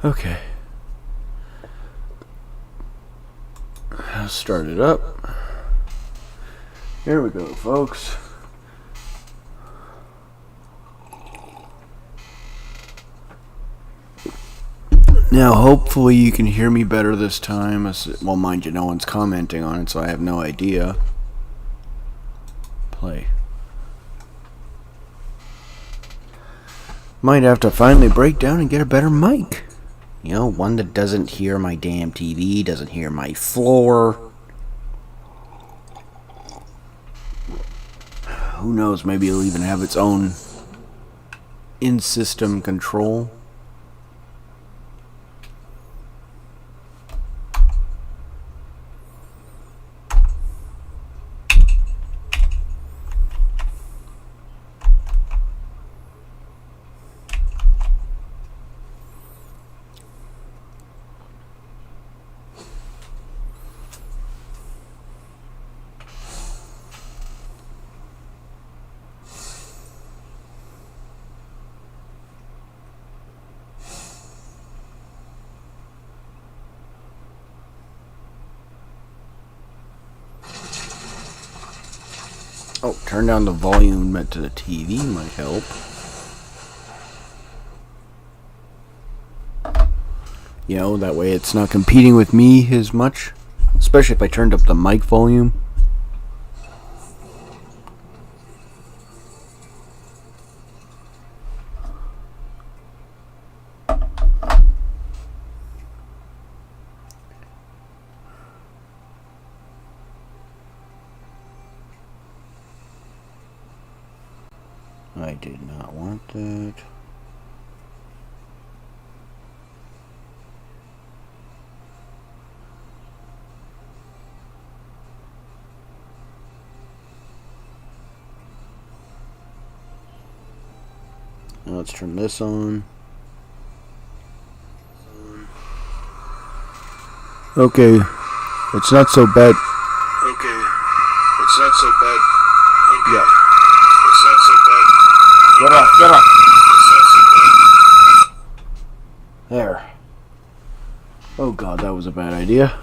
Okay. I'll start it up. Here we go, folks. Now, hopefully you can hear me better this time. Well, mind you, no one's commenting on it, so I have no idea. Play. Might have to finally break down and get a better mic. You know, one that doesn't hear my damn TV, doesn't hear my floor. Who knows, maybe it'll even have its own in-system control. Oh, turn down the volume to the TV might help. You know, that way it's not competing with me as much. Especially if I turned up the mic volume. I did not want that. Now let's turn this on. Okay, it's not so bad. Okay, it's not so bad. Okay. Yeah. It's not so bad. Get off, get off. It's not so bad. There. Oh god, that was a bad idea.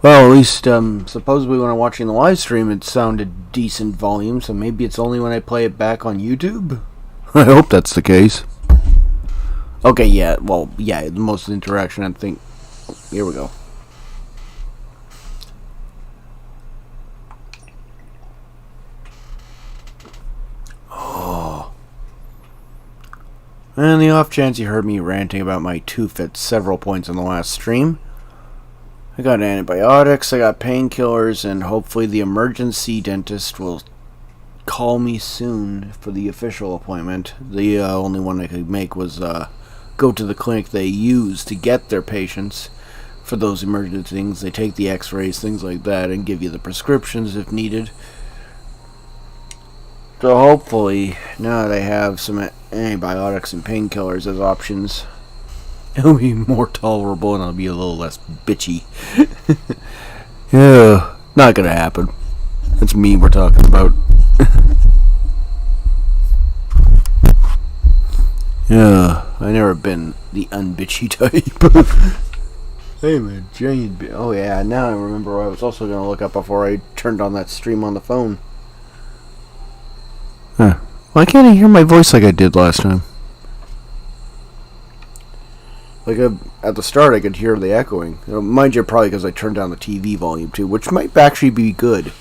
Well, at least, supposedly when I'm watching the live stream, it sounded decent volume, so maybe it's only when I play it back on YouTube? I hope that's the case. Okay, yeah, well, yeah, the most interaction, I think. Here we go. And the off chance you heard me ranting about my tooth at several points in the last stream, I got antibiotics, I got painkillers, and hopefully the emergency dentist will call me soon for the official appointment. The only one I could make was go to the clinic they use to get their patients for those emergency things. They take the x-rays, things like that, and give you the prescriptions if needed. So hopefully, now that I have some antibiotics and painkillers as options, it'll be more tolerable and I'll be a little less bitchy. Yeah, not gonna happen. That's me we're talking about. Yeah, I never been the unbitchy type. I'm a giant bitch. Oh yeah, now I remember what I was also gonna look up before I turned on that stream on the phone. Huh. Why can't I hear my voice like I did last time? Like, at the start I could hear the echoing. Mind you, probably because I turned down the TV volume too, which might actually be good.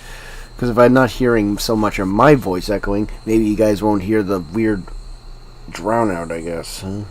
Because if I'm not hearing so much of my voice echoing, maybe you guys won't hear the weird drown out, I guess. Huh?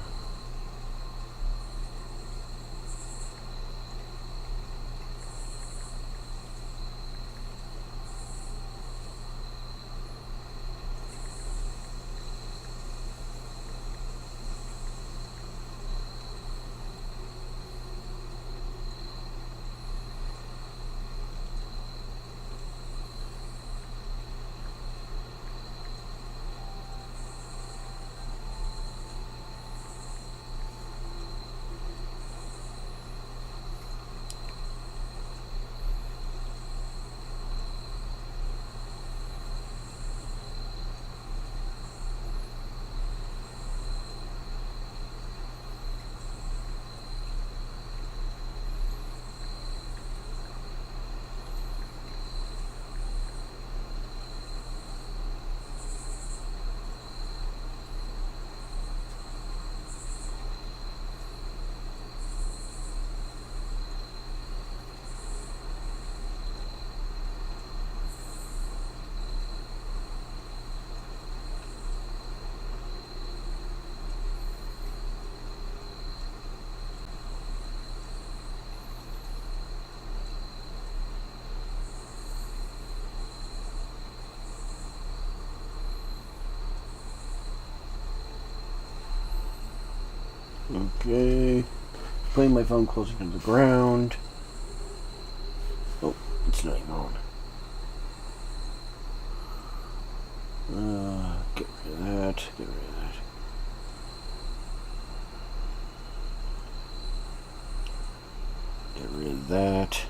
Okay. Putting my phone closer to the ground. Oh, it's not even on. Get rid of that. Get rid of that. Get rid of that.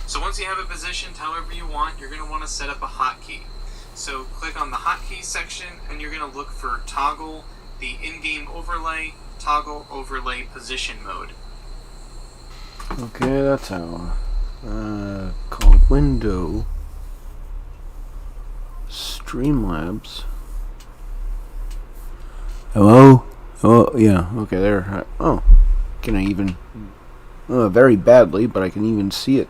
So once you have it positioned however you want, you're going to want to set up a hotkey. So click on the hotkey section and you're going to look for toggle the in-game overlay, toggle overlay position mode. Okay, that's how. Called window. Streamlabs. Hello? Oh, yeah, okay, there. Oh, can I even... very badly, but I can even see it.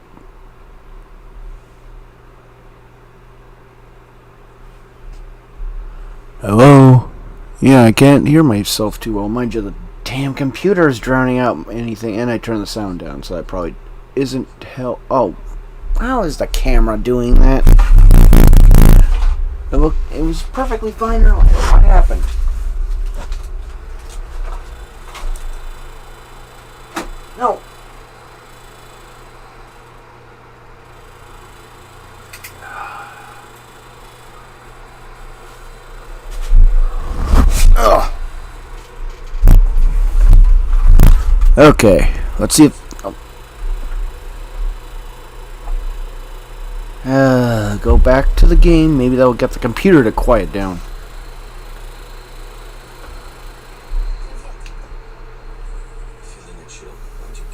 Hello? Yeah, I can't hear myself too well. Mind you, the damn computer is drowning out anything, and I turned the sound down, so that probably isn't hell. Oh, how is the camera doing that? It was perfectly fine earlier. What happened? No. Ugh. Okay, let's see if... go back to the game. Maybe that'll get the computer to quiet down. Feeling a chill, magic?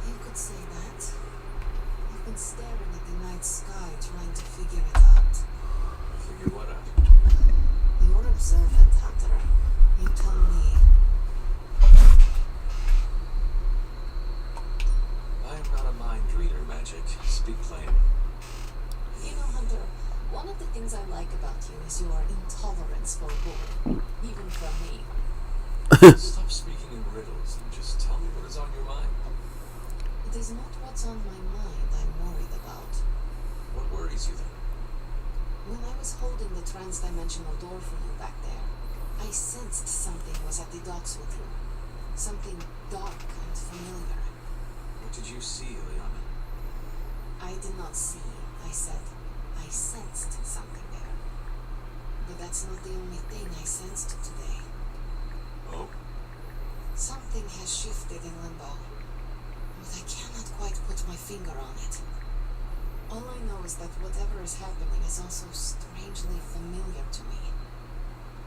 You could say that. I've been staring at the night sky trying to figure it out. Figure what out? You're observant, Hunter. You tell me. I am not a mind reader, magic. Speak plain. You know, Hunter, one of the things I like about you is your intolerance for war. Even from me. Stop speaking in riddles and just tell me what is on your mind. It is not what's on my mind I'm worried about. What worries you then? When I was holding the trans-dimensional door for you back there, I sensed something was at the docks with you. Something dark and familiar. What did you see, Ileana? I did not see, I said. I sensed something there. But that's not the only thing I sensed today. Oh? Something has shifted in Limbo. But I cannot quite put my finger on it. All I know is that whatever is happening is also strangely familiar to me.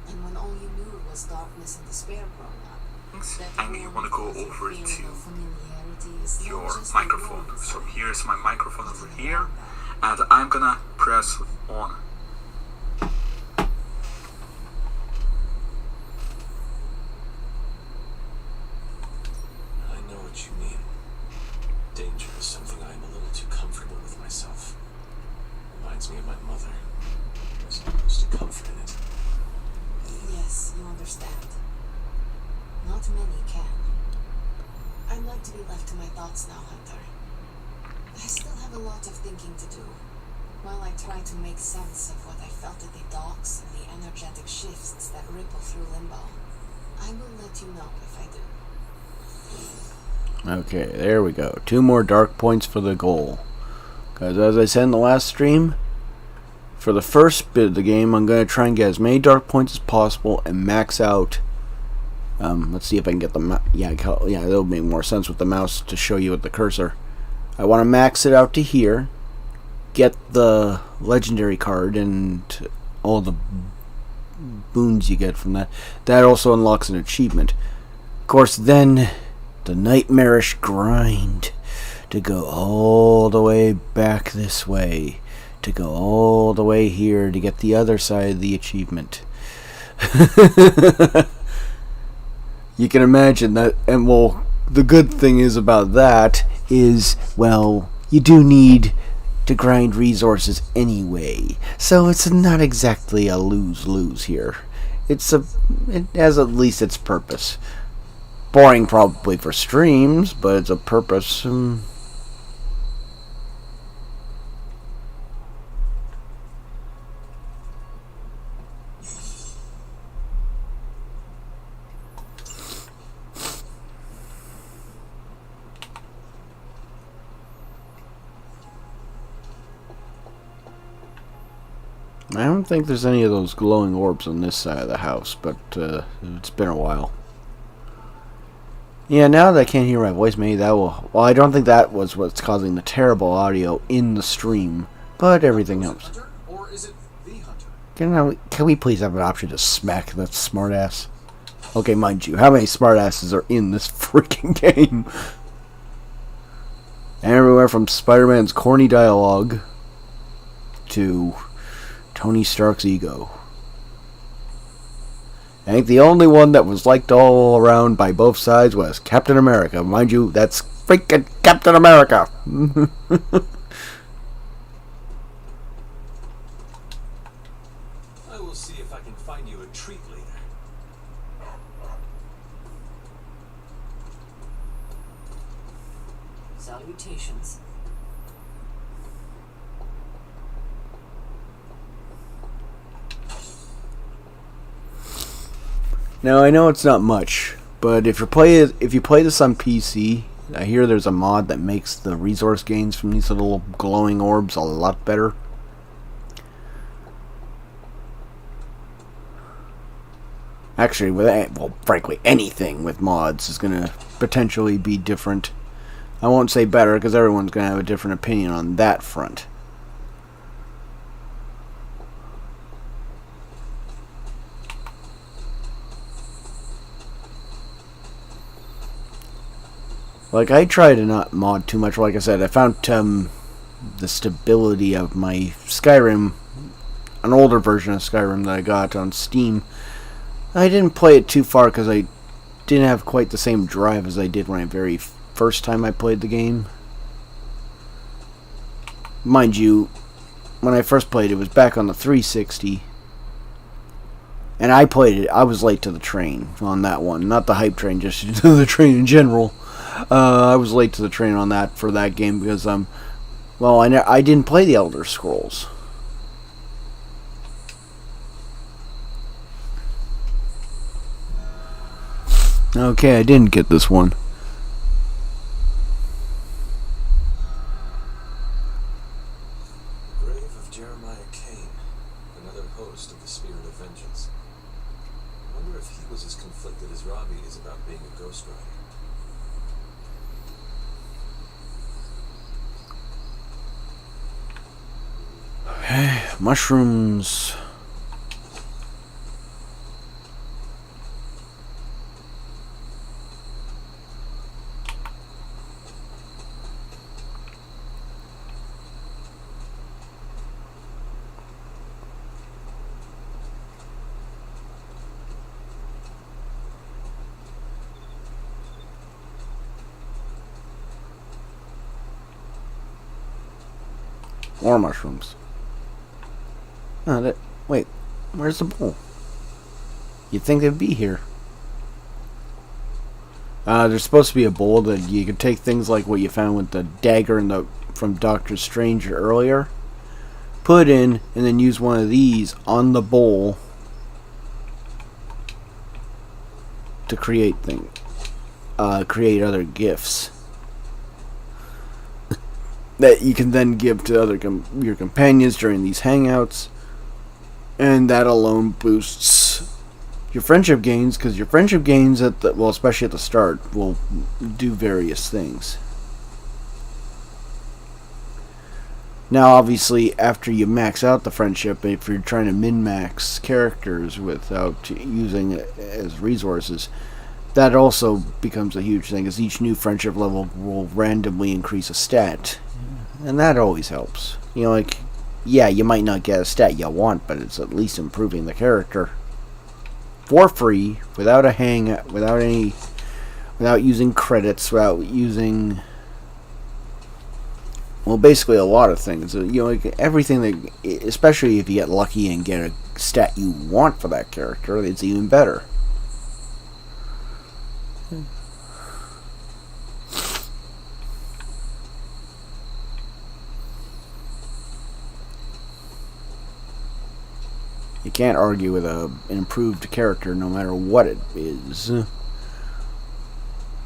And when all you knew was darkness and despair growing up, And you want to go over to your your microphone. So here's my microphone over here, and I'm gonna press on. I know what you mean. Danger is something I am a little too comfortable with myself. Reminds me of my mother. There's not much to comfort in it. Yes, you understand. Not many can. I'd like to be left to my thoughts now, Hunter. I still have a lot of thinking to do, while I try to make sense of what I felt at the docks and the energetic shifts that ripple through Limbo. I will let you know if I do. Okay, there we go. 2 more dark points for the goal. Because as I said in the last stream, for the first bit of the game, I'm going to try and get as many dark points as possible and max out. Let's see if I can get the yeah, that'll make more sense with the mouse to show you with the cursor. I want to max it out to here, get the legendary card and all the boons you get from that. That also unlocks an achievement. Of course, then the nightmarish grind to go all the way back this way, to go all the way here to get the other side of the achievement. You can imagine that, and well, the good thing is about that is, well, you do need to grind resources anyway, so it's not exactly a lose-lose here. It has at least its purpose. Boring probably for streams, but it's a purpose. I don't think there's any of those glowing orbs on this side of the house, but it's been a while. Yeah, now that I can't hear my voice, maybe that will... Well, I don't think that was what's causing the terrible audio in the stream, but everything else. Hunter, or is it the Hunter? Can we please have an option to smack that smartass? Okay, mind you, how many smartasses are in this freaking game? Everywhere from Spider-Man's corny dialogue to Tony Stark's ego. I think the only one that was liked all around by both sides was Captain America. Mind you, that's freaking Captain America! I will see if I can find you a treat later. Salutations. Now I know it's not much, but if you play this on PC, I hear there's a mod that makes the resource gains from these little glowing orbs a lot better. Actually, well, frankly, anything with mods is going to potentially be different. I won't say better because everyone's going to have a different opinion on that front. Like, I try to not mod too much. Like I said, I found the stability of my Skyrim, an older version of Skyrim that I got on Steam. I didn't play it too far because I didn't have quite the same drive as I did when I very first time I played the game. Mind you, when I first played it was back on the 360. And I played it, I was late to the train on that one. Not the hype train, just the train in general. I was late to the train on that for that game because well, I didn't play the Elder Scrolls. Okay, I didn't get this one. Grave of Jeremiah Kane, another host of the Spirit of Vengeance. I wonder if he was as conflicted as Robbie is about being a Ghost Rider. Mushrooms. More mushrooms. Wait, where's the bowl? You'd think they'd be here. There's supposed to be a bowl that you could take things like what you found with the dagger from Doctor Strange earlier, put in, and then use one of these on the bowl to create create other gifts that you can then give to your companions during these hangouts. And that alone boosts your friendship gains, because your friendship gains especially at the start, will do various things. Now, obviously, after you max out the friendship, if you're trying to min-max characters without using it as resources, that also becomes a huge thing, as each new friendship level will randomly increase a stat. And that always helps. You know, like, yeah, you might not get a stat you want, but it's at least improving the character. for free, without a hang, without using credits, without using, well, basically a lot of things. You know, like everything that, especially if you get lucky and get a stat you want for that character, it's even better. You can't argue with an improved character no matter what it is.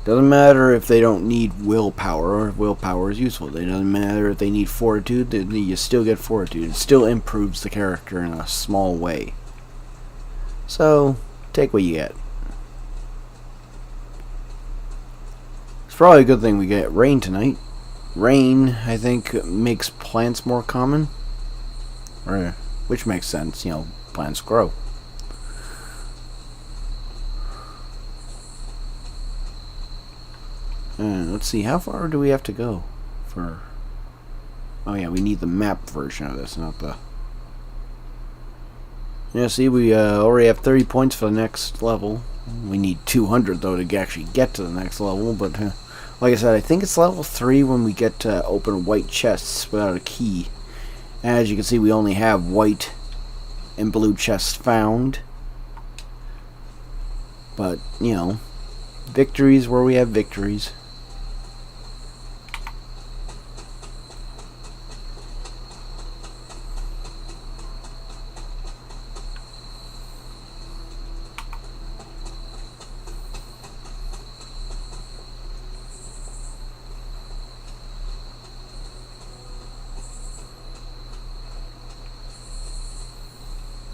Doesn't matter if they don't need willpower, or if willpower is useful. It doesn't matter if they need fortitude, you still get fortitude. It still improves the character in a small way. So, take what you get. It's probably a good thing we get rain tonight. Rain, I think, makes plants more common. Which makes sense, you know, plants grow. Let's see, how far do we have to go for... Oh yeah, we need the map version of this, not the... Yeah, see, we already have 30 points for the next level. We need 200, though, to actually get to the next level, but... like I said, I think it's level 3 when we get to open white chests without a key. And as you can see, we only have white and blue chests found. But, you know, victories where we have victories.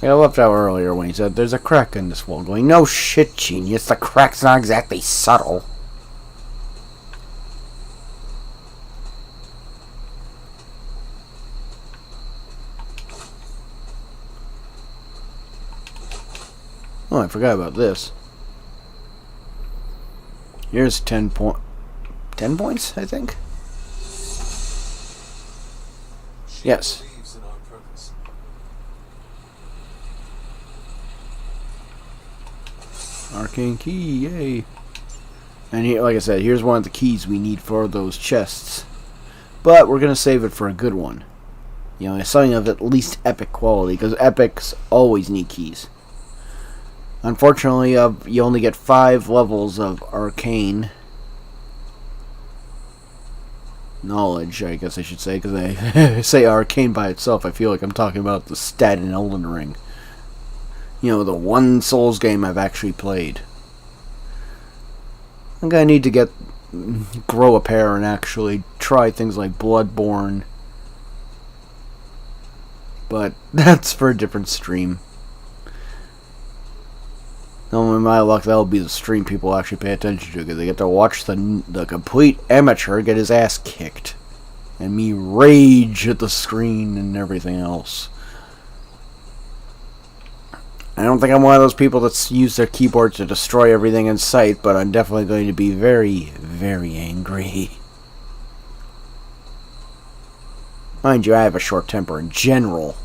I left out earlier when he said there's a crack in this wall, going, no shit, genius, the crack's not exactly subtle. Oh, I forgot about this. Here's 10 points, I think? Yes. Arcane key, yay. And here, like I said, here's one of the keys we need for those chests. But we're going to save it for a good one. You know, something of at least epic quality, because epics always need keys. Unfortunately, you only get 5 levels of arcane knowledge, I guess I should say, because I say arcane by itself. I feel like I'm talking about the stat in Elden Ring. You know, the one Souls game I've actually played. I'm gonna need to grow a pair and actually try things like Bloodborne. But that's for a different stream. Now, with my luck, that'll be the stream people actually pay attention to, because they get to watch the complete amateur get his ass kicked. And me rage at the screen and everything else. I don't think I'm one of those people that use their keyboard to destroy everything in sight, but I'm definitely going to be very, very angry. Mind you, I have a short temper in general.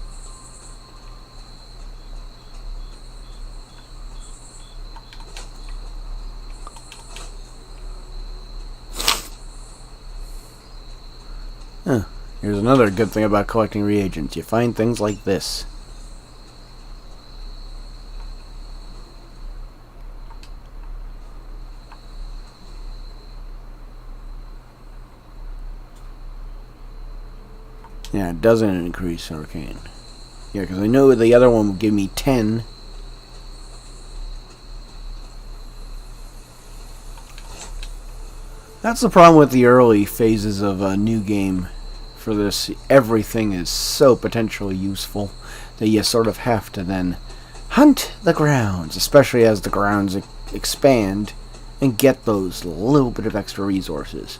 Here's another good thing about collecting reagents. You find things like this. Yeah, it doesn't increase arcane. Yeah, because I know the other one would give me 10. That's the problem with the early phases of a new game. For this, everything is so potentially useful that you sort of have to then hunt the grounds, especially as the grounds expand, and get those little bit of extra resources.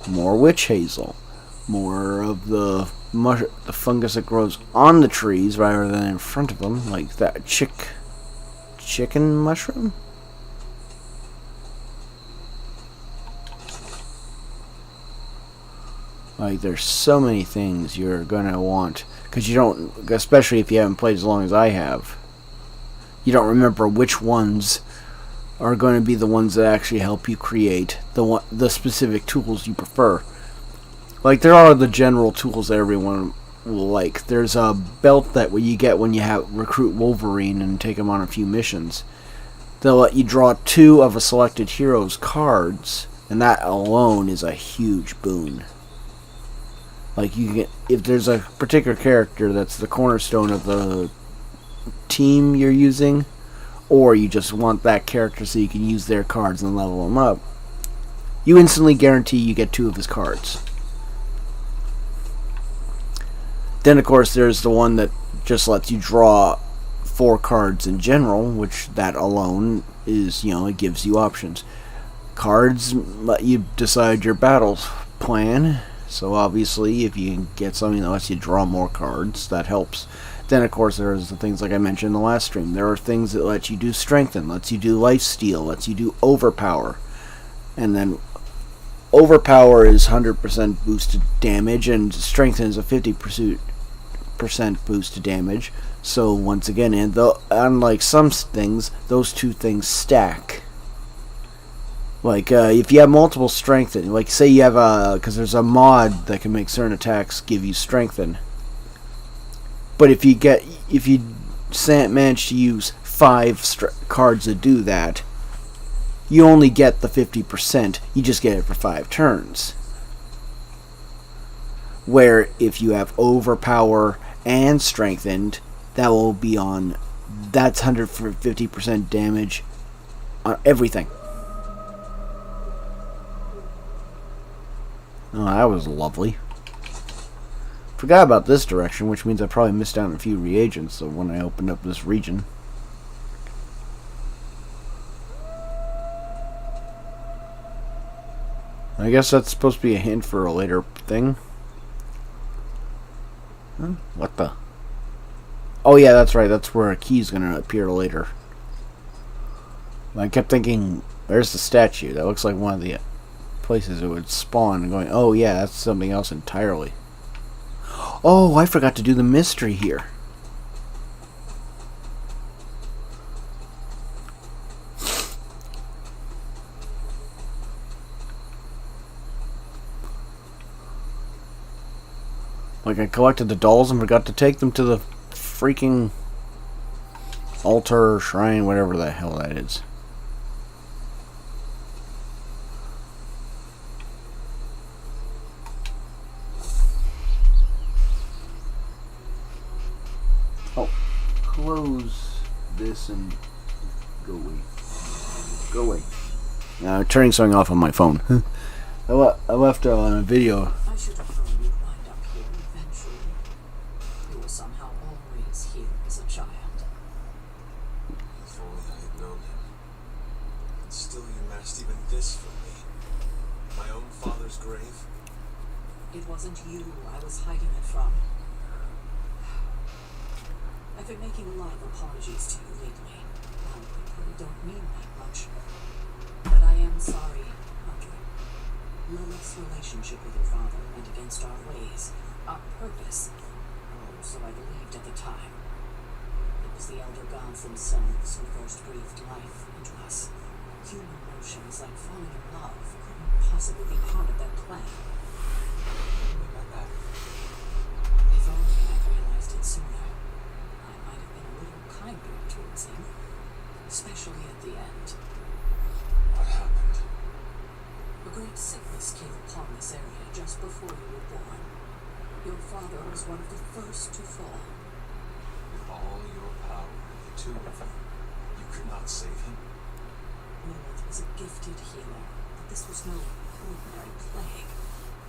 More witch hazel. More of the fungus that grows on the trees rather than in front of them, like that chicken mushroom. Like, there's so many things you're gonna want, because you don't, especially if you haven't played as long as I have, you don't remember which ones are going to be the ones that actually help you create the specific tools you prefer. Like, there are the general tools that everyone will like. There's a belt that you get when you recruit Wolverine and take him on a few missions. They'll let you draw 2 of a selected hero's cards, and that alone is a huge boon. Like, you get, if there's a particular character that's the cornerstone of the team you're using, or you just want that character so you can use their cards and level them up, you instantly guarantee you get 2 of his cards. Then, of course, there's the one that just lets you draw 4 cards in general, which that alone is, it gives you options. Cards let you decide your battle plan, so obviously if you can get something that lets you draw more cards, that helps. Then, of course, there's the things like I mentioned in the last stream. There are things that let you do strengthen, lets you do lifesteal, lets you do overpower. And then overpower is 100% boosted damage, and strengthen is a 50% boost to damage. So once again, unlike some things, those 2 things stack. Like, if you have multiple strengthen, like say you have because there's a mod that can make certain attacks give you strengthen. But if you manage to use 5 cards that do that, you only get the 50%. You just get it for 5 turns. Where if you have overpower and strengthened, that will be on. That's 150% damage on everything. Oh, that was lovely. Forgot about this direction, which means I probably missed out on a few reagents so when I opened up this region. I guess that's supposed to be a hint for a later thing. Huh? What the? Oh yeah, that's right. That's where a key's gonna appear later. I kept thinking, there's the statue. That looks like one of the places it would spawn. And going, oh yeah, that's something else entirely. Oh, I forgot to do the mystery here. Like, I collected the dolls and forgot to take them to the freaking altar, shrine, whatever the hell that is. Oh, close this and go away. Go away. Turning something off on my phone. I left a video. I should have known you'd wind up here eventually. You were somehow always here as a child. If only I had known him. And still you amassed even this for me. My own father's grave. It wasn't you I was hiding it from. I've been making a lot of apologies to you lately. Well, they probably don't mean that much. But I am sorry, Hunter. Lilith's relationship with her father went against our ways, our purpose. Oh, so I believed at the time. It was the elder gods themselves who first breathed life into us. Human notions like falling in love couldn't possibly be part of that plan. What do you mean by that? If only I'd realized it sooner, I might have been a little kinder towards him, especially at the end. What happened? A great sickness came upon this area just before you were born. Your father was one of the first to fall. With all your power, the 2 of you, you could not save him? Lilith was a gifted healer, but this was no ordinary plague.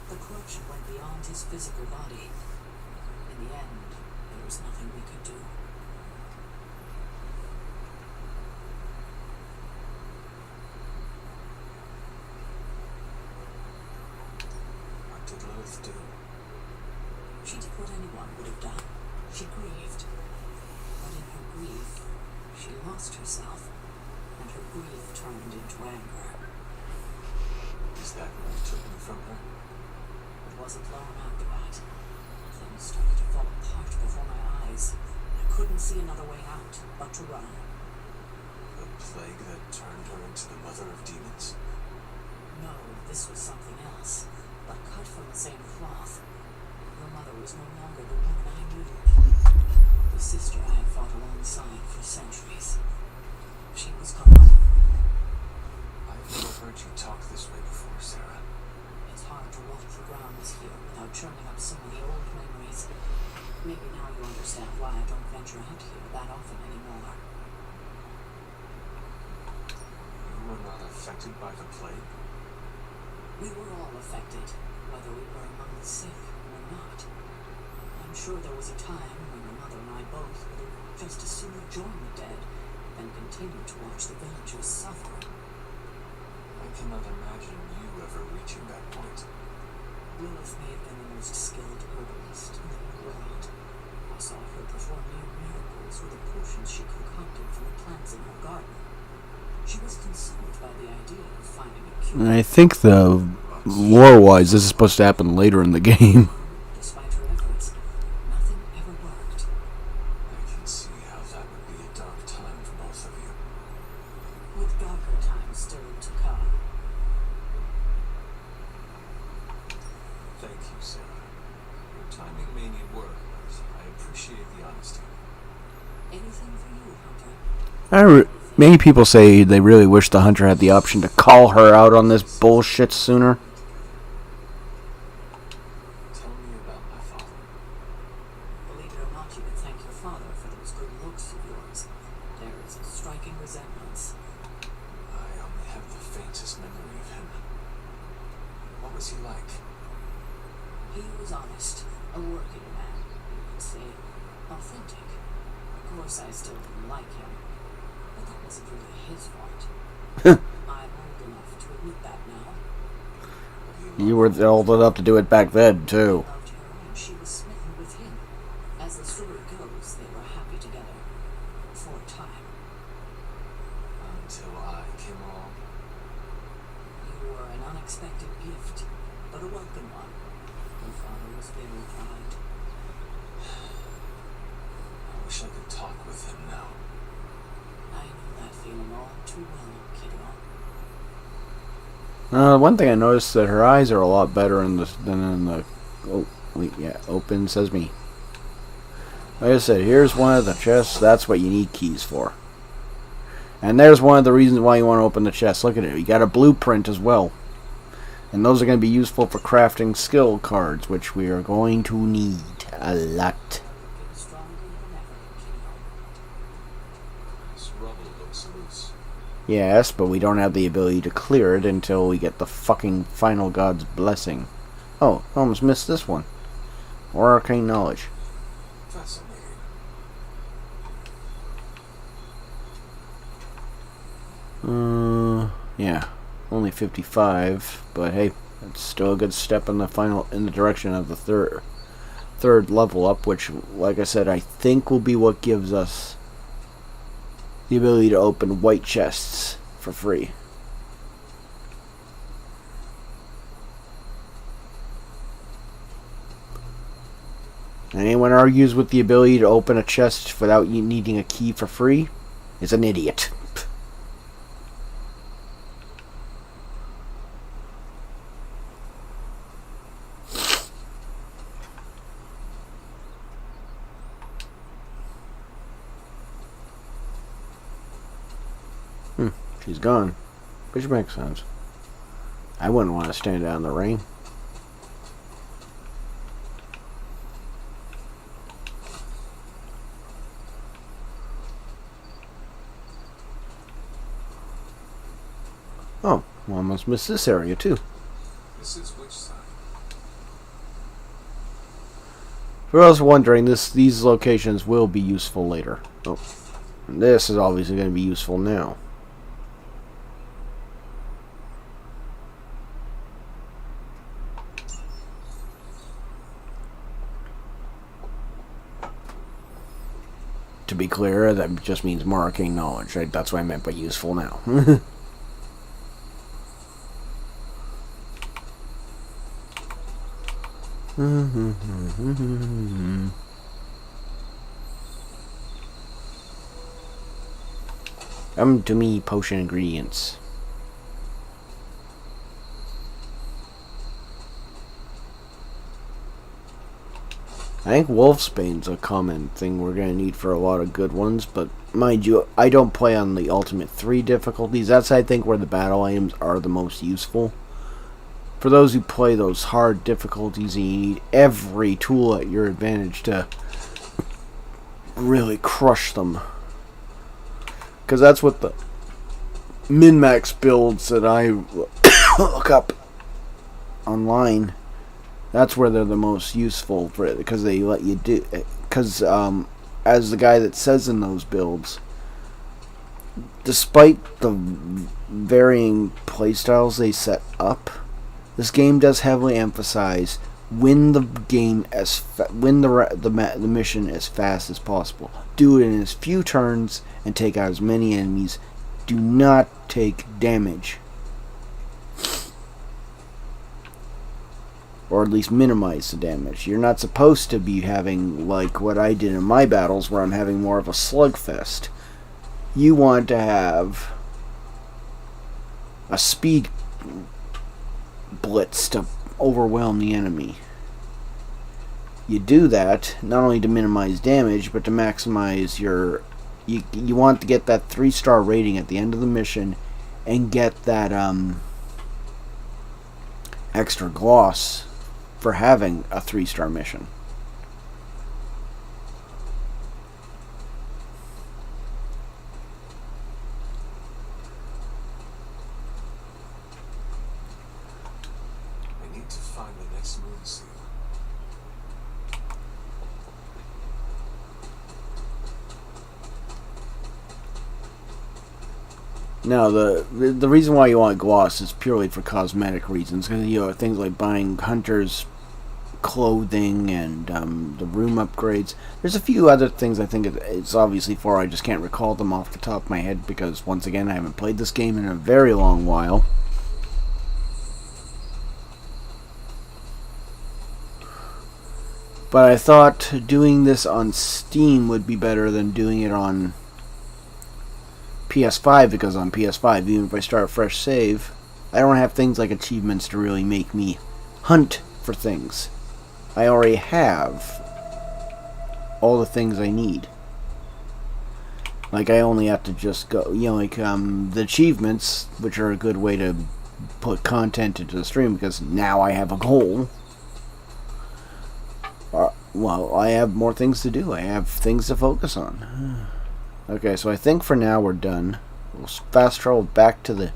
The corruption went beyond his physical body. In the end, there was nothing we could do. What did Lilith do? She did what anyone would have done. She grieved. But in her grief, she lost herself, and her grief turned into anger. Is that when you took me from her? It wasn't long after that. Things started to fall apart before my eyes. I couldn't see another way out but to run. plague that turned her into the mother of demons? No, this was something else, but cut from the same cloth. Your mother was no longer the woman I knew. The sister I had fought alongside for centuries. She was gone. I've never heard you talk this way before, Sarah. It's hard to walk the grounds here without churning up so many old memories. Maybe now you understand why I don't venture out here that often anymore. You were not affected by the plague? We were all affected, whether we were among the sick or not. I'm sure there was a time when your mother and I both would have just as soon join the dead than continue to watch the villagers suffer. I cannot imagine you ever reaching that point. Lilith may have been the most skilled herbalist in the world. I saw her perform near miracles with the potions she concocted from the plants in her garden. She was consumed by the idea of finding a cure. And I think the lore-wise, this is supposed to happen later in the game. Despite her efforts, nothing ever worked. I can see how that would be a dark time for both of you. With darker times still to come. Thank you, Sarah. Your timing may need work, but I appreciate the honesty. Anything for you, Hunter? Many people say they really wish the hunter had the option to call her out on this bullshit sooner. Tell me about my father. Believe it or not, you can thank your father for those good looks of yours. There is a striking resemblance. I only have the faintest memory of him. What was he like? He was honest, a working man, you could say. Authentic. Of course, I still didn't like him. But that wasn't really his fault. I'm old enough to admit that now. You were old enough to do it back then, He too. loved her and she was smitten with him. As the story goes, they were happy together. For a time. Until I came along. You were an unexpected gift, but a welcome one. Your father was very proud. I wish I could talk with him now. I know that feeling all too well, kiddo. One thing I noticed that her eyes are a lot better than in the. Oh, wait, yeah, open sesame. Like I said, here's one of the chests. That's what you need keys for. And there's one of the reasons why you want to open the chest. Look at it. You got a blueprint as well. And those are going to be useful for crafting skill cards, which we are going to need a lot. Looking stronger than ever, kiddo. This rubble looks loose. Yes, but we don't have the ability to clear it until we get the fucking final god's blessing. Oh, I almost missed this one. Or arcane knowledge. Fascinating. Yeah, only 55, but hey, it's still a good step in the direction of the third level up, which, like I said, I think will be what gives us the ability to open white chests for free. Anyone argues with the ability to open a chest without you needing a key for free is an idiot. She's gone, which makes sense. I wouldn't want to stand out in the rain. Oh, I almost missed this area too. This is which side? For those wondering, these locations will be useful later. Oh, and this is obviously going to be useful now. To be clear, that just means more arcane knowledge. Right? That's what I meant by useful now. To me, potion ingredients. I think Wolfsbane's a common thing we're going to need for a lot of good ones, but mind you, I don't play on the Ultimate 3 difficulties. That's, I think, where the battle items are the most useful. For those who play those hard difficulties, you need every tool at your advantage to really crush them. Because that's what the min-max builds that I look up online, that's where they're the most useful for it, because they let you do. Because as the guy that says in those builds, despite the varying playstyles they set up, this game does heavily emphasize win the game win the mission as fast as possible. Do it in as few turns and take out as many enemies. Do not take damage. Or at least minimize the damage. You're not supposed to be having, like what I did in my battles, where I'm having more of a slugfest. You want to have a speed blitz to overwhelm the enemy. You do that not only to minimize damage, but to maximize your... You want to get that 3-star rating at the end of the mission and get that extra gloss for having a 3-star mission. I need to find the next moon seal. Now, the reason why you want gloss is purely for cosmetic reasons, because you know things like buying hunters clothing and the room upgrades. There's a few other things I think it's obviously for. I just can't recall them off the top of my head because once again I haven't played this game in a very long while. But I thought doing this on Steam would be better than doing it on PS5, because on PS5, even if I start a fresh save, I don't have things like achievements to really make me hunt for things. I already have all the things I need. Like, I only have to just go, you know, like, the achievements, which are a good way to put content into the stream, because now I have a goal. Well, I have more things to do. I have things to focus on. Okay, so I think for now we're done. We'll fast travel back to the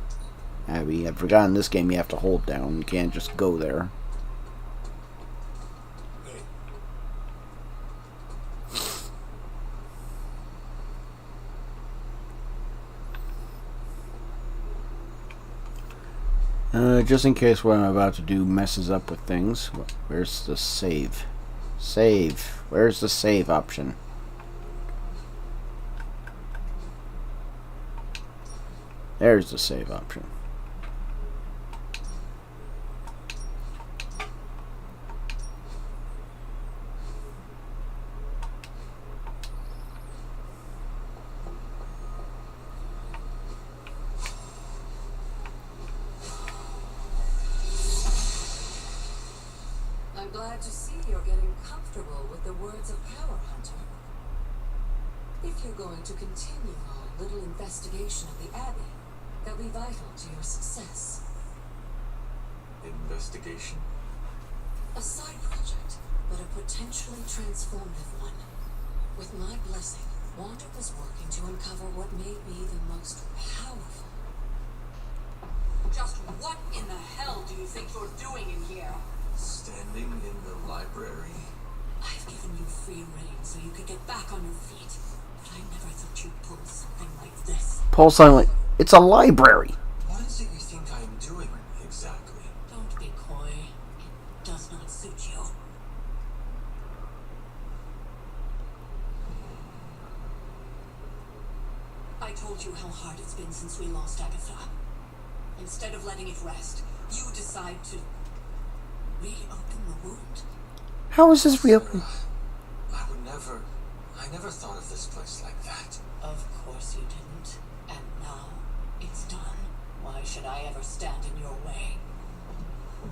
Abbey. I've forgotten this game you have to hold down. You can't just go there. Just in case what I'm about to do messes up with things. Where's the save? Save. Where's the save option? There's the save option. I'm glad to see you're getting comfortable with the words of power, Hunter. If you're going to continue our little investigation of the Abbey, they'll be vital to your success. Investigation? A side project, but a potentially transformative one. With my blessing, Wander was working to uncover what may be the most powerful. Just what in the hell do you think you're doing in here? Standing in the library? I've given you free rein so you could get back on your feet, but I never thought you'd pull something like this. Pull something like... It's a library! What is it you think I am doing exactly? Don't be coy. It does not suit you. I told you how hard it's been since we lost Agatha. Instead of letting it rest, you decide to reopen the wound. How is this reopened? I never thought of this place like that. Of course you didn't. And Now, it's done. Why should I ever stand in your way?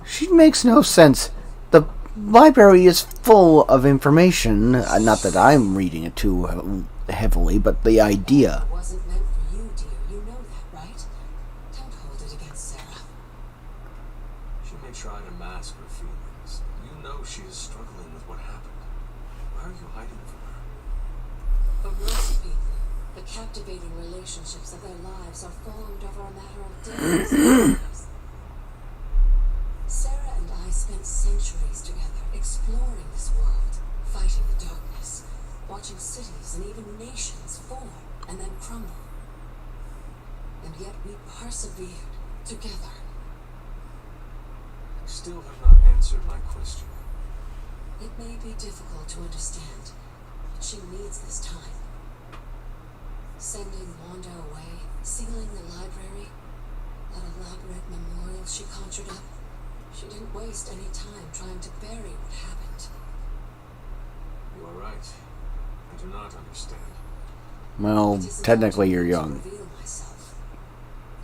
She makes no sense. The library is full of information. Not that I'm reading it too heavily, but the idea. It wasn't meant for you, dear. You know that, right? Don't hold it against Sarah. She may try to mask her feelings. You know she is struggling with what happened. Why are you hiding from her? For most people, the captivating relationships of their lives are formed over a matter of days and years. Sarah and I spent centuries together exploring this world, fighting the darkness, watching cities and even nations form and then crumble. And yet we persevered together. You still have not answered my question. It may be difficult to understand, but she needs this time. Sending Wanda away, sealing the library, that elaborate memorial she conjured up. She didn't waste any time trying to bury what happened. You are right. I do not understand. Well, It isn't technically up to you're me young. To reveal myself.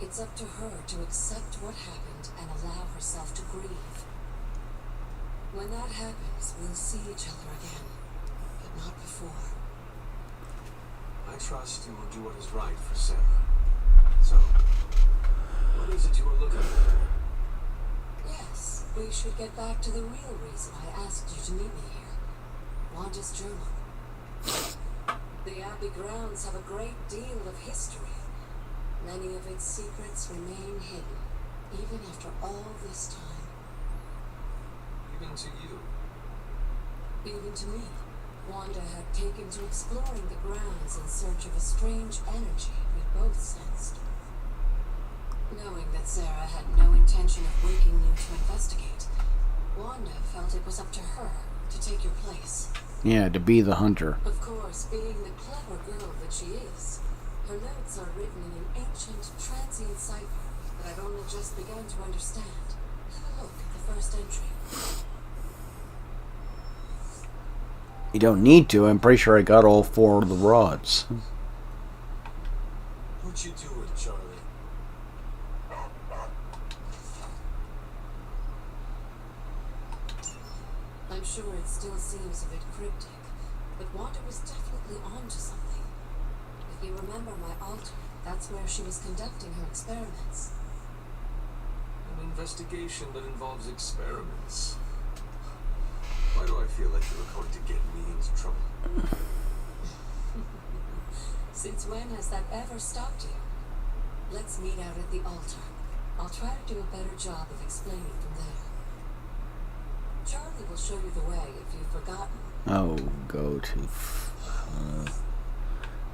It's up to her to accept what happened and allow herself to grieve. When that happens, we'll see each other again, but not before. I trust you will do what is right for Sarah. So, what is it you are looking for? Yes, we should get back to the real reason I asked you to meet me here. Wanda's journal. The Abbey grounds have a great deal of history. Many of its secrets remain hidden, even after all this time. Even to you. Even to me. Wanda had taken to exploring the grounds in search of a strange energy we both sensed. Knowing that Sarah had no intention of waking you to investigate, Wanda felt it was up to her to take your place. Yeah, to be the hunter. Of course, being the clever girl that she is, her notes are written in an ancient, transient cipher that I've only just begun to understand. Have a look at the first entry. You don't need to. I'm pretty sure I got all 4 of the rods. What you doing, Charlie? I'm sure it still seems a bit cryptic, but Wanda was definitely onto something. If you remember my altar, that's where she was conducting her experiments. An investigation that involves experiments. Why do I feel like you are going to get me into trouble? Since when has that ever stopped you? Let's meet out at the altar. I'll try to do a better job of explaining from there. Charlie will show you the way if you've forgotten. Oh, go to...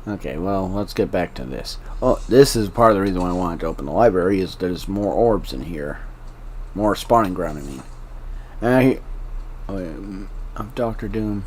Okay, well, let's get back to this. Oh, this is part of the reason why I wanted to open the library, is there's more orbs in here. More spawning ground, I mean. And of Doctor Doom.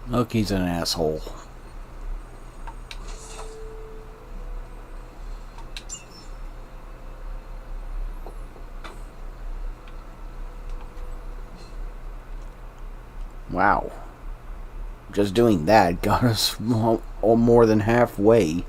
Look, he's an asshole. Wow. Just doing that got us more than halfway.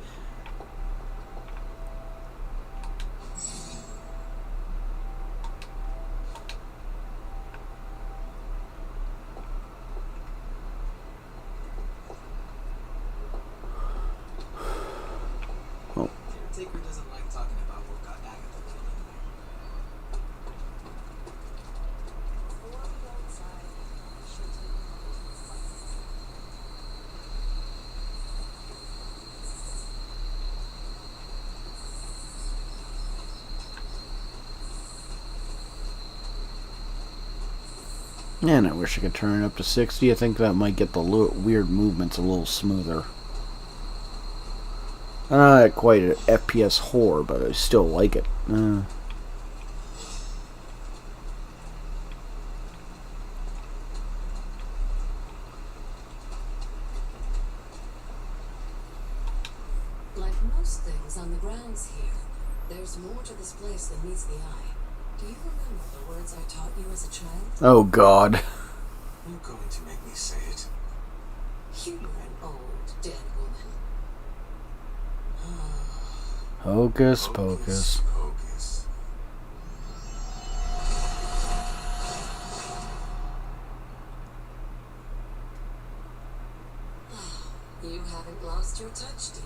Caretaker doesn't like talking about what got Agatha killed anyway. Before we go inside, I should take a moment to reflect. Man, I wish I could turn it up to 60. I think that might get the weird movements a little smoother. I'm not quite an FPS whore, but I still like it. Like most things on the grounds here, there's more to this place than meets the eye. Do you remember the words I taught you as a child? Oh, God. You're going to make me say it. You were an old, dead woman. Hocus pocus. Pocus. You haven't lost your touch, dear.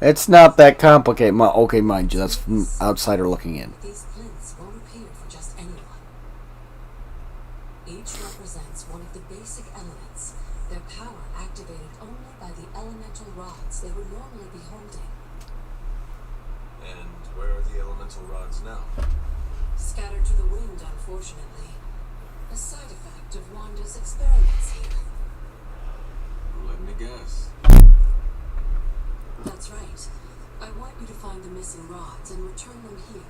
It's not that complicated. Okay, mind you, that's from outsider looking in. These plinths won't appear for just anyone. Each represents one of the basic elements, their power activated only by the elemental rods they would normally be holding. And where are the elemental rods now? Scattered to the wind, unfortunately. A side effect of Wanda's experiments here. Let me guess. That's right. I want you to find the missing rods and return them here.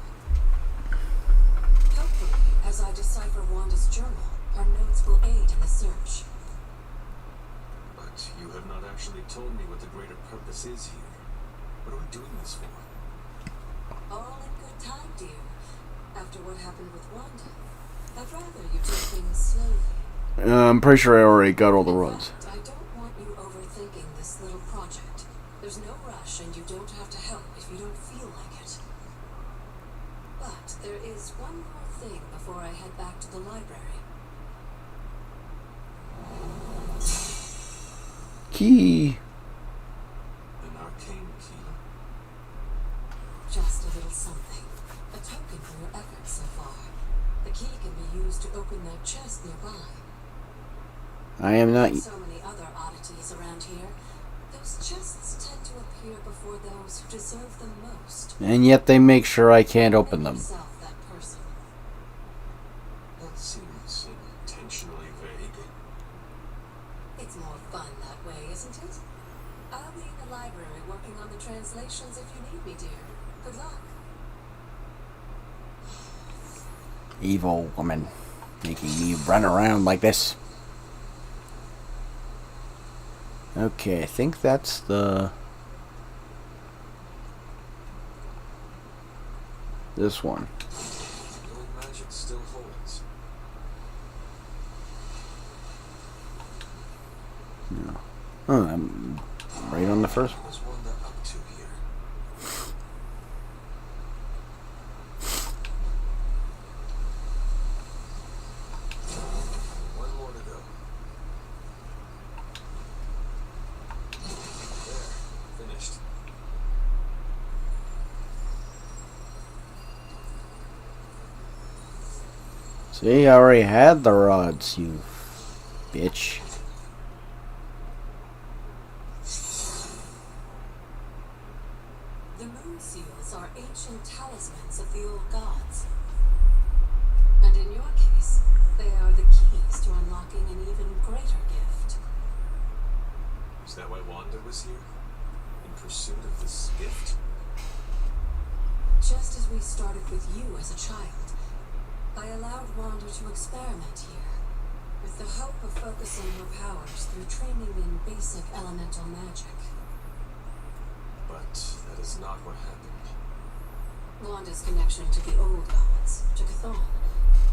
Hopefully, as I decipher Wanda's journal, our notes will aid in the search. But you have not actually told me what the greater purpose is here. What are we doing this for? All in good time, dear. After what happened with Wanda, I'd rather you take things slowly. I'm pretty sure I already got all the In runs. fact, I don't want you overthinking this little project. There's no rush, and you don't have to help if you don't feel like it. But there is one more thing before I head back to the library. Key. An arcane key? Just a little something. A token for your efforts so far. The key can be used to open that chest nearby. I am not. So many other oddities around here. Those chests tend to appear before those who deserve them most. And yet they make sure I can't open them. Make yourself that person. That seems intentionally vague. It's more fun that way, isn't it? I'll be in the library working on the translations if you need me, dear. Good luck. Evil woman. Making me run around like this. Okay, I think that's the... this one. Knowing magic still holds. No. Oh, I'm right on the first one. What was Wanda up to here? One more to go. There, finished. See, I already had the rods, you bitch. The moon seals are ancient talismans of the old gods. And in your case, they are the keys to unlocking an even greater gift. Is that why Wanda was here? In pursuit of this gift? Just as we started with you as a child, I allowed Wanda to experiment here. with the hope of focusing her powers through training in basic elemental magic. But that is not what happened. Wanda's connection to the old gods, to Chthon,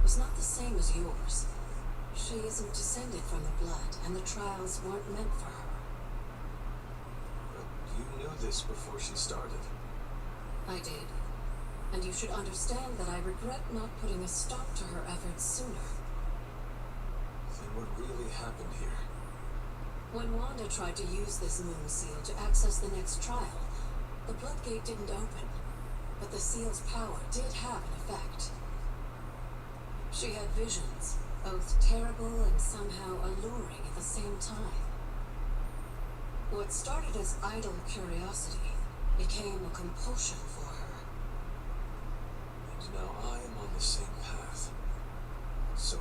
was not the same as yours. She isn't descended from the blood, and the trials weren't meant for her. But you knew this before she started. I did. And you should understand that I regret not putting a stop to her efforts sooner. Then what really happened here? When Wanda tried to use this moon seal to access the next trial, the Bloodgate didn't open, but the seal's power did have an effect. She had visions, both terrible and somehow alluring at the same time. What started as idle curiosity became a compulsion for her. And now I am on the same path. So,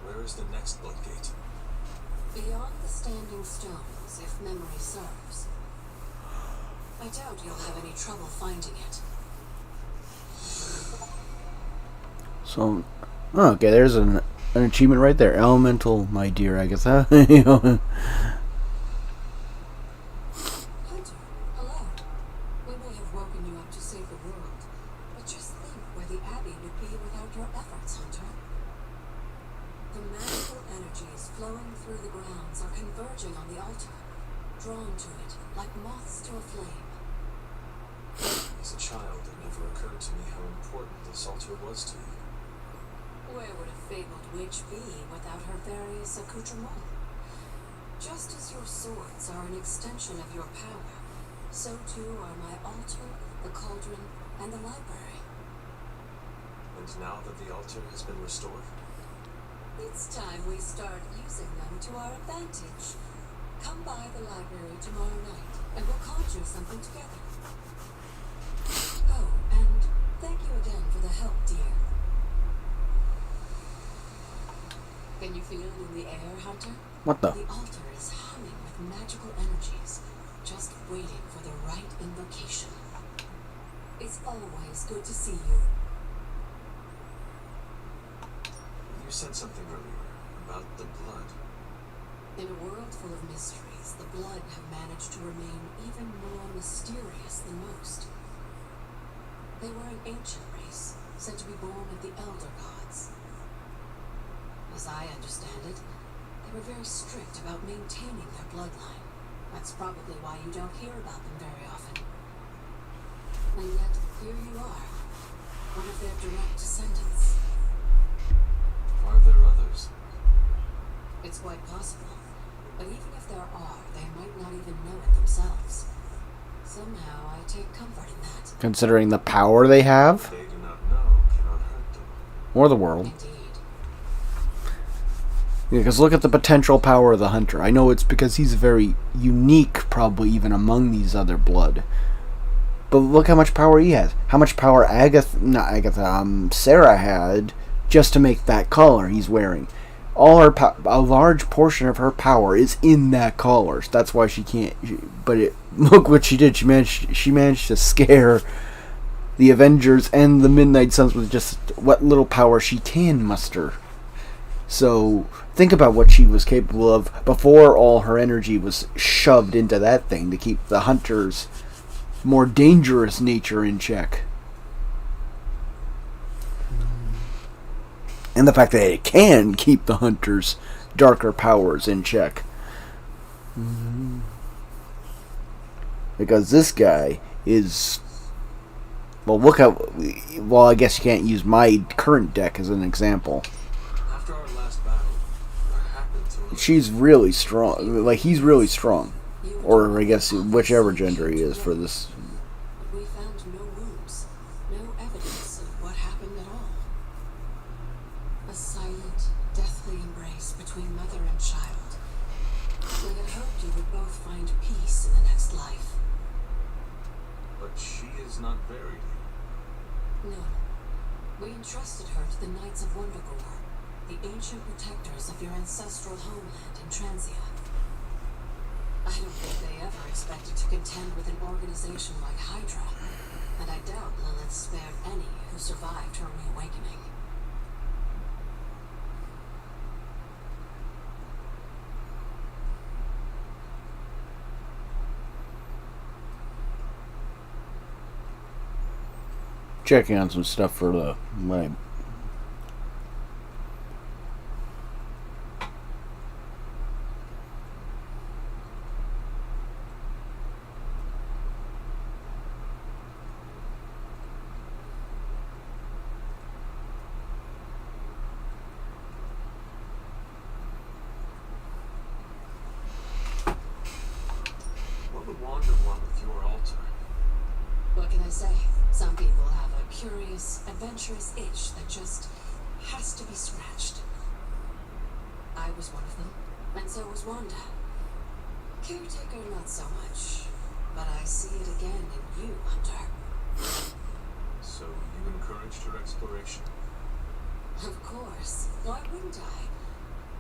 where is the next Bloodgate? Beyond the Standing Stones, if memory serves. I doubt you'll have any trouble finding it. So, oh, okay, there's an achievement right there. Elemental, my dear Agatha. You know. Hunter, hello. We may have woken you up to save the world, but just think where the Abbey would be without your efforts, Hunter. The magical energies flowing through the grounds are converging on the altar, drawn to it like moths to a flame. As a child, it never occurred to me how important this altar was to you. Where would a fabled witch be without her various accoutrements? Just as your swords are an extension of your power, so too are my altar, the cauldron, and the library. And now that the altar has been restored, It's time we start using them to our advantage. Come by the library tomorrow night, and we'll conjure something together. Oh, and thank you again for the help, dear. Can you feel it in the air, Hunter? What the? The altar is humming with magical energies, just waiting for the right invocation. It's always good to see you. you said something earlier about the blood. In a world full of mysteries, the blood have managed to remain even more mysterious than most. They were an ancient race, said to be born of the Elder Gods. As I understand it, they were very strict about maintaining their bloodline. That's probably why you don't hear about them very often. And yet, here you are, one of their direct descendants. Are there others? It's quite possible. But even if there are, they might not even know it themselves. Somehow, I take comfort in that. Considering the power they have, They do not know cannot hurt them. or the world. Indeed. Because look at the potential power of the Hunter. I know it's because he's very unique, probably even among these other blood. But look how much power he has. How much power Sarah had just to make that collar he's wearing. All her a large portion of her power is in that collar. So that's why she can't. Look what she did. She managed to scare the Avengers and the Midnight Suns with just what little power she can muster. So think about what she was capable of before all her energy was shoved into that thing to keep the Hunter's more dangerous nature in check. And the fact that it can keep the Hunter's darker powers in check. Because this guy is... Well, I guess you can't use my current deck as an example. After our last battle, what happened to She's really strong. Like, he's really strong. Or, I guess, whichever gender he is for this. But we found no wounds, no evidence of what happened at all. A silent, deathly embrace between mother and child. We had hoped you would both find peace in the next life. But she is not buried. No. We entrusted her to the Knights of Wundagore, the ancient protectors of your ancestral homeland in Transia. I don't think they ever expected to contend with an organization like Hydra, and I doubt Lilith spared any who survived her reawakening. checking on some stuff for the my. What would Wanda want with your altar? What can I say? Some people have a curious, adventurous itch that just has to be scratched. I was one of them, and so was Wanda. Caretaker, not so much. But I see it again in you, Hunter. So you encouraged her exploration? Of course. Why wouldn't I?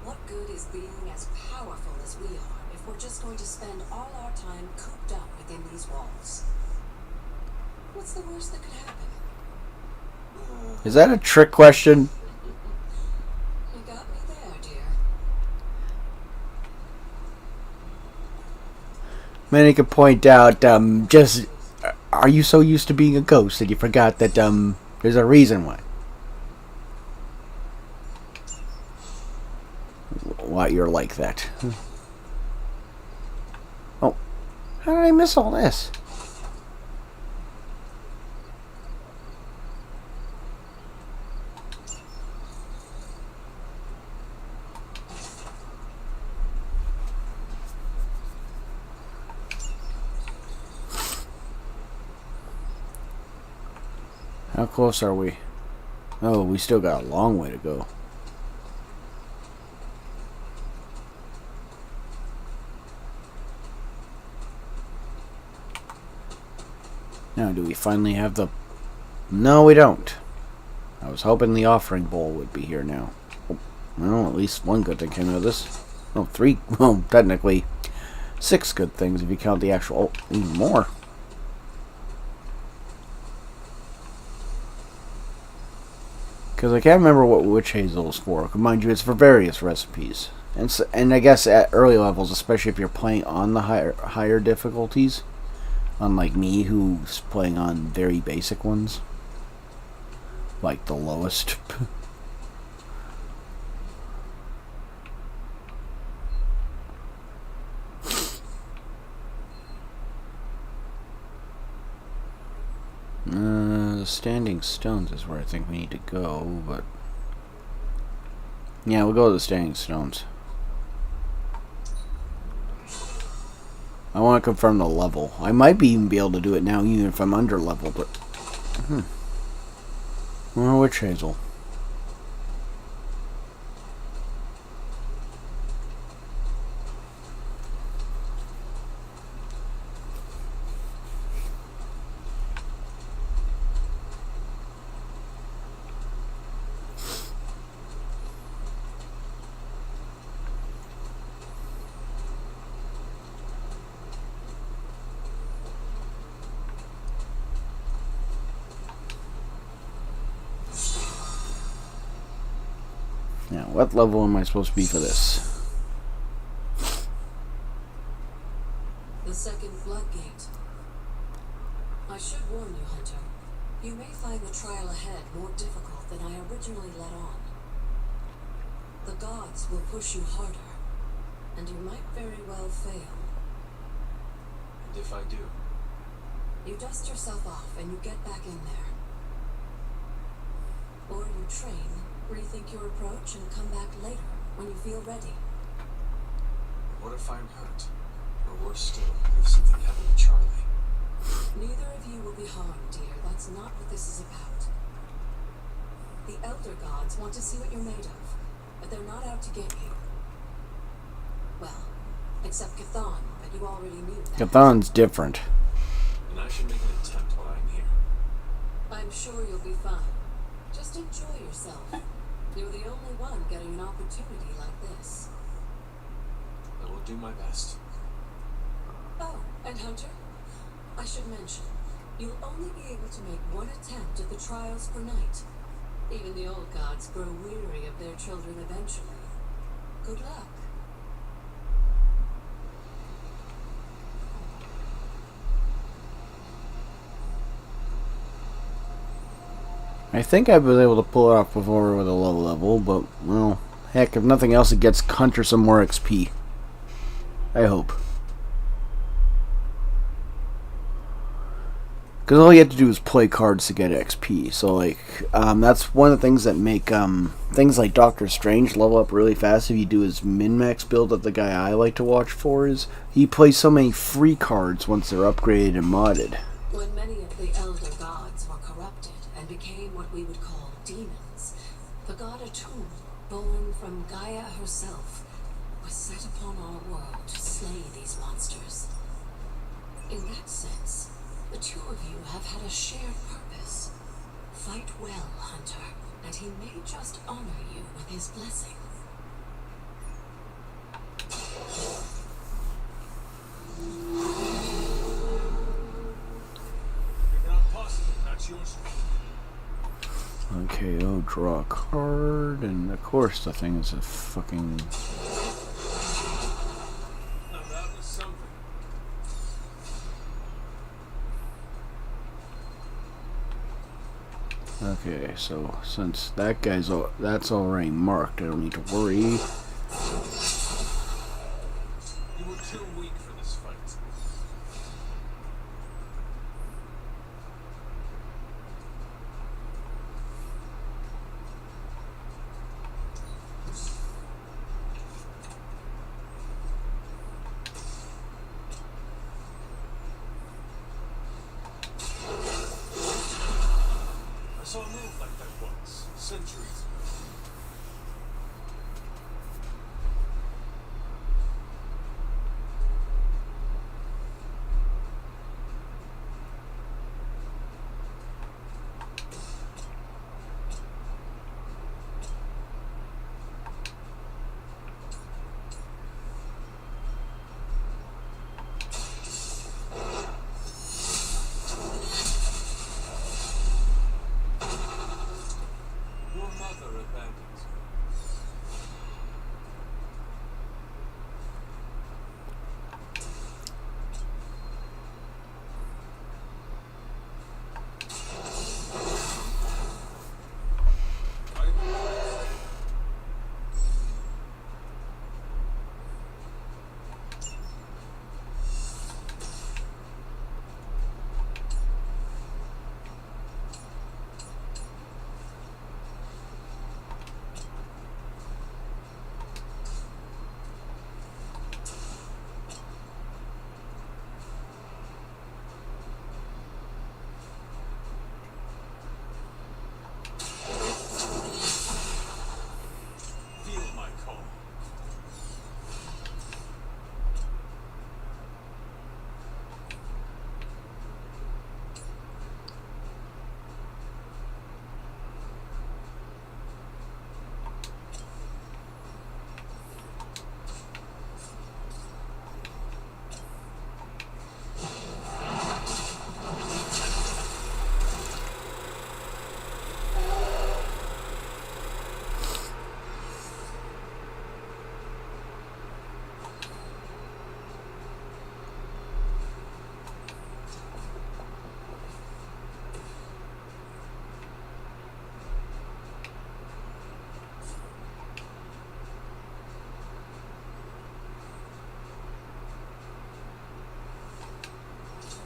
What good is being as powerful as we are if we're just going to spend all our time cooped up within these walls? What's the worst that could happen? Is that a trick question? You got me there, dear. Many could point out, just are you so used to being a ghost that you forgot that there's a reason why you're like that? Oh, how did I miss all this? How close are we? Oh, we still got a long way to go. Now, do we finally have the... No, we don't. I was hoping the offering bowl would be here now. Well, at least one good thing came out of this. Oh, 3. Well, technically 6 good things if you count the actual... Oh, even more. Because I can't remember what witch hazel is for. Mind you, it's for various recipes. And I guess at early levels, especially if you're playing on the higher difficulties, unlike me, who's playing on very basic ones, like the lowest. The Standing Stones is where I think we need to go, but... Yeah, we'll go to the Standing Stones. I want to confirm the level. I might even be able to do it now, even if I'm under level, but... Well, witch hazel. Now, what level am I supposed to be for this? The second floodgate. I should warn you, Hunter. You may find the trial ahead more difficult than I originally let on. The gods will push you harder, and you might very well fail. And if I do? You dust yourself off and you get back in there. Or you train, rethink your approach, and come back later when you feel ready. What if I'm hurt? Or worse still, if something happened to Charlie? Neither of you will be harmed, dear. That's not what this is about. The Elder Gods want to see what you're made of, but they're not out to get you. Well, except Cathan, but you already knew that. Cathan's different. And I should make an attempt while I'm here. I'm sure you'll be fine. Just enjoy yourself. You're the only one getting an opportunity like this. I will do my best. Oh, and Hunter, I should mention, you'll only be able to make one attempt at the trials per night. Even the old gods grow weary of their children eventually. Good luck. I think I was able to pull it off before with a low level, but, well, heck, if nothing else, it gets Hunter some more XP. I hope. Because all you have to do is play cards to get XP. So, like, that's one of the things that make things like Doctor Strange level up really fast if you do his min-max build that the guy I like to watch for is he plays so many free cards once they're upgraded and modded. When many of the elder gods were corrupted and became what we would call demons, the god Atum, born from Gaia herself, was set upon our world to slay these monsters. In that sense, the two of you have had a shared purpose. Fight well, Hunter, and he may just honor you with his blessing. Okay, oh, draw a card, and of course the thing is a fucking... Now that was something. Okay, so since that guy's that's already marked, I don't need to worry. You were too weak for this fight. I saw a move like that once, centuries ago. Your mother abandons you. I will. Feel my call.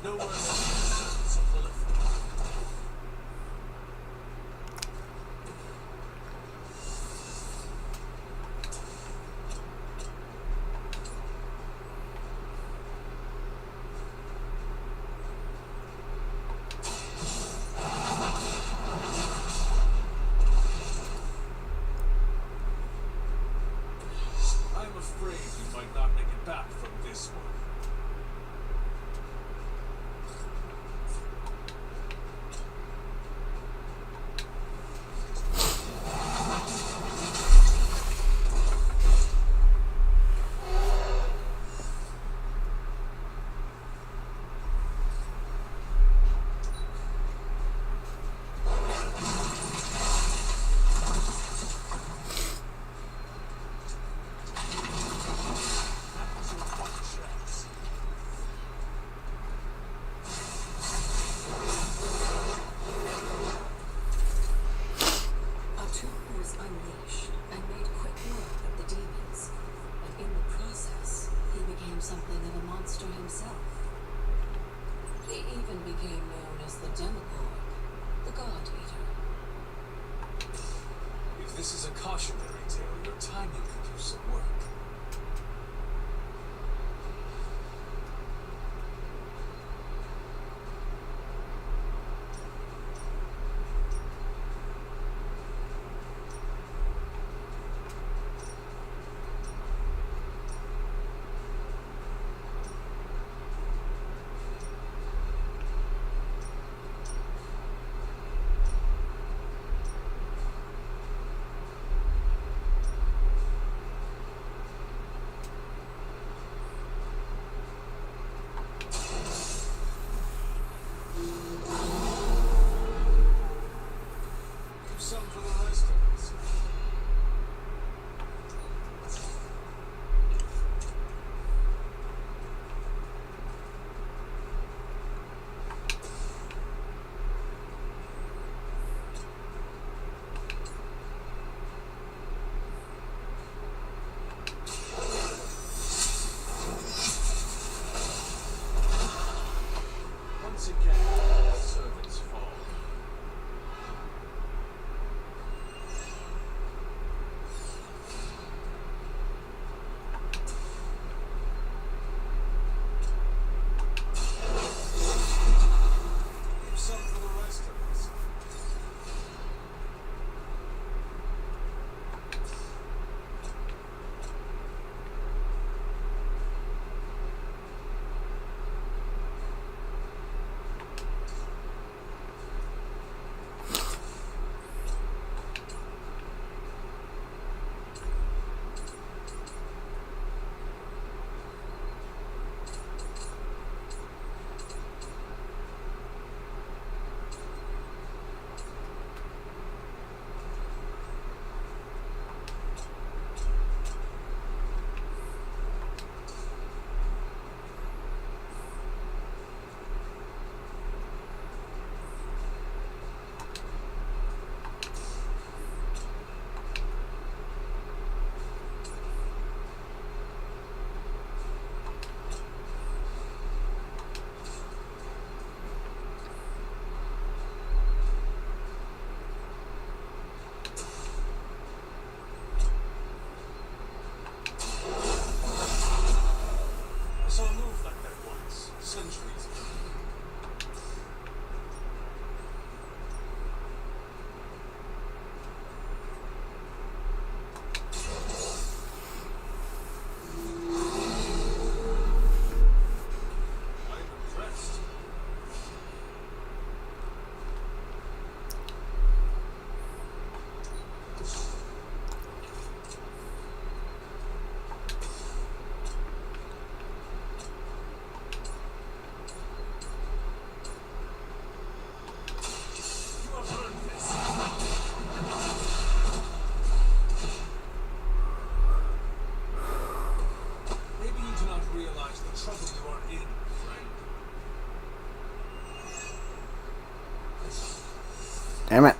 No one else of the left. I'm afraid you might not make it back from this one. became known as the Demogorg, the God Eater. If this is a cautionary tale, your timing could use some work. Some for the rest of us. Once again, servants fall. Some for the rest of us. I saw a move like that once, centuries ago. I'm impressed. You have earned this. Maybe you do not realize the trouble you are in, friend. Damn it.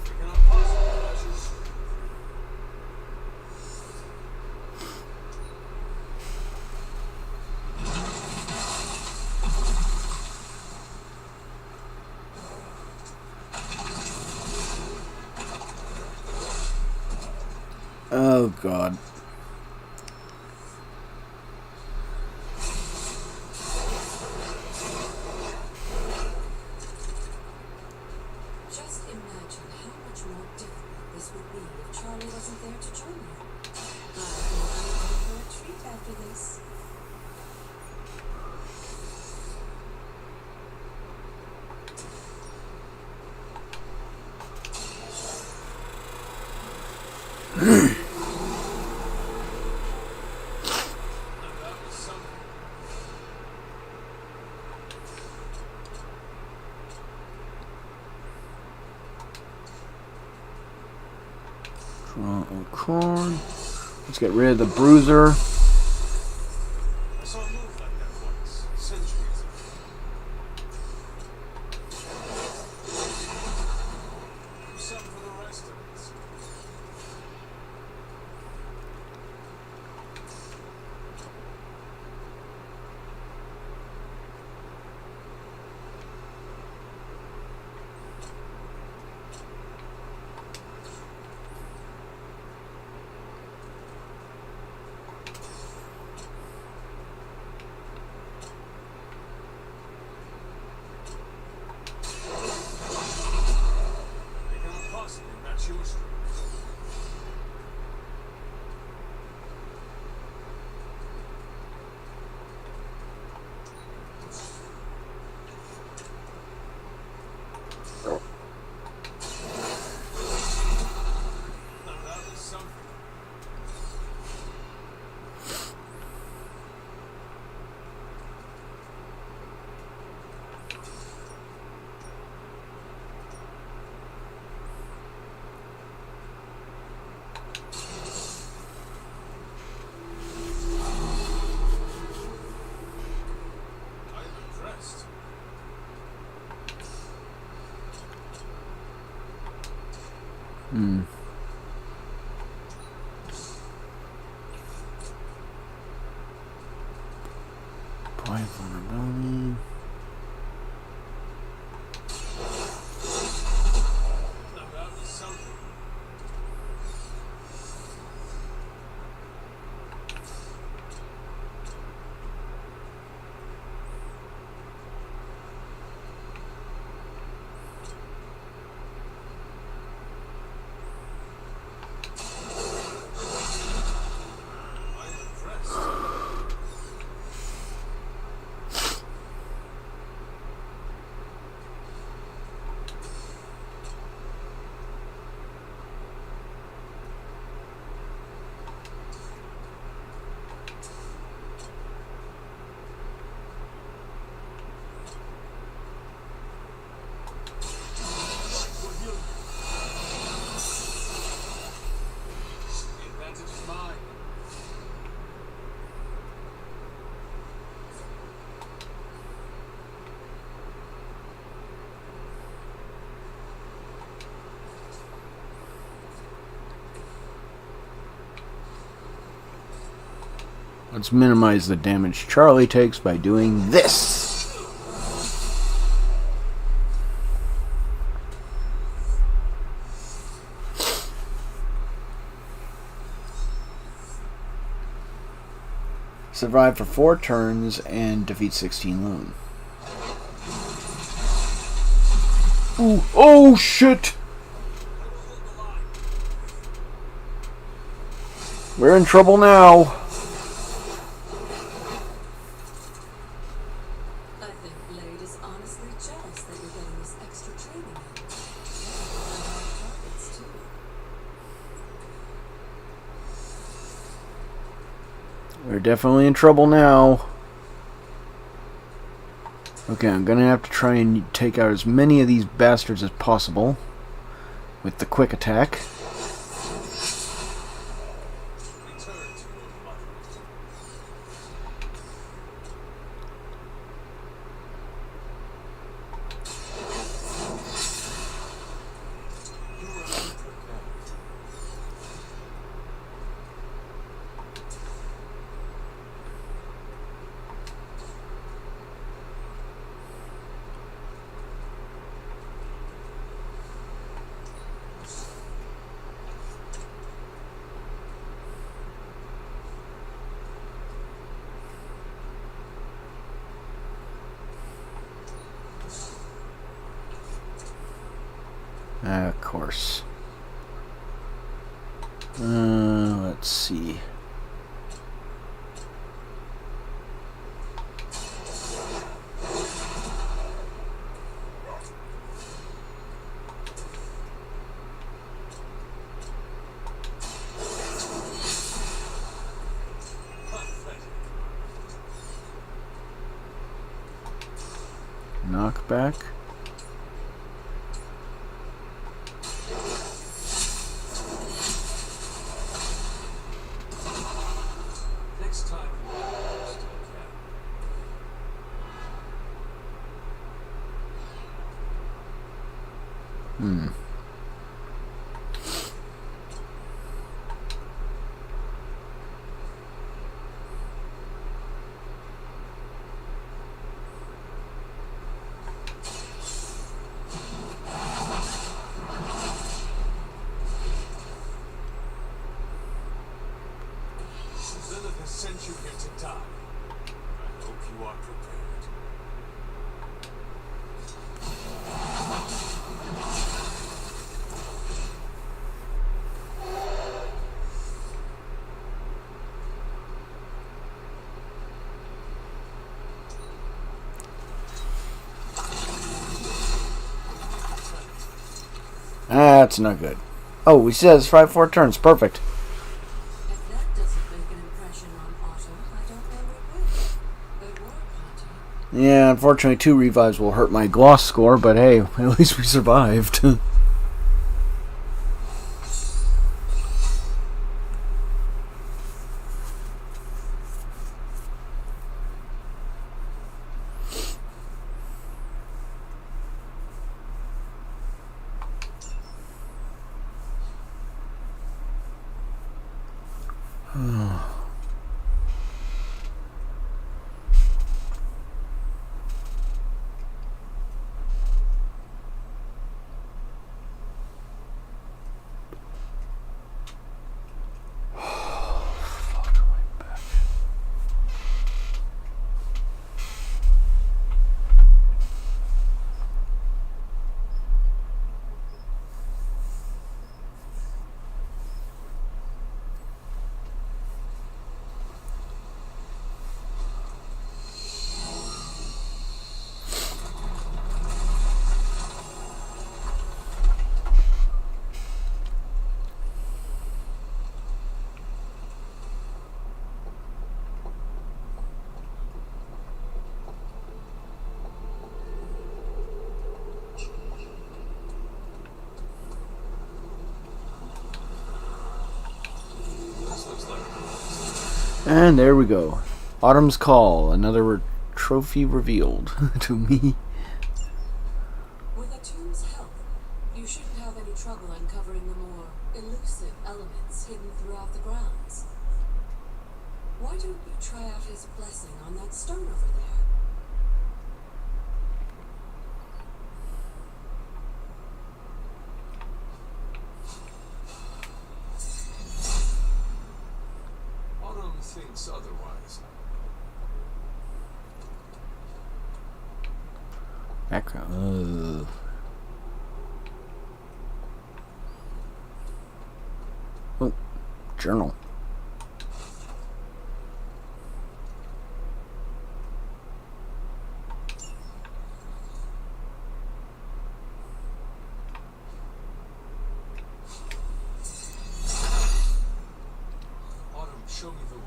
We cannot possibly let you. Oh, God. Just imagine how much more difficult this would be if Charlie wasn't there to join you. I think I'm in for a treat after this. And that was something. Draw a card. Let's get rid of the bruiser. I saw a move like that once, centuries ago. Do something for the rest of us. They cannot possibly match your strength. Now that was something. I'm impressed. Apply vulnerability. Now that was something. I'm impressed. The advantage is mine. Let's minimize the damage Charlie takes by doing this. Survive for 4 turns and defeat 16 Loon. Ooh, oh shit! We're in trouble now. I think Blade is honestly jealous that you're getting this extra training in. Targets too. We're definitely in trouble now. Okay, I'm gonna have to try and take out as many of these bastards as possible with the quick attack. Return to your mother. You are unprepared. Of course. Let's see. Knockback. revive you while you still can. Lilith has sent you here to die. I hope you are prepared. That's not good. Oh, we says 5-4 turns. Perfect. If that doesn't make an impression on Otto, I don't know what will. Good work, Hunter. Yeah, unfortunately, 2 revives will hurt my gloss score, but hey, at least we survived. This looks like And there we go. Autumn's Call, another trophy revealed to me. With Atum's help, you shouldn't have any trouble uncovering the more elusive elements hidden throughout the grounds. Why don't you try out his blessing on that stone over there? Autumn thinks otherwise. Background. Oh, journal. Autumn, show me the way.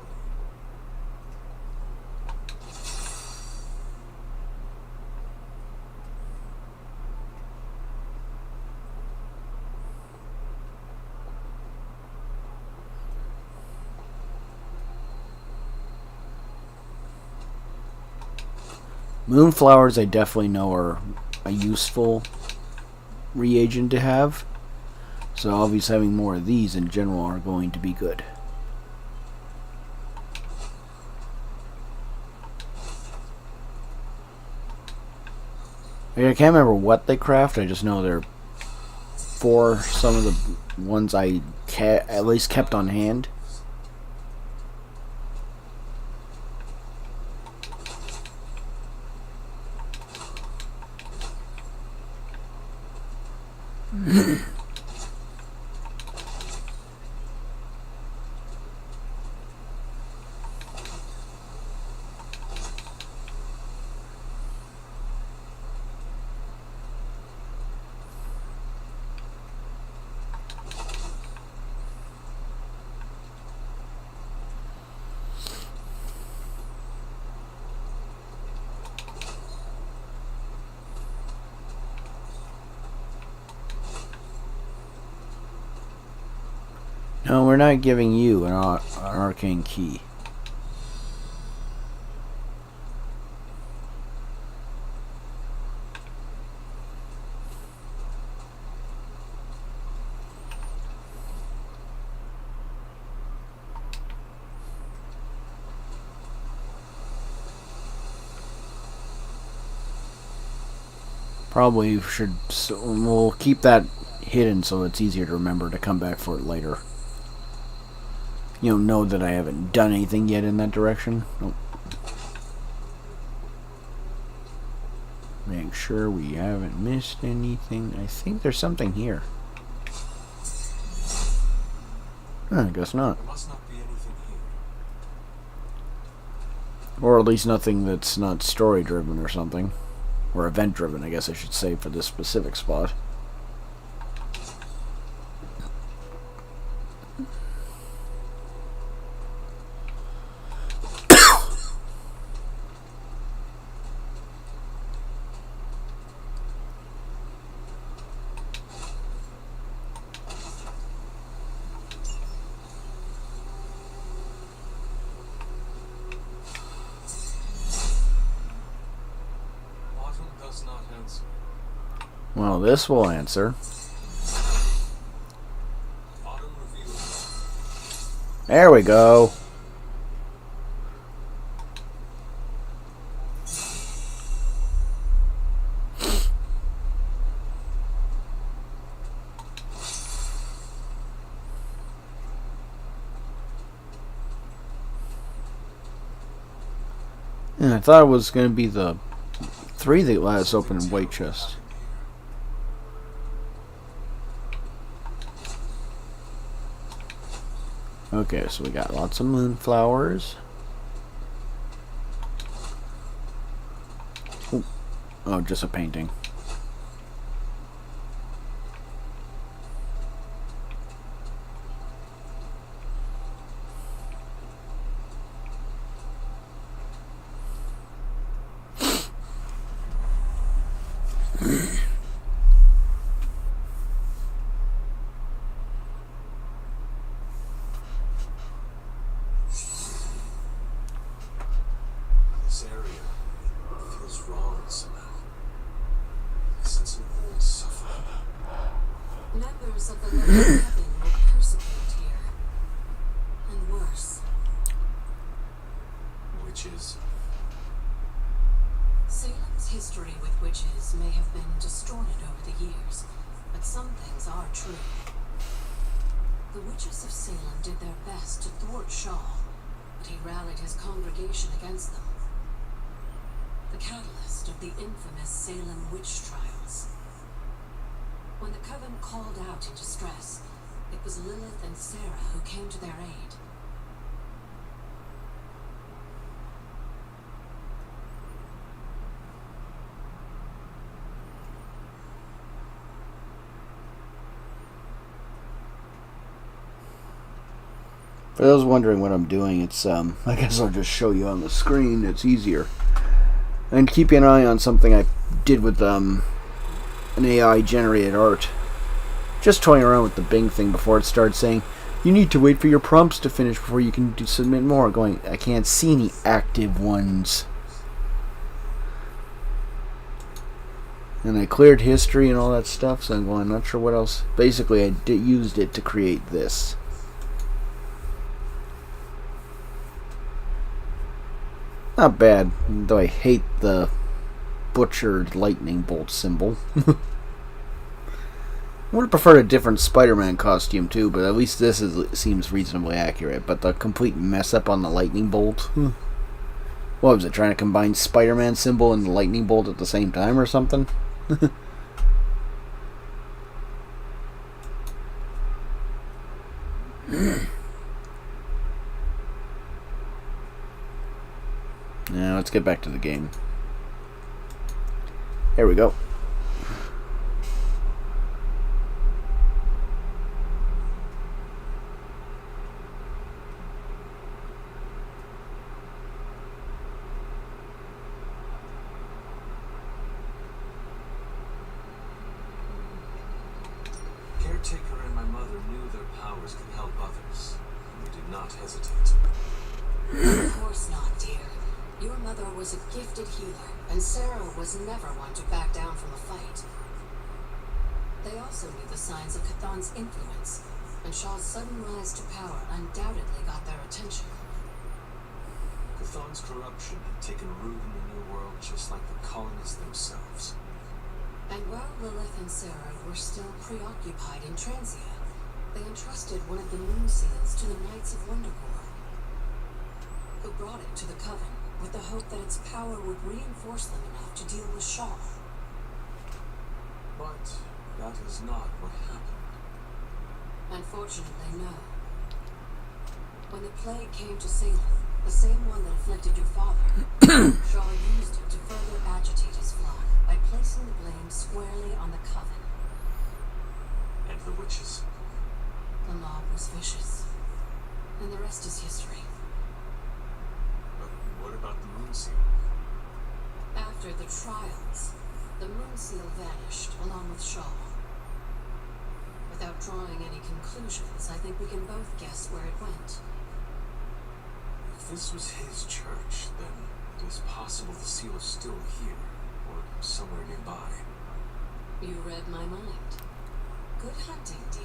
Moonflowers I definitely know are a useful reagent to have. So obviously having more of these in general are going to be good. I can't remember what they craft, I just know they're for some of the ones I at least kept on hand. No, we're not giving you an arcane key. Probably should. So we'll keep that hidden so it's easier to remember to come back for it later. You don't know that I haven't done anything yet in that direction. Nope. Make sure we haven't missed anything. I think there's something here. I guess not. There must not be anything here. Or at least nothing that's not story driven or something. Or event driven, I guess I should say, for this specific spot. Does not answer. Well, this will answer. Autumn reveals. There we go. And I thought it was going to be the 3 that let us open in white chest. Okay, so we got lots of moonflowers. Oh, just a painting. This area feels wrong somehow. I sense an old suffering. Members of the Lord of Heaven were persecuted here. And worse. Witches. Salem's history with witches may have been distorted over the years, but some things are true. The witches of Salem did their best to thwart Shaw, but he rallied his congregation against them. The catalyst of the infamous Salem witch trials. When the coven called out in distress, it was Lilith and Sarah who came to their aid. For those wondering what I'm doing, it's I guess I'll just show you on the screen. It's easier. And keep an eye on something I did with an AI generated art. Just toying around with the Bing thing before it starts saying, you need to wait for your prompts to finish before you can submit more. Going, I can't see any active ones. And I cleared history and all that stuff, so I'm going, I'm not sure what else. Basically, I used it to create this. Not bad, though I hate the butchered lightning bolt symbol. I would have preferred a different Spider-Man costume too, but at least this seems reasonably accurate. But the complete mess up on the lightning bolt. What was it, trying to combine Spider-Man symbol and the lightning bolt at the same time or something? Now let's get back to the game. There we go. Caretaker and my mother knew their powers could help others, and they did not hesitate. Of course not, dear. Your mother was a gifted healer, and Sarah was never one to back down from a fight. They also knew the signs of Chthon's influence, and Shaw's sudden rise to power undoubtedly got their attention. Chthon's corruption had taken root in the New World just like the colonists themselves. And while Lilith and Sarah were still preoccupied in Transia, they entrusted one of the moon seals to the Knights of Wondercore, who brought it to the Coven with the hope that its power would reinforce them enough to deal with Shaw. But that is not what happened. Unfortunately, no. When the plague came to Salem, the same one that afflicted your father, Shaw used it to further agitate his flock by placing the blame squarely on the Coven. And the witches? The mob was vicious, and the rest is history. But what about the moon seal? After the trials, the moon seal vanished along with Shaw. Without drawing any conclusions, I think we can both guess where it went. If this was his church, then it is possible the seal is still here, or somewhere nearby. You read my mind. Good hunting, dear.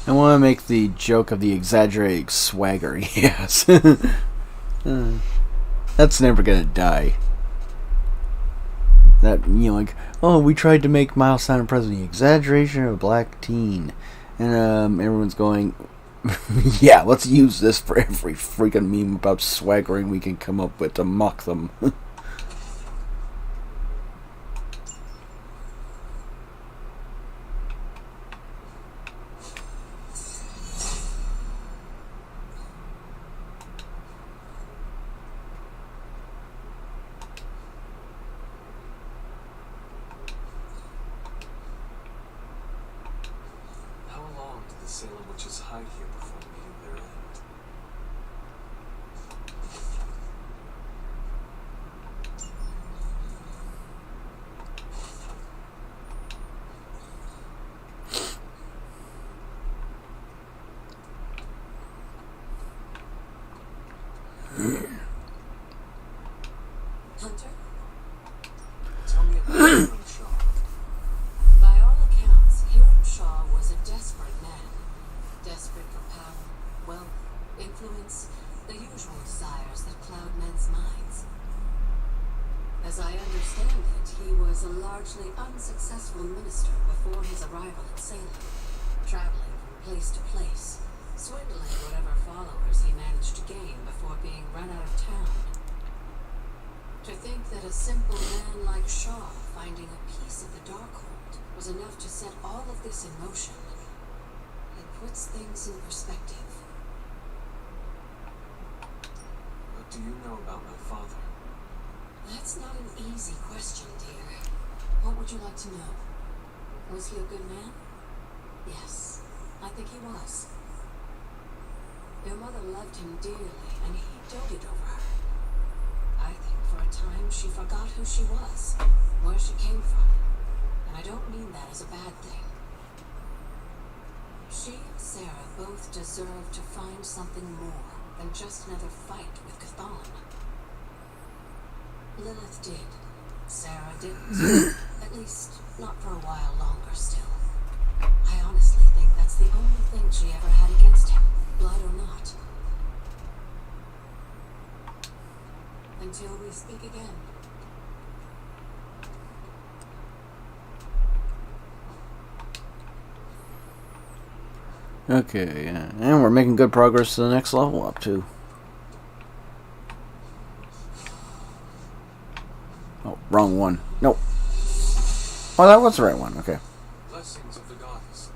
I want to make the joke of the exaggerated swagger he has. That's never gonna die. That, like, oh, we tried to make Miles sound impressive. The exaggeration of a black teen. And everyone's going, yeah, let's use this for every freaking meme about swaggering we can come up with to mock them. How long did the Salem witches hide here before meeting their end? Hunter? Tell me about Hiram Shaw. By all accounts, Hiram Shaw was a desperate man. Desperate for power, wealth, influence, the usual desires that cloud men's minds. As I understand it, he was a largely unsuccessful minister before his arrival in Salem, traveling from place to place, swindling whatever followers he managed to gain before being run out of town. To think that a simple man like Shaw finding a piece of the Darkhold was enough to set all of this in motion, it puts things in perspective. What do you know about my father? That's not an easy question, dear. What would you like to know? Was he a good man? Yes, I think he was. Your mother loved him dearly, and he doted over her. I think for a time she forgot who she was, where she came from, and I don't mean that as a bad thing. She and Sarah both deserve to find something more than just another fight with Cathallen. Lilith did. Sarah didn't. At least, not for a while longer still. I honestly think that's the only thing she ever had against him, blood or not. Until we speak again. Okay, and we're making good progress to the next level up too. Oh, wrong one. Nope. Oh, that was the right one. Okay. Blessings of the goddess.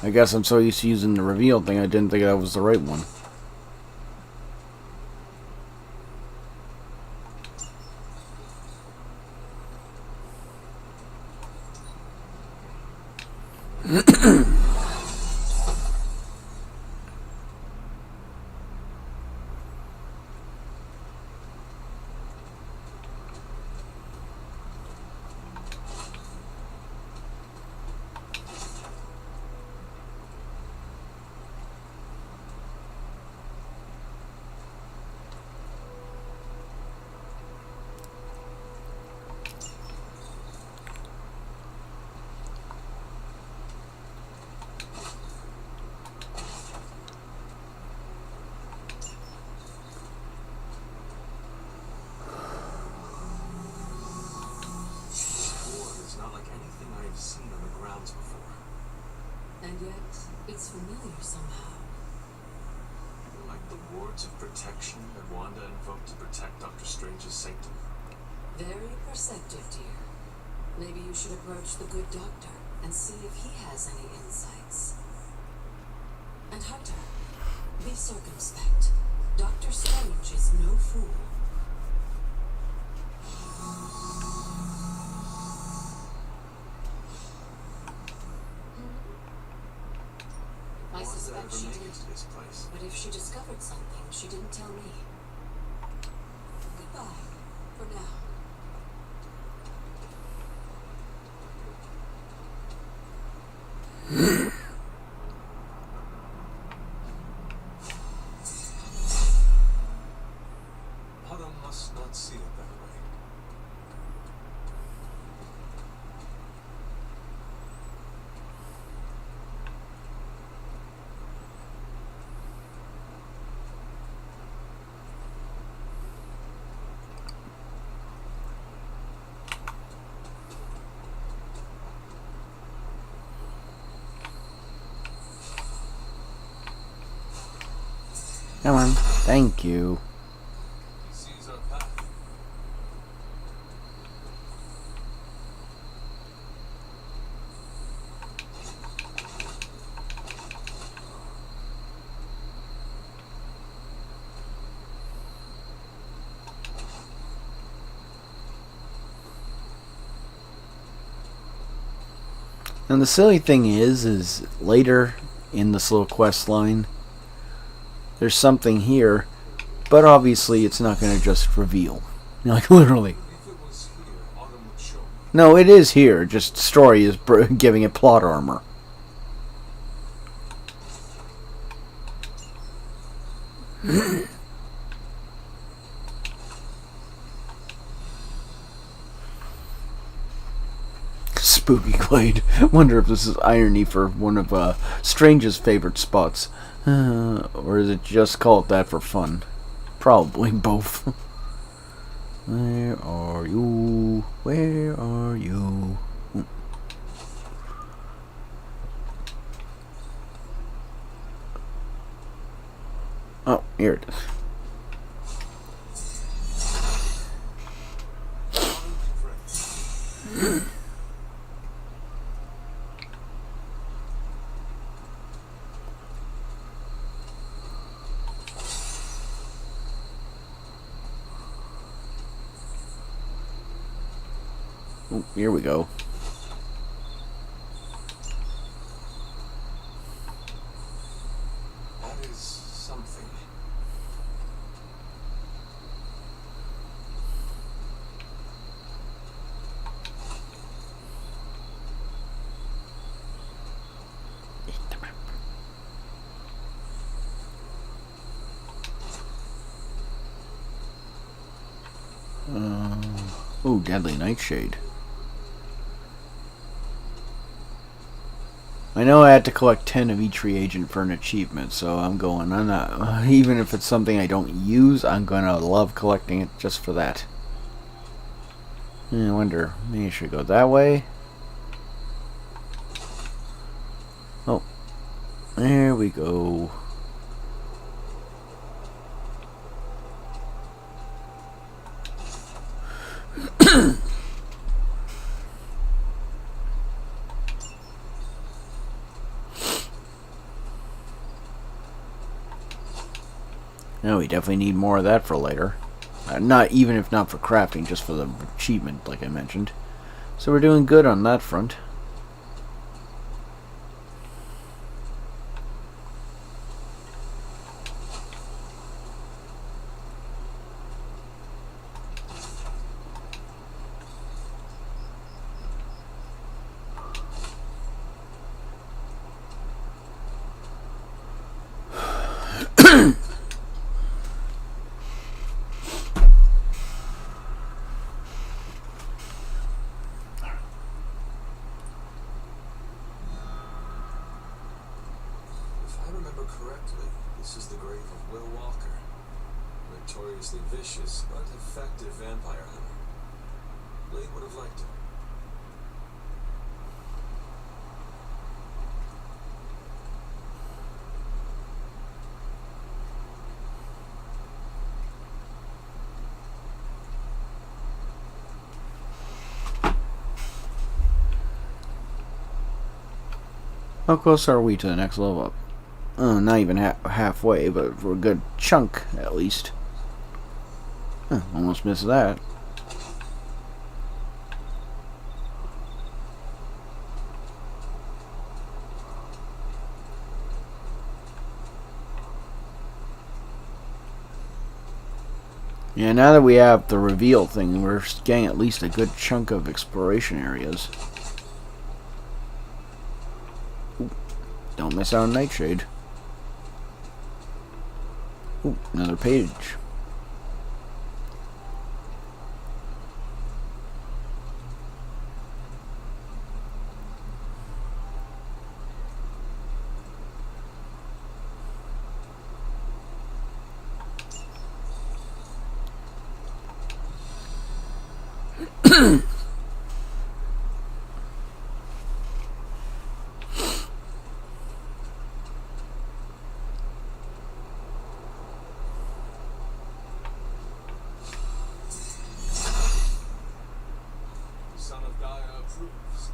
I guess I'm so used to using the reveal thing, I didn't think that was the right one. And yet, it's familiar somehow. Like the wards of protection that Wanda invoked to protect Doctor Strange's sanctum. Very perceptive, dear. Maybe you should approach the good doctor and see if he has any insights. And Hunter, be circumspect. Doctor Strange is no fool. I Wanda suspect ever she make did, it to this place? but if she discovered something, she didn't tell me. Goodbye, for now. Autumn must not see it that way. Come on. Thank you. He sees our path. And the silly thing is later in this little quest line, there's something here, but obviously it's not going to just reveal. Like, literally. If it was here, Autumn would show me. No, it is here, just story is giving it plot armor. Spooky Glade. Wonder if this is irony for one of Strange's favorite spots. Or is it just called that for fun? Probably both. Where are you? Where are you? Oh, here it is. Oh, here we go. That is something. Oh, Deadly Nightshade. I know I had to collect 10 of each reagent for an achievement, so I'm not, even if it's something I don't use, I'm gonna love collecting it just for that. I wonder, maybe I should go that way. Oh, there we go. No, we definitely need more of that for later. Not even if not for crafting, just for the achievement, like I mentioned. So we're doing good on that front. If I remember correctly, this is the grave of Will Walker. Notoriously vicious, but effective vampire hunter. Blade would have liked him. How close are we to the next level up? Not even halfway, but for a good chunk at least. Almost missed that. Yeah, now that we have the reveal thing, we're getting at least a good chunk of exploration areas. Ooh, don't miss out on Nightshade. Ooh, another page. Son of Gaia approves.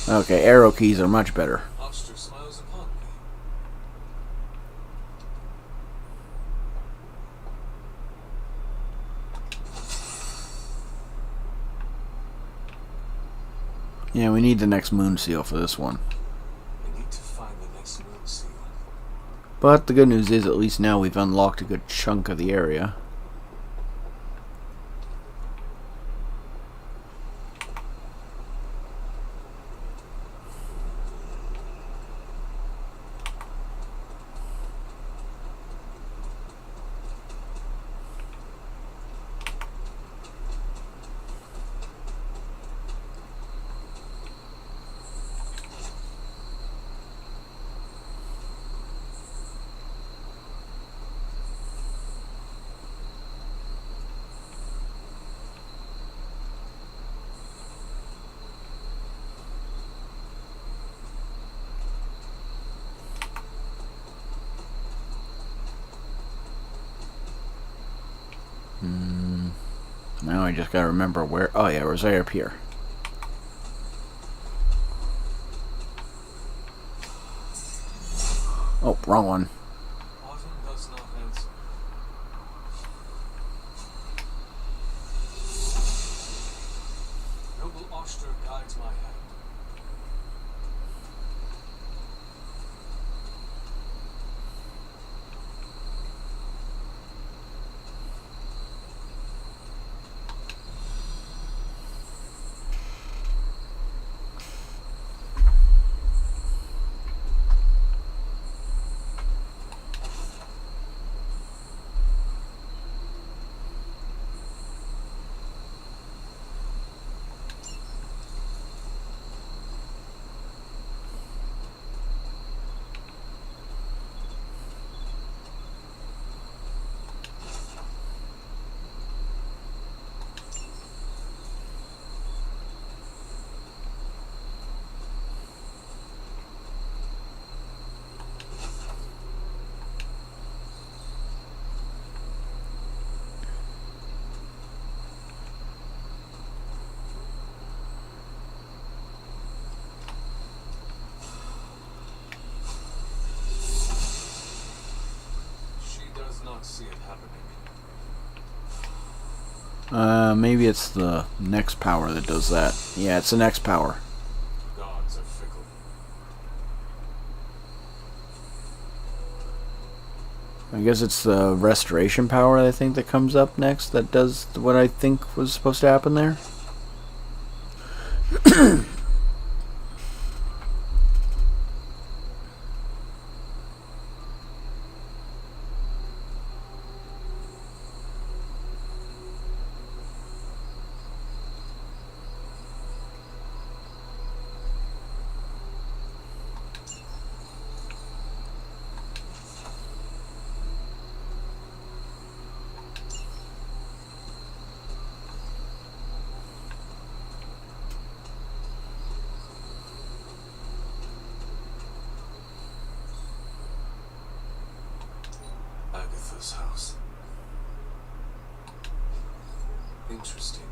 Okay, arrow keys are much better. Oster smiles upon me. Yeah, we need the next moon seal for this one. I need to find the next moon seal. But the good news is, at least now we've unlocked a good chunk of the area. Now I just gotta remember where. Oh yeah, it was right up here. Oh, wrong one. Autumn does not answer. Noble Oster guides my hand. She does not see it happening. Maybe it's the next power that does that. Yeah, it's the next power. Gods are fickle. I guess it's the restoration power, I think, that comes up next that does what I think was supposed to happen there. father's house. Interesting.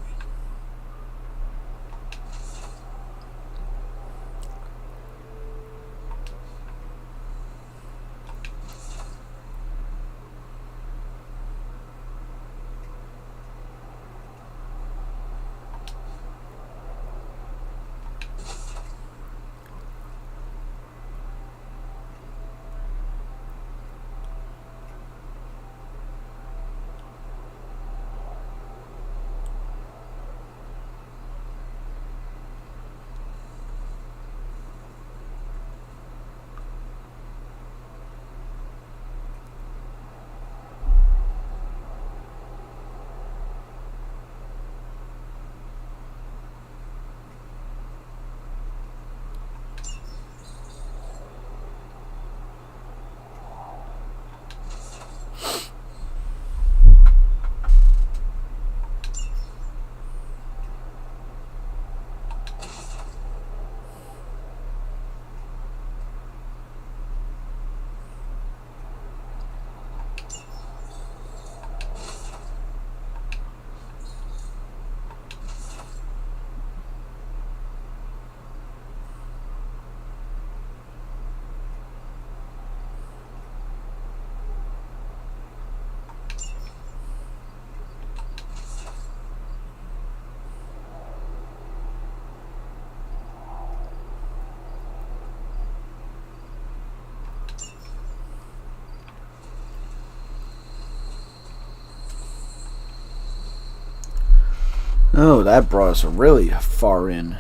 Oh, that brought us really far in.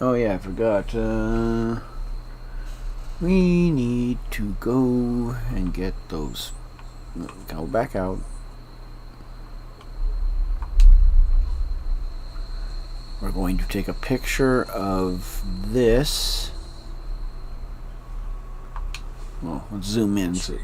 Oh yeah, I forgot. We need to go and get those. Go back out. We're going to take a picture of this. Well, let's zoom in. So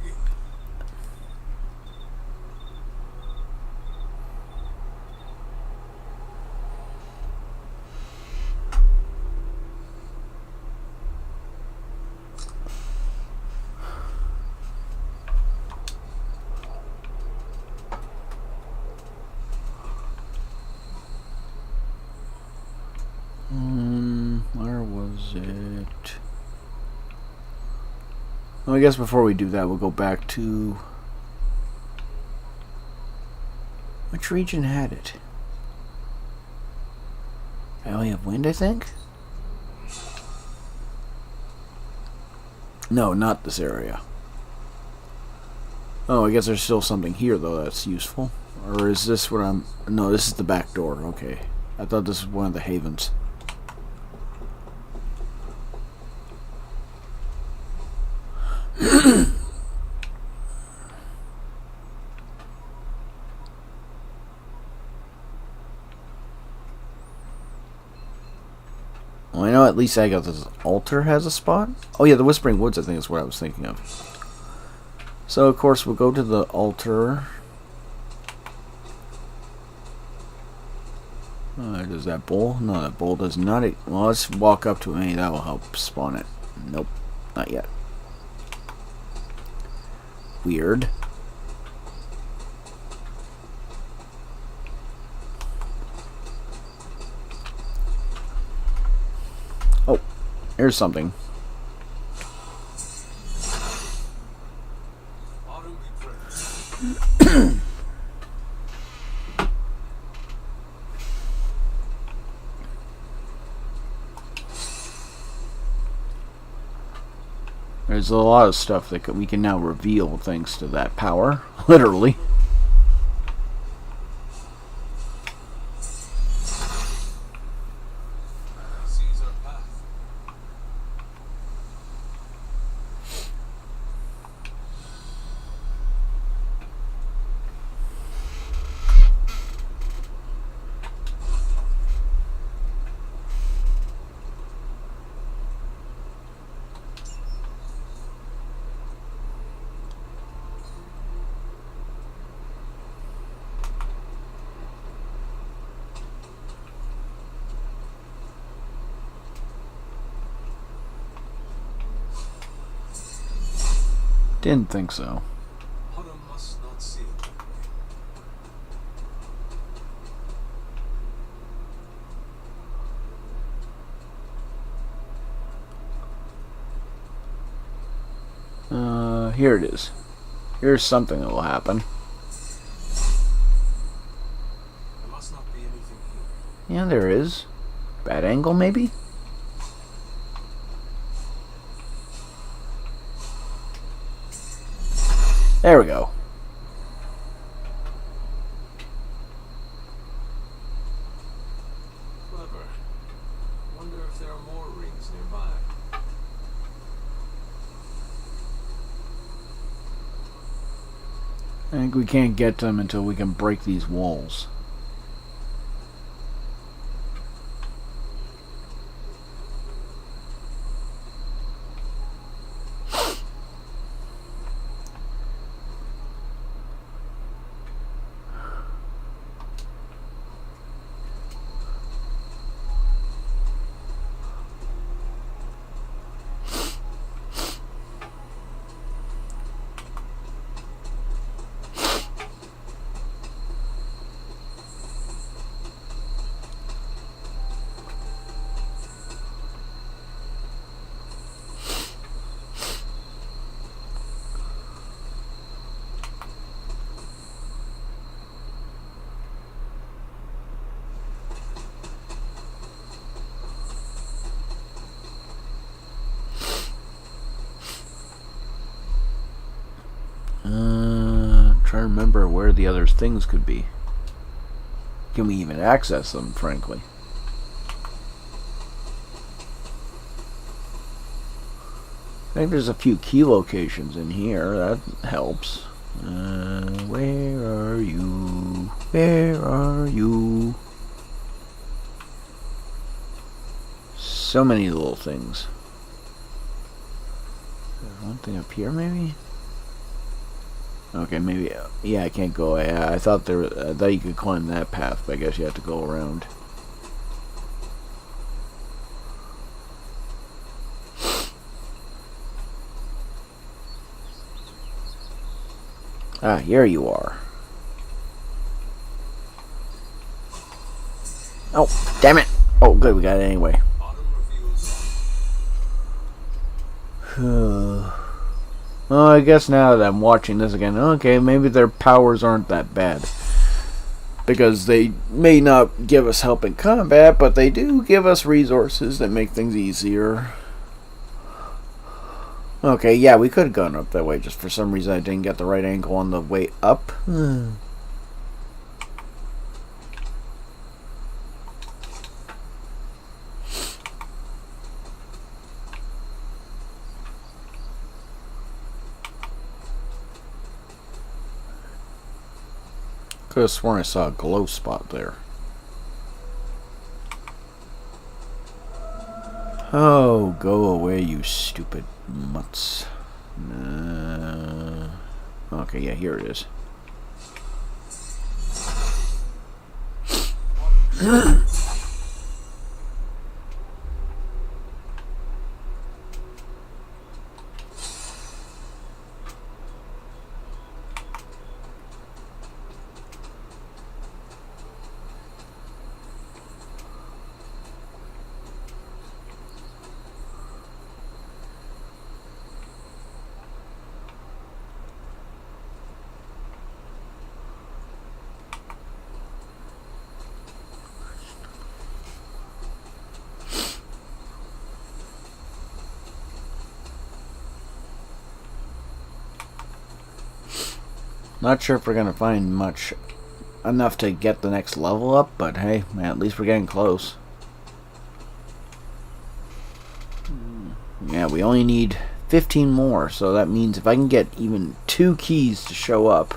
where was it? Well, I guess before we do that, we'll go back to... Which region had it? Valley of Wind, I think? No, not this area. Oh, I guess there's still something here, though, that's useful. Or is this what I'm... No, this is the back door. Okay. I thought this was one of the havens. Well, I know at least Agatha's altar has a spot. Oh yeah, the Whispering Woods, I think is what I was thinking of. So, of course, we'll go to the altar. Does that bowl? No, that bowl does not. Well, let's walk up to it. Maybe that will help spawn it. Nope, not yet. Weird. Oh, here's something. There's a lot of stuff that we can now reveal thanks to that power, literally. Didn't think so. Hunter must not see it that way. Here it is. Here's something that will happen. There must not be anything here. Yeah, there is. Bad angle, maybe? There we go. Clever. Wonder if there are more rings nearby. I think we can't get to them until we can break these walls. Trying to remember where the other things could be. Can we even access them, frankly? I think there's a few key locations in here. That helps. Where are you? Where are you? So many little things. There's one thing up here, maybe? Okay, maybe. Yeah, I can't go. I thought I thought you could climb that path, but I guess you have to go around. Ah, here you are. Oh, damn it! Oh, good, we got it anyway. Autumn reveals. Well, I guess now that I'm watching this again, okay, maybe their powers aren't that bad. Because they may not give us help in combat, but they do give us resources that make things easier. Okay, yeah, we could have gone up that way, just for some reason I didn't get the right angle on the way up. Could have sworn I saw a glow spot there. Oh, go away, you stupid mutts. Okay, yeah, here it is. Not sure if we're gonna find much enough to get the next level up, but hey, man, at least we're getting close. Yeah, we only need 15 more, so that means if I can get even 2 keys to show up.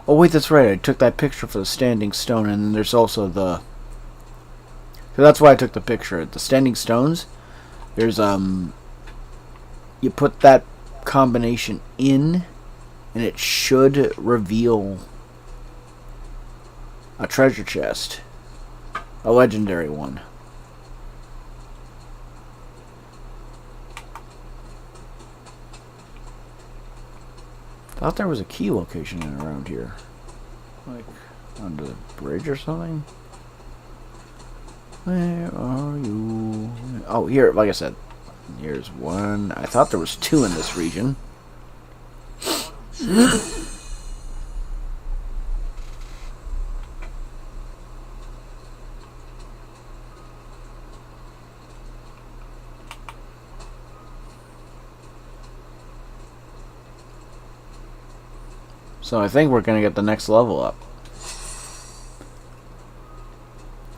Oh wait, that's right, I took that picture for the standing stone, and then there's also the... So that's why I took the picture. The standing stones, there's, you put that combination in, and it should reveal A treasure chest. A legendary one. Thought there was a key location in around here. Like, under the bridge or something? Where are you? Oh, here, like I said. Here's one. I thought there was two in this region. So I think we're going to get the next level up.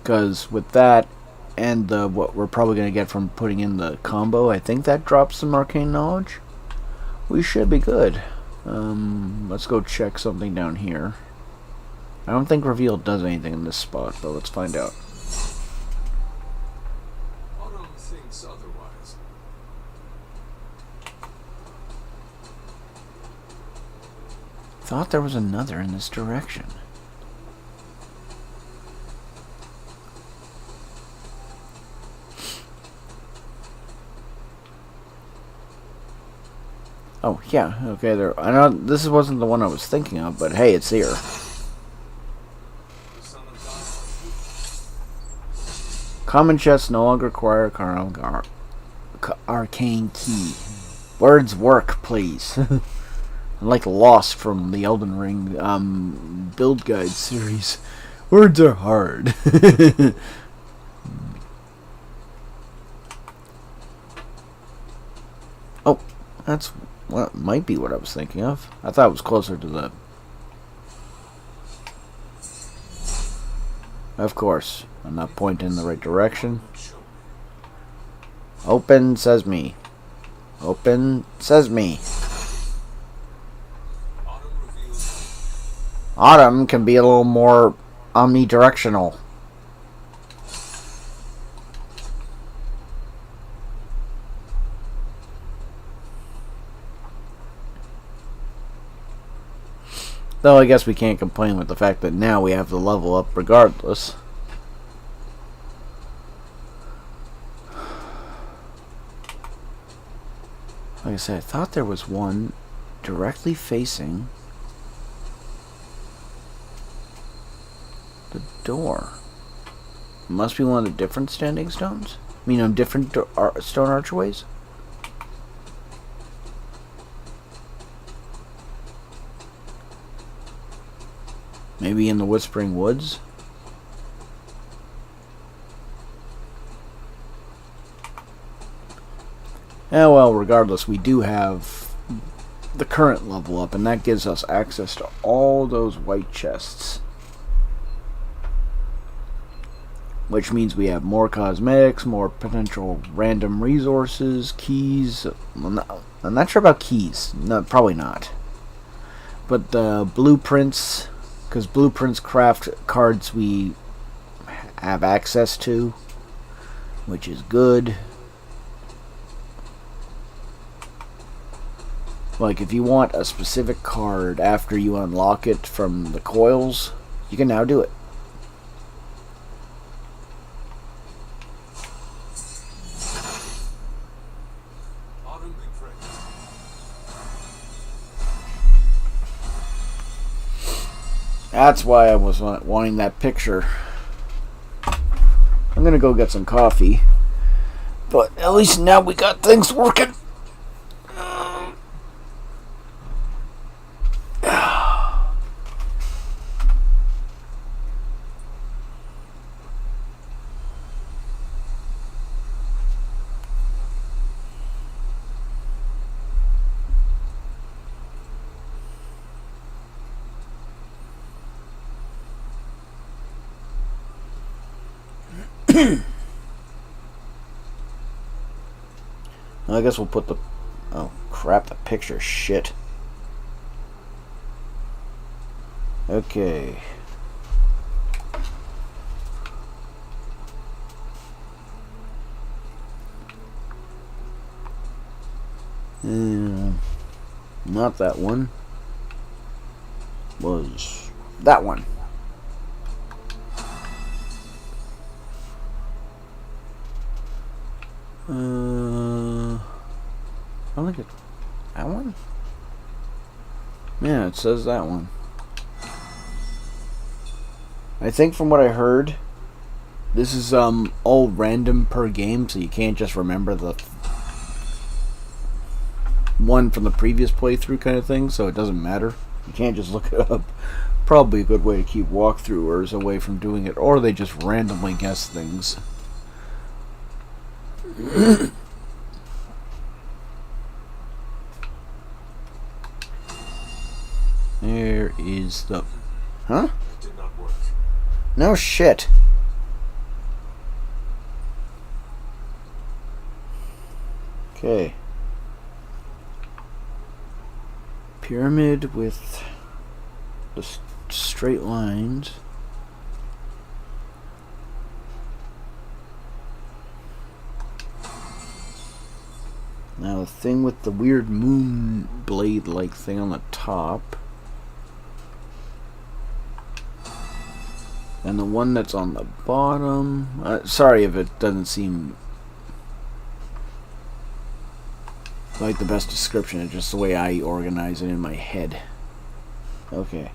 Because with that and what we're probably going to get from putting in the combo, I think that drops some arcane knowledge. We should be good. Let's go check something down here. I don't think reveal does anything in this spot, but let's find out. Autumn thinks otherwise. Thought there was another in this direction. Oh, yeah, okay, there. I know this wasn't the one I was thinking of, but hey, it's here. Common chests no longer require a arcane key. Words work, please. Like Lost from the Elden Ring build guide series. Words are hard. Oh, that's what might be what I was thinking of. I thought it was closer to the... Of course, I'm not pointing in the right direction. Open Sesame. Open Sesame. Autumn can be a little more omnidirectional. Though I guess we can't complain with the fact that now we have to level up regardless. Like I said, I thought there was one directly facing the door. It must be one of the different standing stones? I mean, different stone archways? Maybe in the Whispering Woods? Yeah, well, regardless, we do have the current level up, and that gives us access to all those white chests. Which means we have more cosmetics, more potential random resources, keys. I'm not sure about keys. No, probably not. But the blueprints, because blueprints craft cards we have access to, which is good. Like, if you want a specific card after you unlock it from the coils, you can now do it. That's why I was wanting that picture. I'm gonna go get some coffee. But at least now we got things working. I guess we'll put the... Oh, crap, the picture. Shit. Okay. Not that one. Was that one. I don't think it. That one? Yeah, it says that one. I think from what I heard, this is all random per game, so you can't just remember the one from the previous playthrough kind of thing, so it doesn't matter. You can't just look it up. Probably a good way to keep walkthroughers away from doing it, or they just randomly guess things. There is the... Huh? That did not work. No shit. Okay. Pyramid with the straight lines. Now the thing with the weird moon blade-like thing on the top. And the one that's on the bottom. Sorry if it doesn't seem like the best description. It's just the way I organize it in my head. Okay.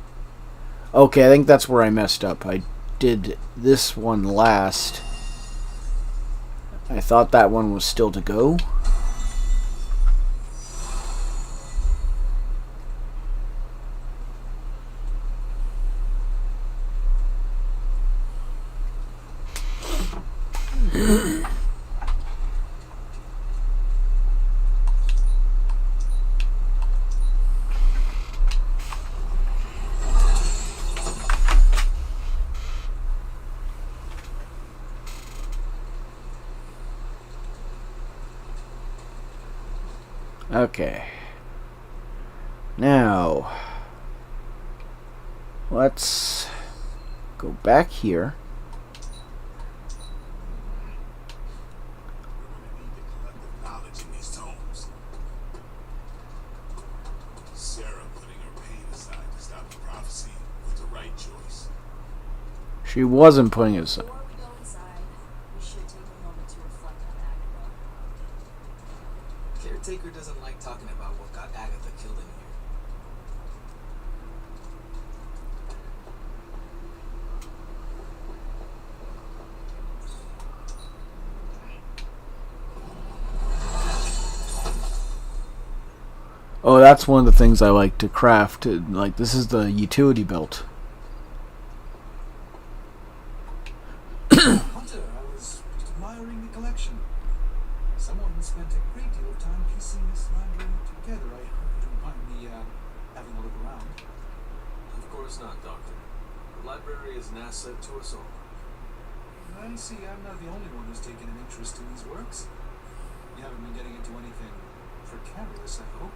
Okay, I think that's where I messed up. I did this one last. I thought that one was still to go. Okay. Now, let's go back here. Knowledge in these tomes. Sarah putting her pain aside to stop the prophecy was the right choice. She wasn't putting it aside. Before we go inside, we should take a moment to reflect on Agatha. Caretaker doesn't like talking about what got Agatha killed in here. Oh, that's one of the things I like to craft. Like, this is the utility belt. Hunter, I was just admiring the collection. Someone spent a great deal of time piecing this library together. I hope you don't mind me having a look around. Of course not, Doctor. The library is an asset to us all. I see I'm not the only one who's taken an interest in these works. You haven't been getting into anything precarious, I hope.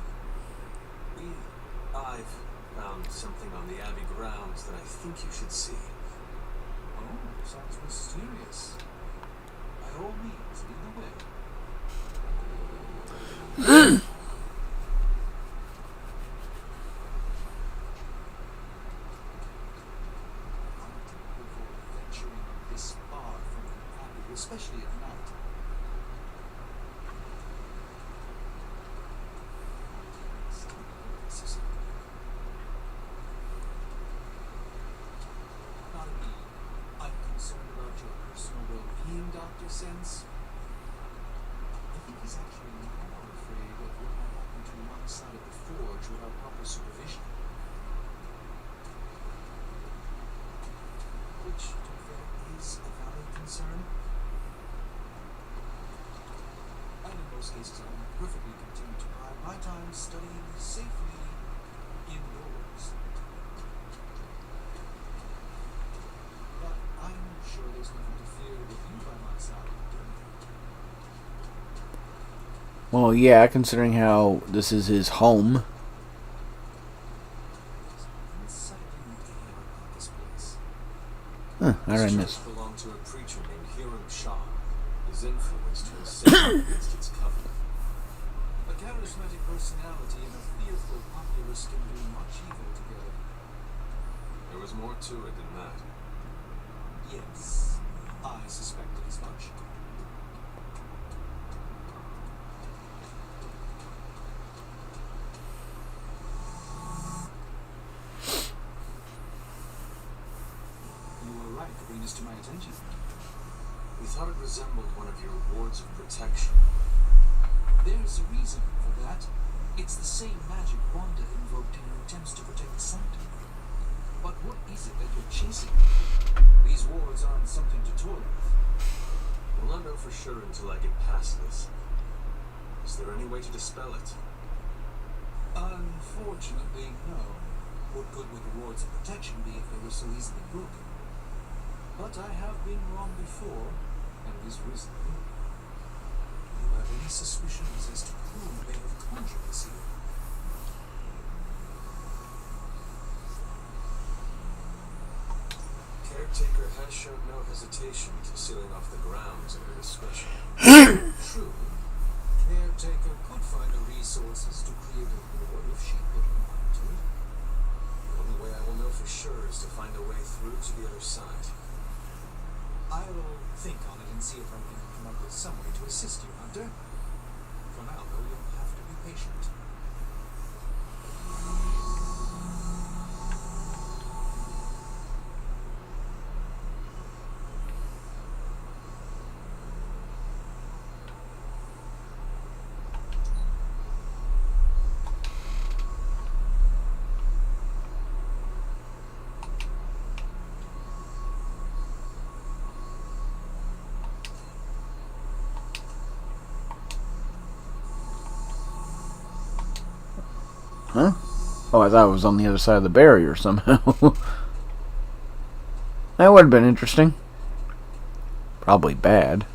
I've found something on the Abbey grounds that I think you should see. Oh, sounds mysterious. By all means, lead the way. Aren't people venturing this far from the Abbey, especially at night? Not me. I'm concerned about your personal well-being, Dr. Sense. I think he's actually more afraid of what might happen to him outside of the forge without proper supervision. Which, to be fair, is a valid concern. And in most cases, I'm perfectly content to buy my time studying safely indoors. But I'm sure there's nothing to fear with you by my side. Well, yeah, considering how this is his home. Unsettling air about this place. Huh, I This read church this. belonged to a preacher named Hiram Shah. His influence turned Satan against its covenant. A charismatic personality and a fearful populace can do much evil together. There was more to it than that. Yes, I suspected as much. bring this to my attention? We thought it resembled one of your wards of protection. There's a reason for that. It's the same magic Wanda invoked in her attempts to protect the site. But what is it that you're chasing? These wards aren't something to toy with. We'll not know for sure until I get past this. Is there any way to dispel it? Unfortunately, no. What good would the wards of protection be if they were so easily broken? But I have been wrong before, and it is recently. Do you have any suspicions as to who may have conjured this evil? Caretaker has shown no hesitation to sealing off the grounds at her discretion. True. Caretaker could find the resources to create a ward if she put her mind to it. The only way I will know for sure is to find a way through to the other side. I'll think on it and see if I can come up with some way to assist you, Hunter. For now, though, you'll have to be patient. Huh? Oh, I thought it was on the other side of the barrier somehow. That would have been interesting. Probably bad.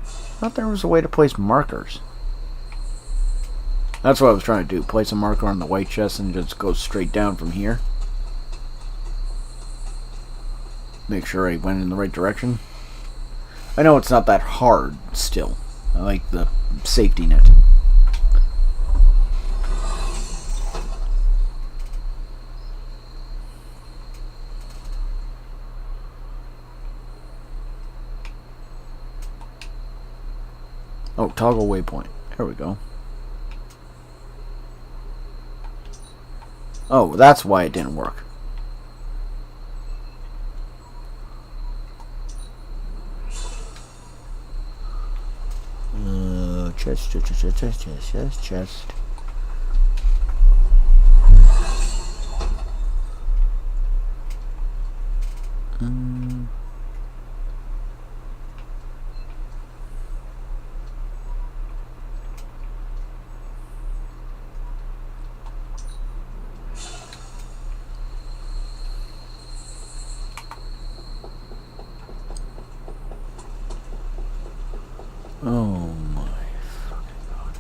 Thought there was a way to place markers. That's what I was trying to do. Place a marker on the white chest and just go straight down from here. Make sure I went in the right direction. I know it's not that hard still. I like the safety net. Oh, toggle waypoint. There we go. Oh, that's why it didn't work. Chest. Oh my fucking god.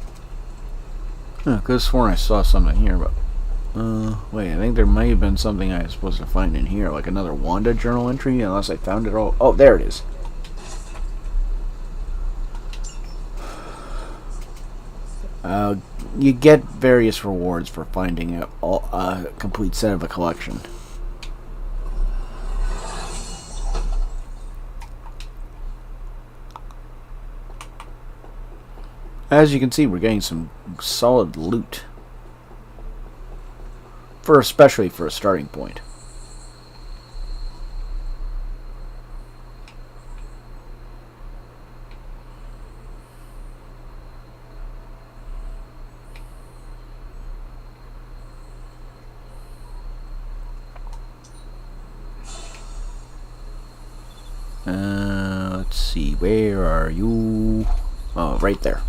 I could have sworn I saw something here, but wait, I think there might have been something I was supposed to find in here, like another Wanda journal entry, unless I found it all. Oh, there it is. You get various rewards for finding a complete set of a collection. As you can see, we're getting some solid loot. Especially for a starting point. Let's see, where are you? Oh, right there.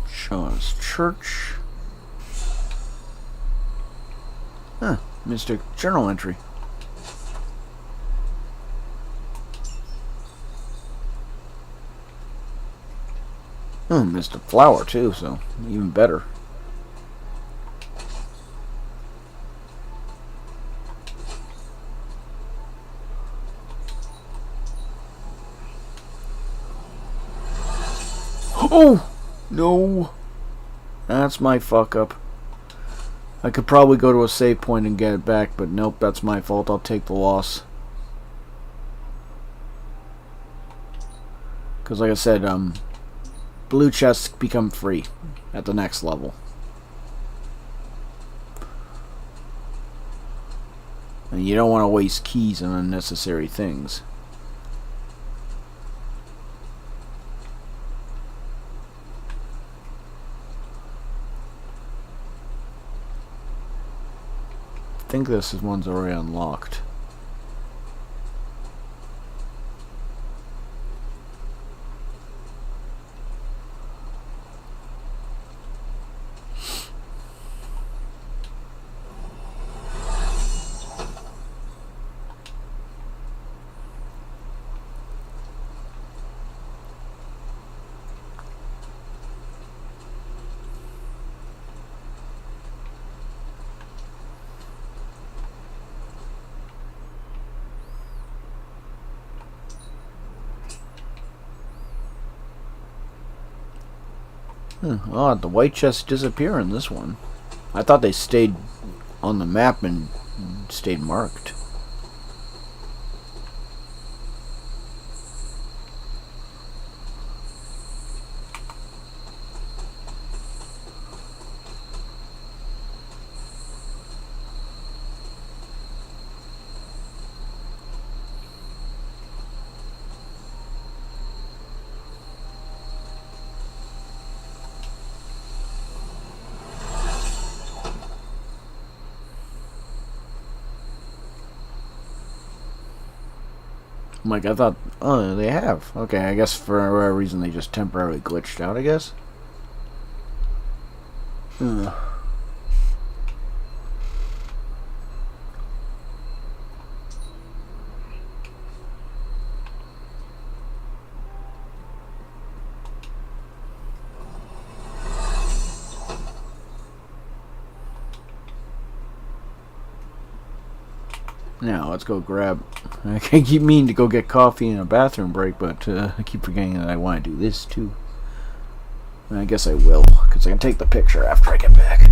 Shaw's Church. Huh, Mystic Journal entry. Missed a flower too, so even better. Oh! No! That's my fuck up. I could probably go to a save point and get it back, but nope, that's my fault. I'll take the loss. Because like I said, blue chests become free at the next level. And you don't want to waste keys on unnecessary things. I think this is one's already unlocked. Oh, the white chests disappear in this one. I thought they stayed on the map and stayed marked. I'm like, I thought, oh, they have. Okay, I guess for whatever reason they just temporarily glitched out, I guess. Ugh. Now, let's go grab... I keep meaning to go get coffee and a bathroom break, but I keep forgetting that I want to do this too. And I guess I will, because I can take the picture after I get back.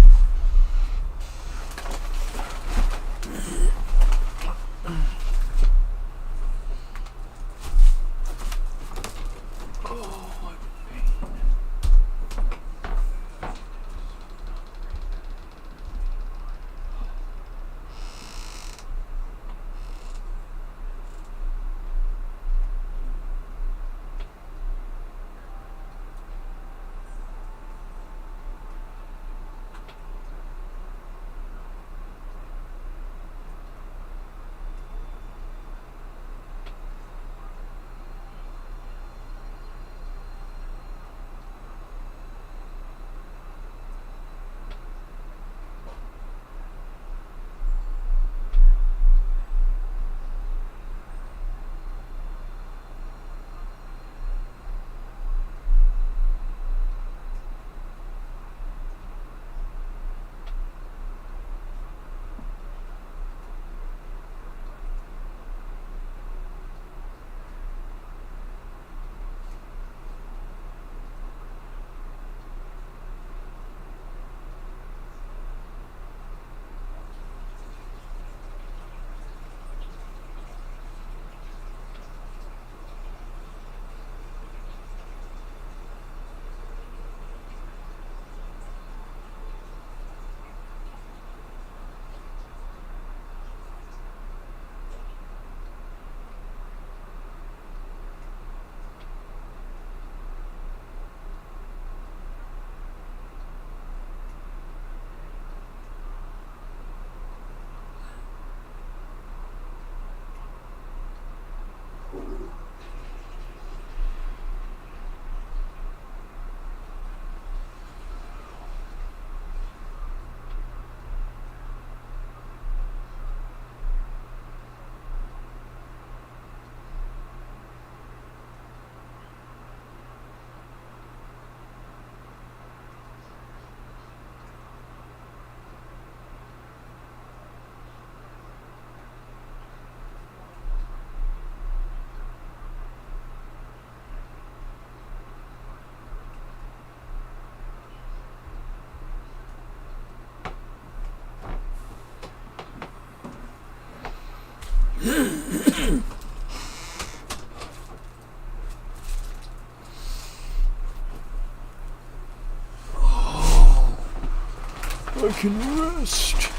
I can rest.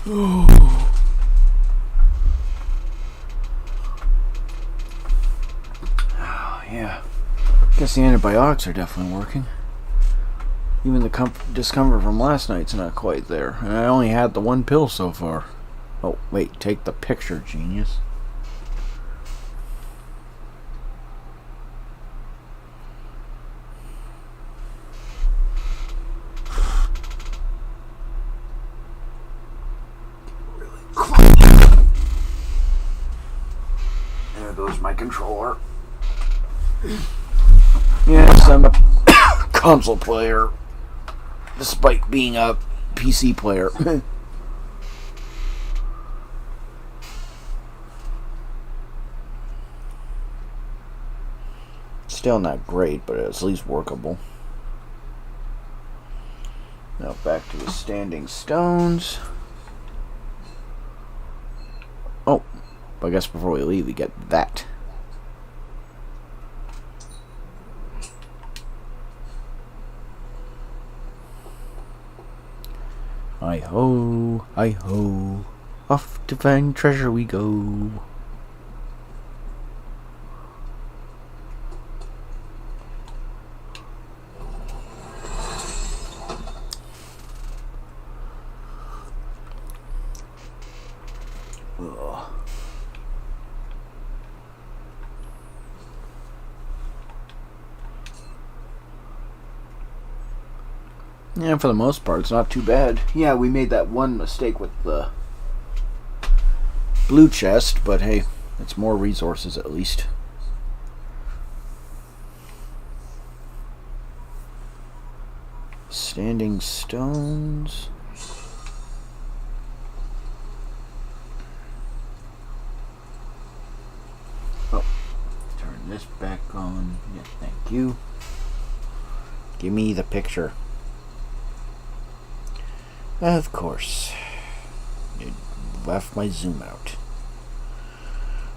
Oh. Yeah. Guess the antibiotics are definitely working. Even the discomfort from last night's not quite there. And I only had the one pill so far. Oh, wait. Take the picture, genius. There goes my controller. Yes, I'm a console player, despite being a PC player. Still not great, but at least workable. Now back to the standing stones. Oh, but I guess before we leave, we get that. Hi-ho, hi-ho, off to find treasure we go. Ugh. Yeah, for the most part, it's not too bad. Yeah, we made that one mistake with the blue chest, but hey, it's more resources at least. Standing stones. Oh, turn this back on. Yeah, thank you. Give me the picture. Of course. It left my zoom out.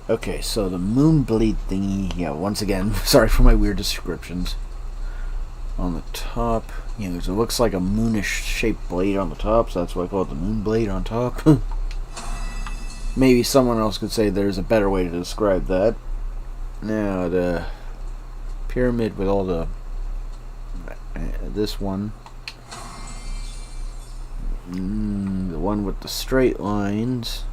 Okay, so the moonblade thingy, yeah, once again, sorry for my weird descriptions. On the top, yeah, it looks like a moonish shaped blade on the top, so that's why I call it the moonblade on top. Maybe someone else could say there's a better way to describe that. Now, the pyramid with all the... this one. The one with the straight lines.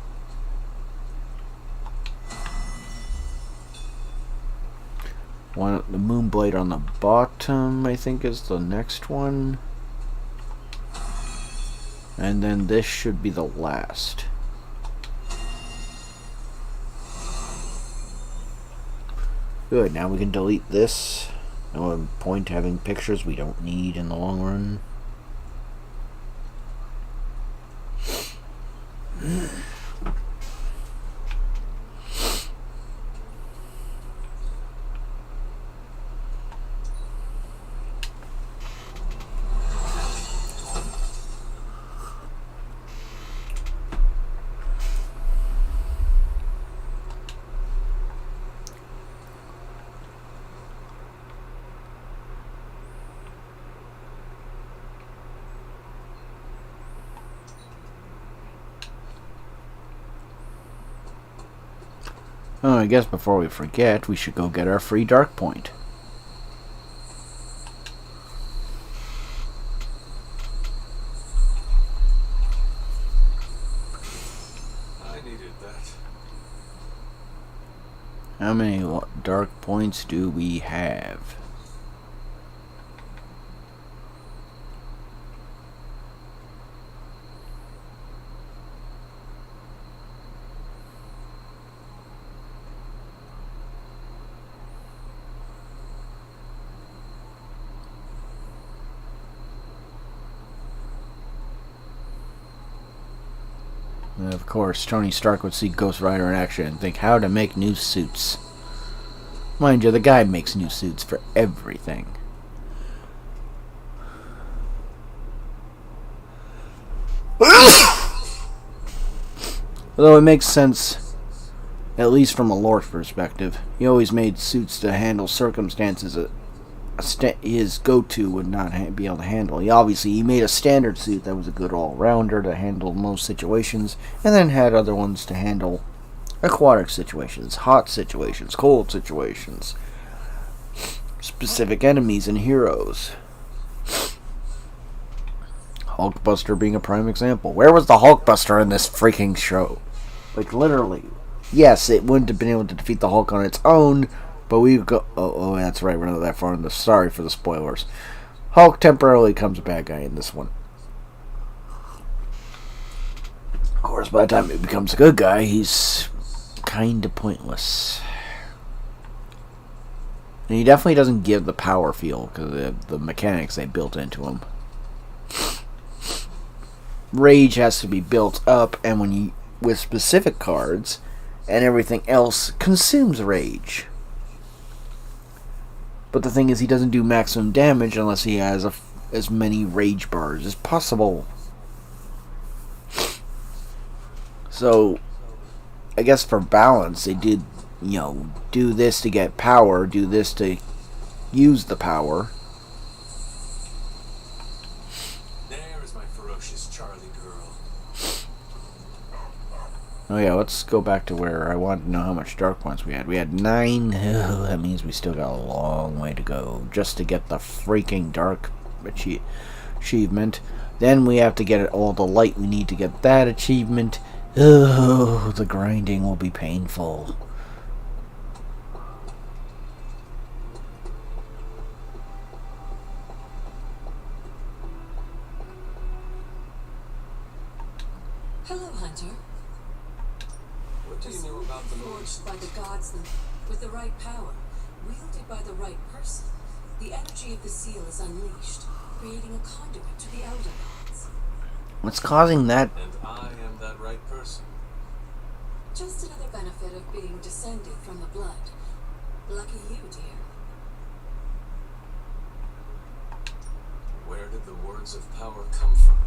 One, the moonblade on the bottom, I think, is the next one. And then this should be the last. Good, now we can delete this. No point having pictures we don't need in the long run. Oh, I guess before we forget, we should go get our free dark point. I needed that. How many dark points do we have? Of course, Tony Stark would see Ghost Rider in action and think how to make new suits. Mind you, the guy makes new suits for everything. Although it makes sense, at least from a lore perspective. He always made suits to handle circumstances his go-to would not be able to handle. He made a standard suit that was a good all-rounder to handle most situations, and then had other ones to handle aquatic situations, hot situations, cold situations, specific enemies and heroes. Hulkbuster being a prime example. Where was the Hulkbuster in this freaking show? Like, literally. Yes, it wouldn't have been able to defeat the Hulk on its own, but we go... Oh, that's right, we're not that far in the... Sorry for the spoilers. Hulk temporarily becomes a bad guy in this one. Of course, by the time he becomes a good guy, he's kind of pointless. And he definitely doesn't give the power feel, because of the mechanics they built into him. Rage has to be built up, and when you... with specific cards... and everything else consumes rage. But the thing is, he doesn't do maximum damage unless he has as many rage bars as possible. So, I guess for balance, they did, do this to get power, do this to use the power. There is my ferocious Charlie girl. Oh yeah, let's go back to where I wanted to know how much dark points we had. We had 9. Oh, that means we still got a long way to go just to get the freaking dark achievement. Then we have to get all the light we need to get that achievement. Oh, the grinding will be painful. Hello, Hunter. What do you know about the Forged by the gods with the right power, wielded by the right person, the energy of the seal is unleashed, creating a conduit to the Elder Gods. What's causing that? And I am that right person. Just another benefit of being descended from the blood. Lucky you, dear. Where did the words of power come from?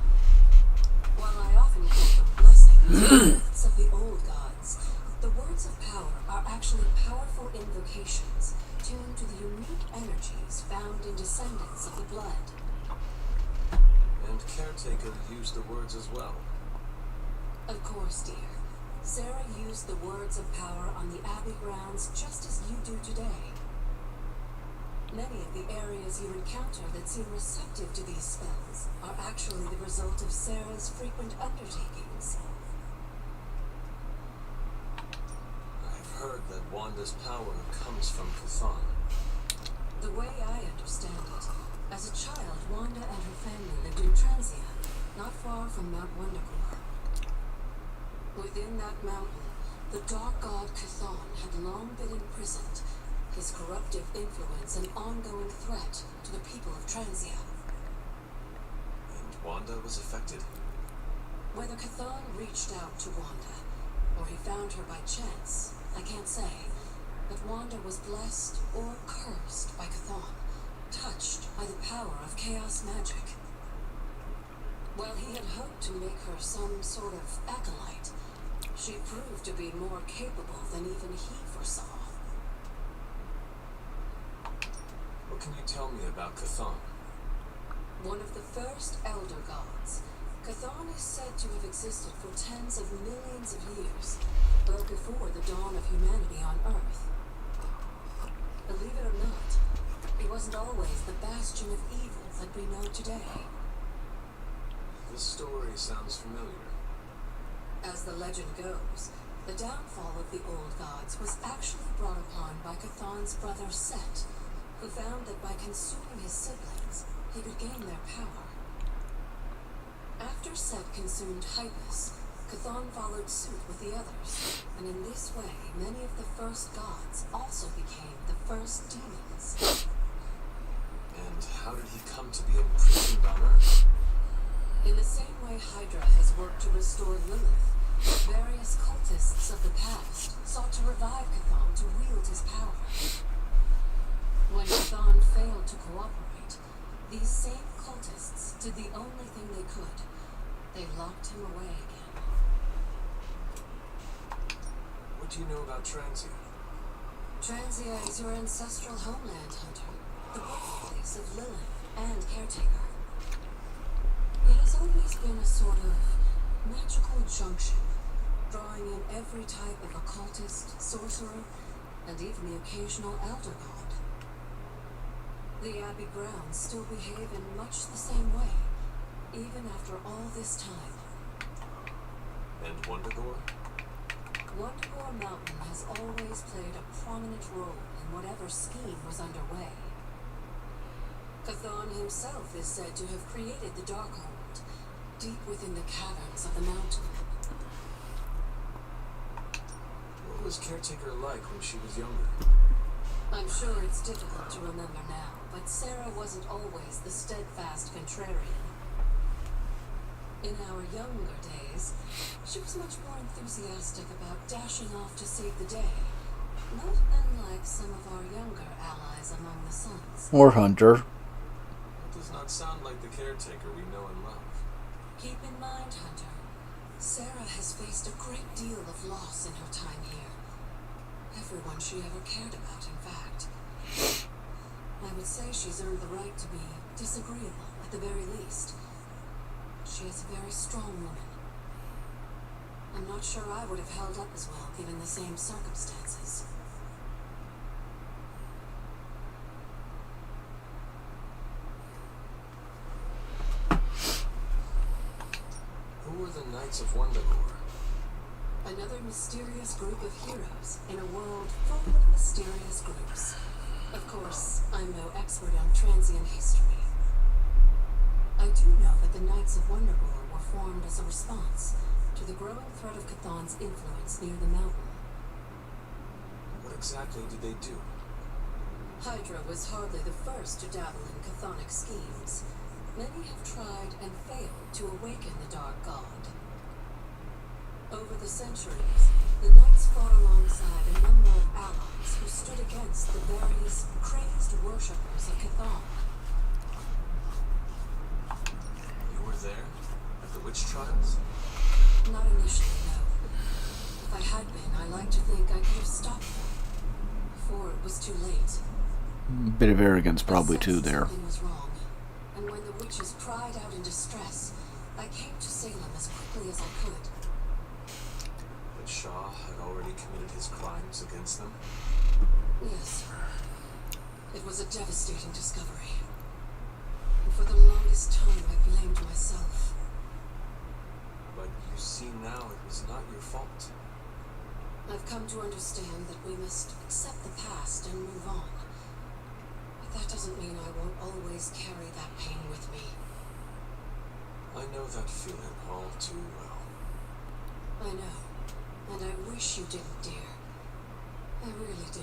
While I often call them blessings, gifts of the old gods, the words of power are actually powerful invocations tuned to the unique energies found in descendants of the blood. And Caretaker used the words as well. Of course, dear. Sarah used the words of power on the Abbey grounds just as you do today. Many of the areas you encounter that seem receptive to these spells are actually the result of Sarah's frequent undertakings. I've heard that Wanda's power comes from Chthon. The way I understand it, as a child, Wanda and her family lived in Transia, not far from Mount Wondercore. Within that mountain, the dark god Chthon had long been imprisoned, his corruptive influence an ongoing threat to the people of Transia. And Wanda was affected. Whether Chthon reached out to Wanda, or he found her by chance, I can't say, but Wanda was blessed or cursed by Chthon, touched by the power of chaos magic. While he had hoped to make her some sort of acolyte, she proved to be more capable than even he foresaw. What can you tell me about Chthon? One of the first Elder Gods, Chthon is said to have existed for tens of millions of years, well before the dawn of humanity on Earth. Believe it or not, he wasn't always the bastion of evil that we know today. This story sounds familiar. As the legend goes, the downfall of the old gods was actually brought upon by Chthon's brother Set, who found that by consuming his siblings, he could gain their power. After Set consumed Hypus, Chthon followed suit with the others, and in this way, many of the first gods also became the first demons. And how did he come to be imprisoned on Earth? In the same way Hydra has worked to restore Lilith, various cultists of the past sought to revive Chthon to wield his power. When Chthon failed to cooperate, these same cultists did the only thing they could. They locked him away again. What do you know about Transia? Transia is your ancestral homeland, Hunter. the birthplace of Lilith and Caretaker. It has always been a sort of magical junction, drawing in every type of occultist, sorcerer, and even the occasional elder god. The Abbey grounds still behave in much the same way, even after all this time. And Wundagore? Wundagore Mountain has always played a prominent role in whatever scheme was underway. Chthon himself is said to have created the Darkhold, deep within the caverns of the mountain. What was Caretaker like when she was younger? I'm sure it's difficult to remember now, but Sarah wasn't always the steadfast contrarian. In our younger days, she was much more enthusiastic about dashing off to save the day, not unlike some of our younger allies among the Suns. Or Hunter. That does not sound like the Caretaker we know and love. Keep in mind, Hunter, Sarah has faced a great deal of loss in her time here. Everyone she ever cared about, in fact. I would say she's earned the right to be disagreeable, at the very least. She is a very strong woman. I'm not sure I would have held up as well given the same circumstances. Who were the Knights of Wundagore? Another mysterious group of heroes in a world full of mysterious groups. Of course, I'm no expert on transient history. I do know that the Knights of Wundagore were formed as a response to the growing threat of Chthon's influence near the mountain. What exactly did they do? Hydra was hardly the first to dabble in chthonic schemes. Many have tried and failed to awaken the Dark God. Over the centuries, the Knights fought alongside a number of allies who stood against the various crazed worshippers of Chthon. You were there? At the witch trials? Not initially, no. If I had been, I like to think I could have stopped them. Before it was too late. Bit of arrogance probably I too sensed there. something was wrong, and when the witches cried out in distress, I came to Salem as quickly as I could. But Shaw had already committed his crimes against them? Yes. It was a devastating discovery. And for the longest time, I blamed myself. But you see now it was not your fault. I've come to understand that we must accept the past and move on. But that doesn't mean I won't always carry that pain with me. I know that feeling all too well. I know. And I wish you didn't, dear. I really do.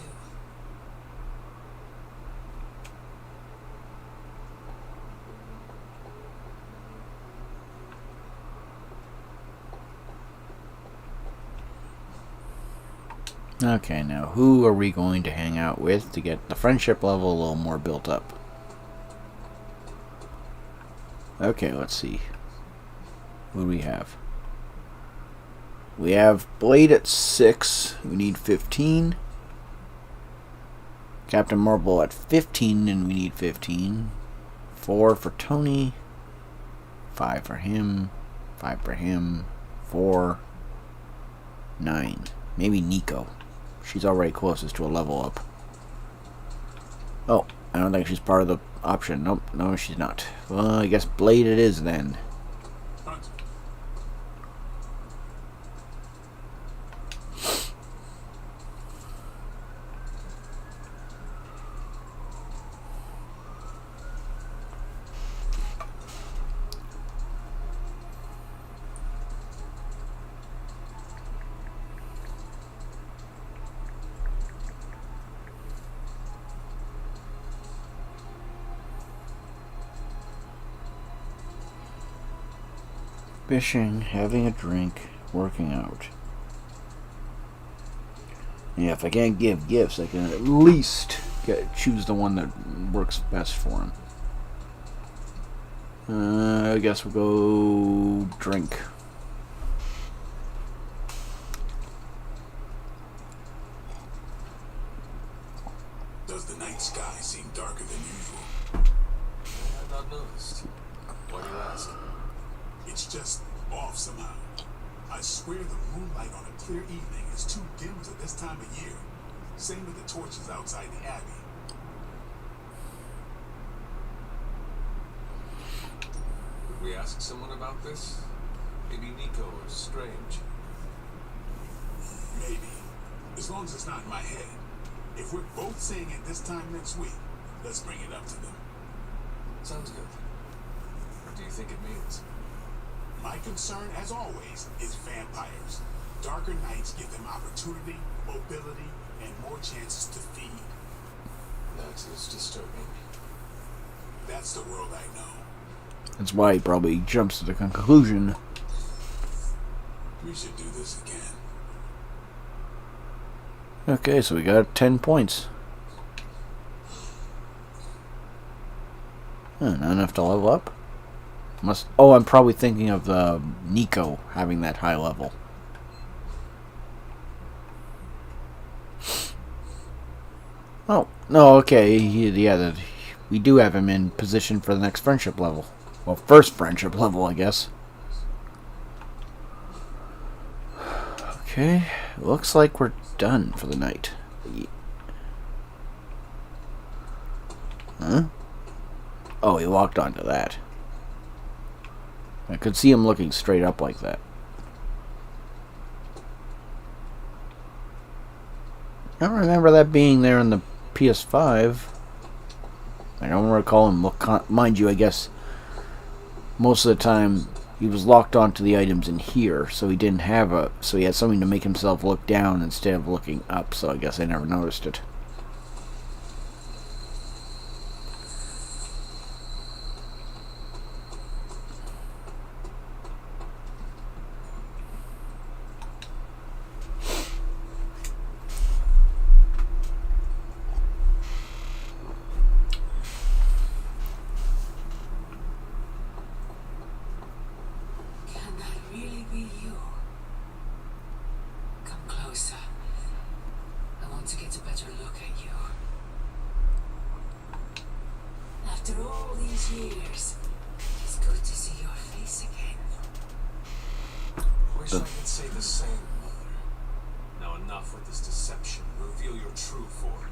Okay, now who are we going to hang out with to get the friendship level a little more built up? Okay, let's see. Who do we have? We have Blade at 6. We need 15. Captain Marvel at 15, and we need 15. 4 for Tony. 5 for him. 5 for him. 4. 9. Maybe Nico. She's already closest to a level up. Oh, I don't think she's part of the option. Nope, no, she's not. Well, I guess Blade it is then. Hunt. Fishing, having a drink, working out. Yeah, if I can't give gifts, I can at least choose the one that works best for him. I guess we'll go drink. Does the night sky seem darker than usual? noticed. Why do you ask? It's just off somehow. I swear the moonlight on a clear evening is too dim for this time of year. Same with the torches outside the Abbey. Would we ask someone about this? Maybe Nico or Strange? Maybe. As long as it's not in my head. If we're both seeing it this time next week, let's bring it up to them. Sounds good. What do you think it means? My concern, as always, is vampires. Darker nights give them opportunity, mobility, and more chances to feed. That is disturbing. That's the world I know. That's why he probably jumps to the conclusion. We should do this again. Okay, so we got 10 points. Not enough to level up. Oh, I'm probably thinking of Nico having that high level. Oh, no, okay, yeah, we do have him in position for the next friendship level. Well, first friendship level, I guess. Okay, looks like we're done for the night. Huh? Oh, he walked onto that. I could see him looking straight up like that. I don't remember that being there in the PS5. I don't recall him look. Mind you, I guess most of the time he was locked onto the items in here, so he didn't have a. So he had something to make himself look down instead of looking up. So I guess I never noticed it. Can that really be you? Come closer. I want to get a better look at you. After all these years, it's good to see your face again. Wish I could say the same, Mother. Now enough with this deception. Reveal your true form.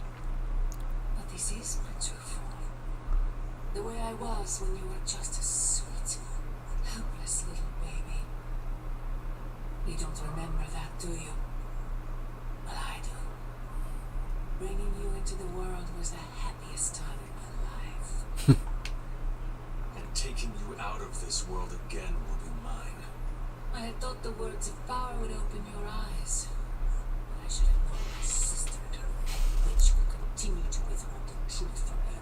But this is my true form. The way I was when you were just a sweet, helpless little baby. You don't remember that, do you? Well, I do. Bringing you into the world was the happiest time in my life. And taking you out of this world again will be mine. I had thought the words of power would open your eyes. But I should have known my sister and her pet witch would continue to withhold the truth from you.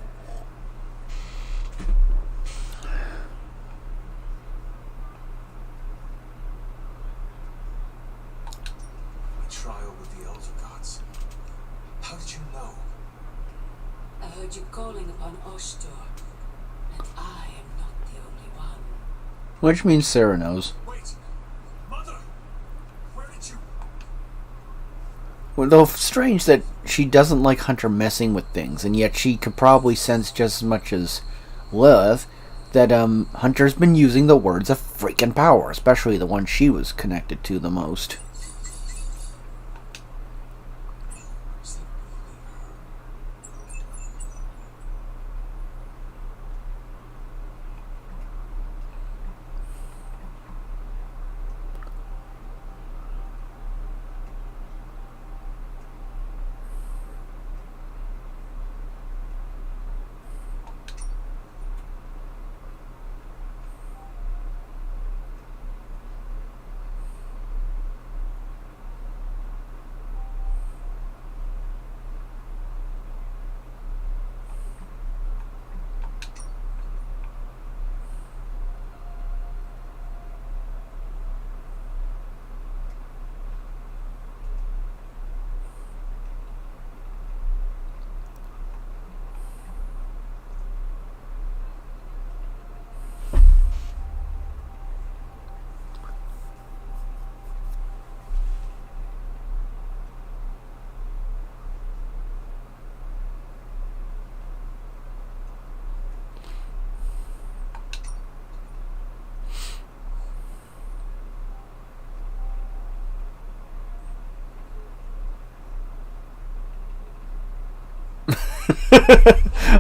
My trial with the Elder Gods. How did you know? I heard you calling upon Oshtor, and I am not the only one. Which means Sarah knows. Wait! Mother! Where did you... Well, though strange that she doesn't like Hunter messing with things, and yet she could probably sense just as much as Lilith that Hunter's been using the words of freaking power, especially the one she was connected to the most.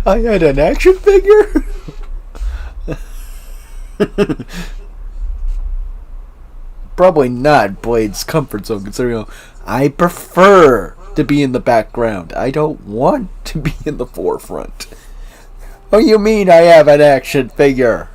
I had an action figure? Probably not Blade's comfort zone, considering I prefer to be in the background. I don't want to be in the forefront. Oh, you mean I have an action figure?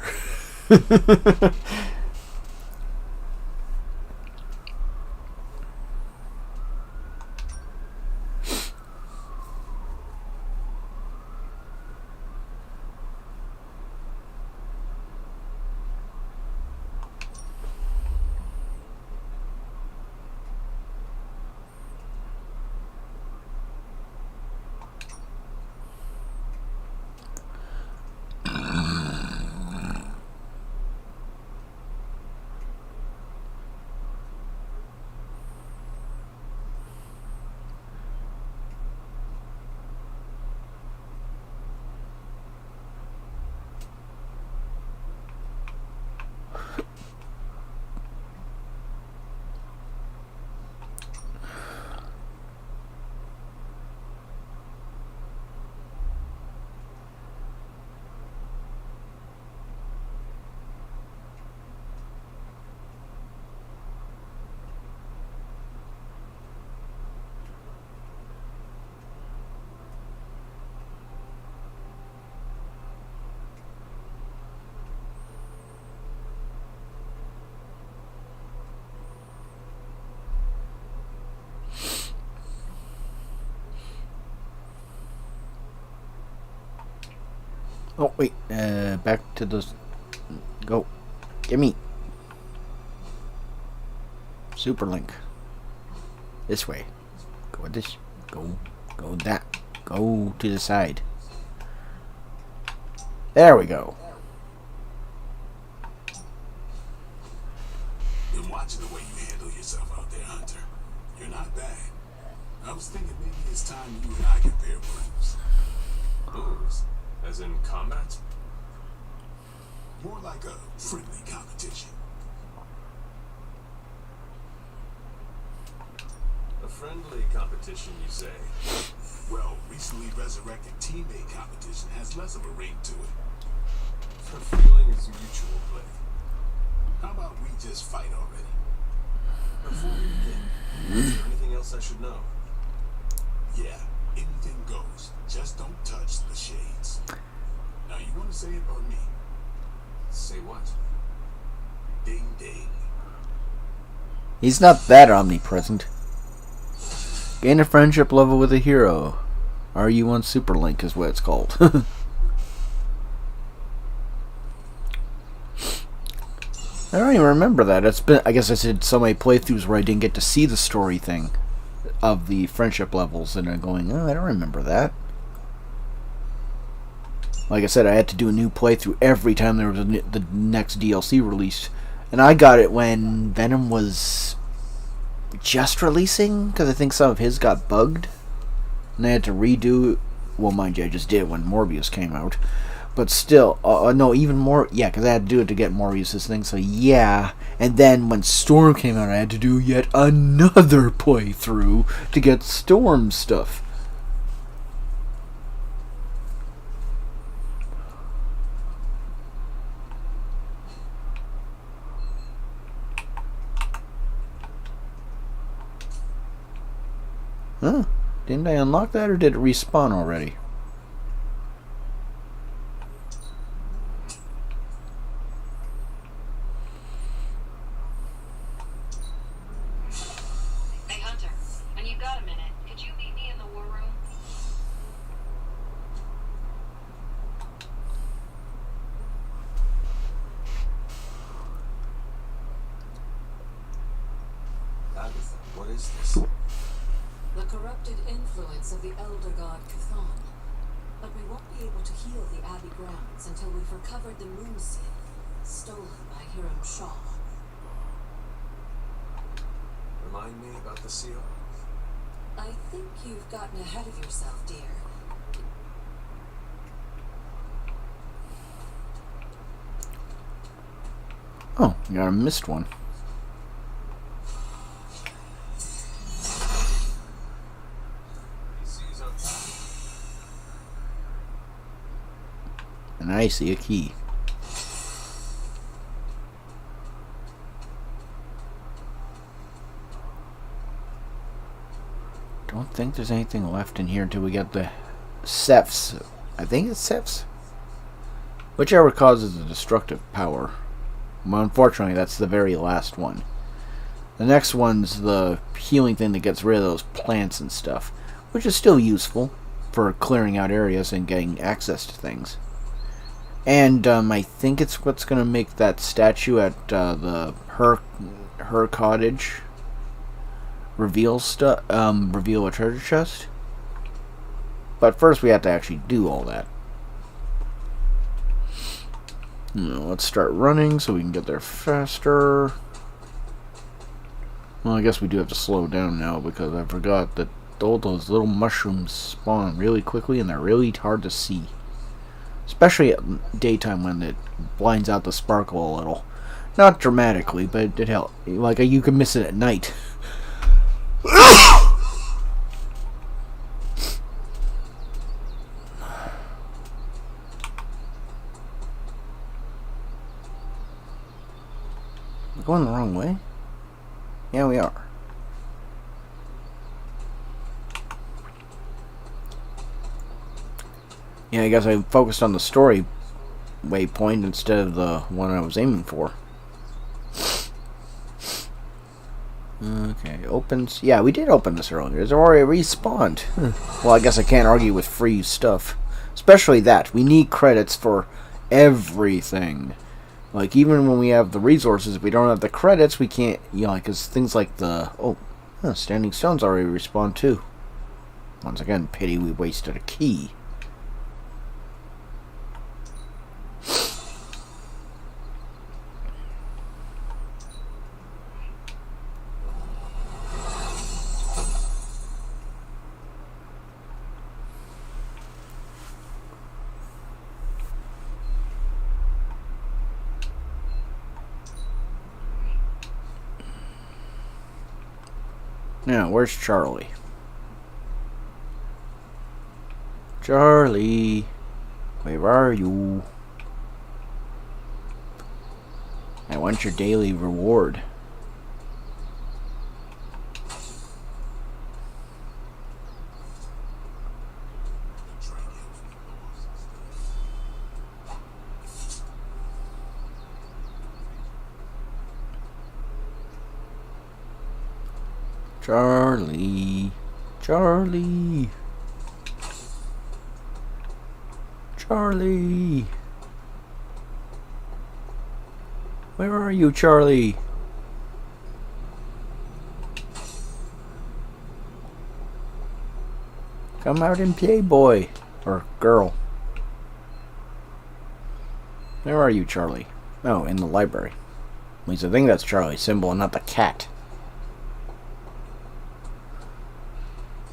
Oh, wait. Back to those. Go. Gimme. Super Link. This way. Go this. Go that. Go to the side. There we go. Been watching the way you handle yourself out there, Hunter. You're not bad. I was thinking maybe it's time you and I compare moves. Moves? As in combat? More like a friendly competition. A friendly competition, you say? Well, recently resurrected teammate competition has less of a ring to it. The feeling is mutual, Blade. How about we just fight already? Before we begin, is there anything else I should know? Yeah, anything goes. Just don't touch the shades. Now, you want to say it or me? Say what? Ding ding. He's not that omnipresent. Gain a friendship level with a hero. RU1 Super Link is what it's called. I don't even remember that. It's been, I guess I did so many playthroughs where I didn't get to see the story thing of the friendship levels, and I'm going, oh, I don't remember that. Like I said, I had to do a new playthrough every time there was the next DLC released, and I got it when Venom was just releasing, because I think some of his got bugged, and I had to redo. Well, mind you, I just did when Morbius came out. But still, no, even more, yeah, because I had to do it to get Morbius' thing, so yeah. And then when Storm came out, I had to do yet another playthrough to get Storm stuff. Huh? Didn't I unlock that, or did it respawn already? What is this? The corrupted influence of the Elder God Cthon. But we won't be able to heal the Abbey grounds until we've recovered the moon seal, stolen by Hiram Shaw. Remind me about the seal? I think you've gotten ahead of yourself, dear. Oh, I got a missed one. I see a key. Don't think there's anything left in here until we get the Cephs. I think it's Cephs? Whichever causes the destructive power. Well, unfortunately, that's the very last one. The next one's the healing thing that gets rid of those plants and stuff, which is still useful for clearing out areas and getting access to things. And I think it's what's going to make that statue at her cottage reveal a treasure chest. But first we have to actually do all that. Now, let's start running so we can get there faster. Well, I guess we do have to slow down now because I forgot that all those little mushrooms spawn really quickly and they're really hard to see. Especially at daytime when it blinds out the sparkle a little. Not dramatically, but it helps. Like, you can miss it at night. We're going the wrong way? Yeah, we are. Yeah, I guess I focused on the story waypoint instead of the one I was aiming for. Okay, opens. Yeah, we did open this earlier. It's already respawned. Well, I guess I can't argue with free stuff. Especially that. We need credits for everything. Like, even when we have the resources, if we don't have the credits, we can't, you know, because things like the... Oh, Standing Stones already respawned too. Once again, pity we wasted a key. Now, where's Charlie? Charlie, where are you? I want your daily reward. Charlie, Charlie, Charlie. Where are you, Charlie? Come out and play, boy. Or girl. Where are you, Charlie? Oh, in the library. At least I think that's Charlie's symbol and not the cat.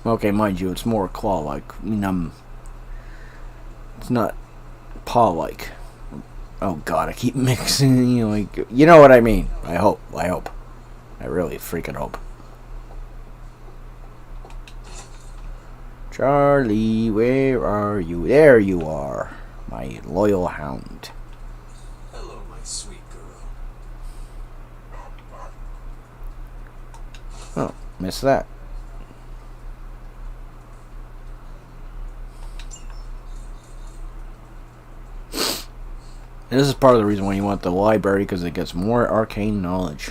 Okay, mind you, it's more claw-like. I mean, it's not paw-like. Oh god, I keep mixing, you know, like, you know what I mean. I hope. I really freaking hope. Charlie, where are you? There you are, my loyal hound. Hello, my sweet girl. Oh, missed that. And this is part of the reason why you want the library, because it gets more arcane knowledge.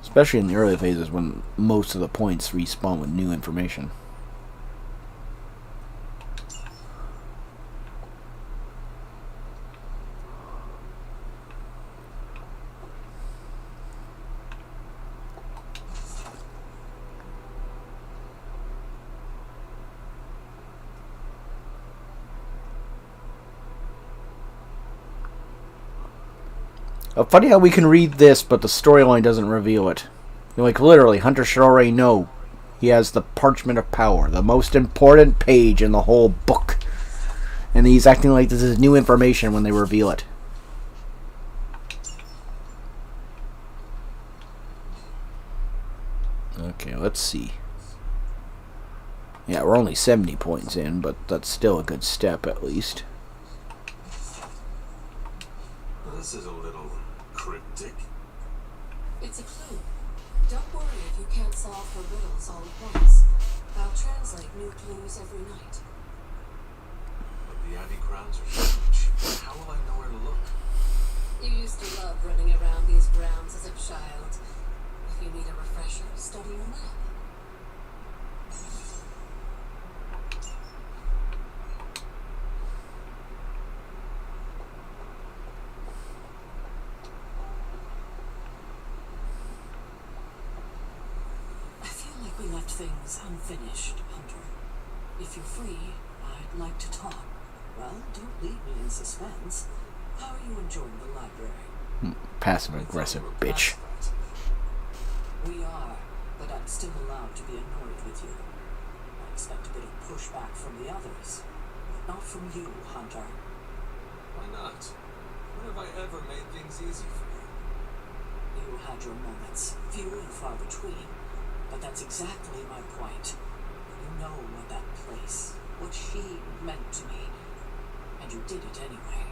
Especially in the early phases when most of the points respawn with new information. Funny how we can read this, but the storyline doesn't reveal it. Like, literally, Hunter should already know he has the Parchment of Power, the most important page in the whole book. And he's acting like this is new information when they reveal it. let's see. Yeah, we're only 70 points in, but that's still a good step at least. This is a little cryptic. It's a clue. Don't worry if you can't solve her riddles all at once. I'll translate new clues every night. But the Abbey grounds are huge. How will I know where to look? You used to love running around these grounds as a child. If you need a refresher, study your map. I feel like we left things unfinished, Hunter. If you're free, I'd like to talk. Well, don't leave me in suspense. How are you enjoying the library? Passive aggressive bitch. We are, but I'm still allowed to be annoyed with you. I expect a bit of pushback from the others. But not from you, Hunter. Why not? When have I ever made things easy for you? You had your moments, few and far between. But that's exactly my point. You know what that place, what she meant to me. And you did it anyway.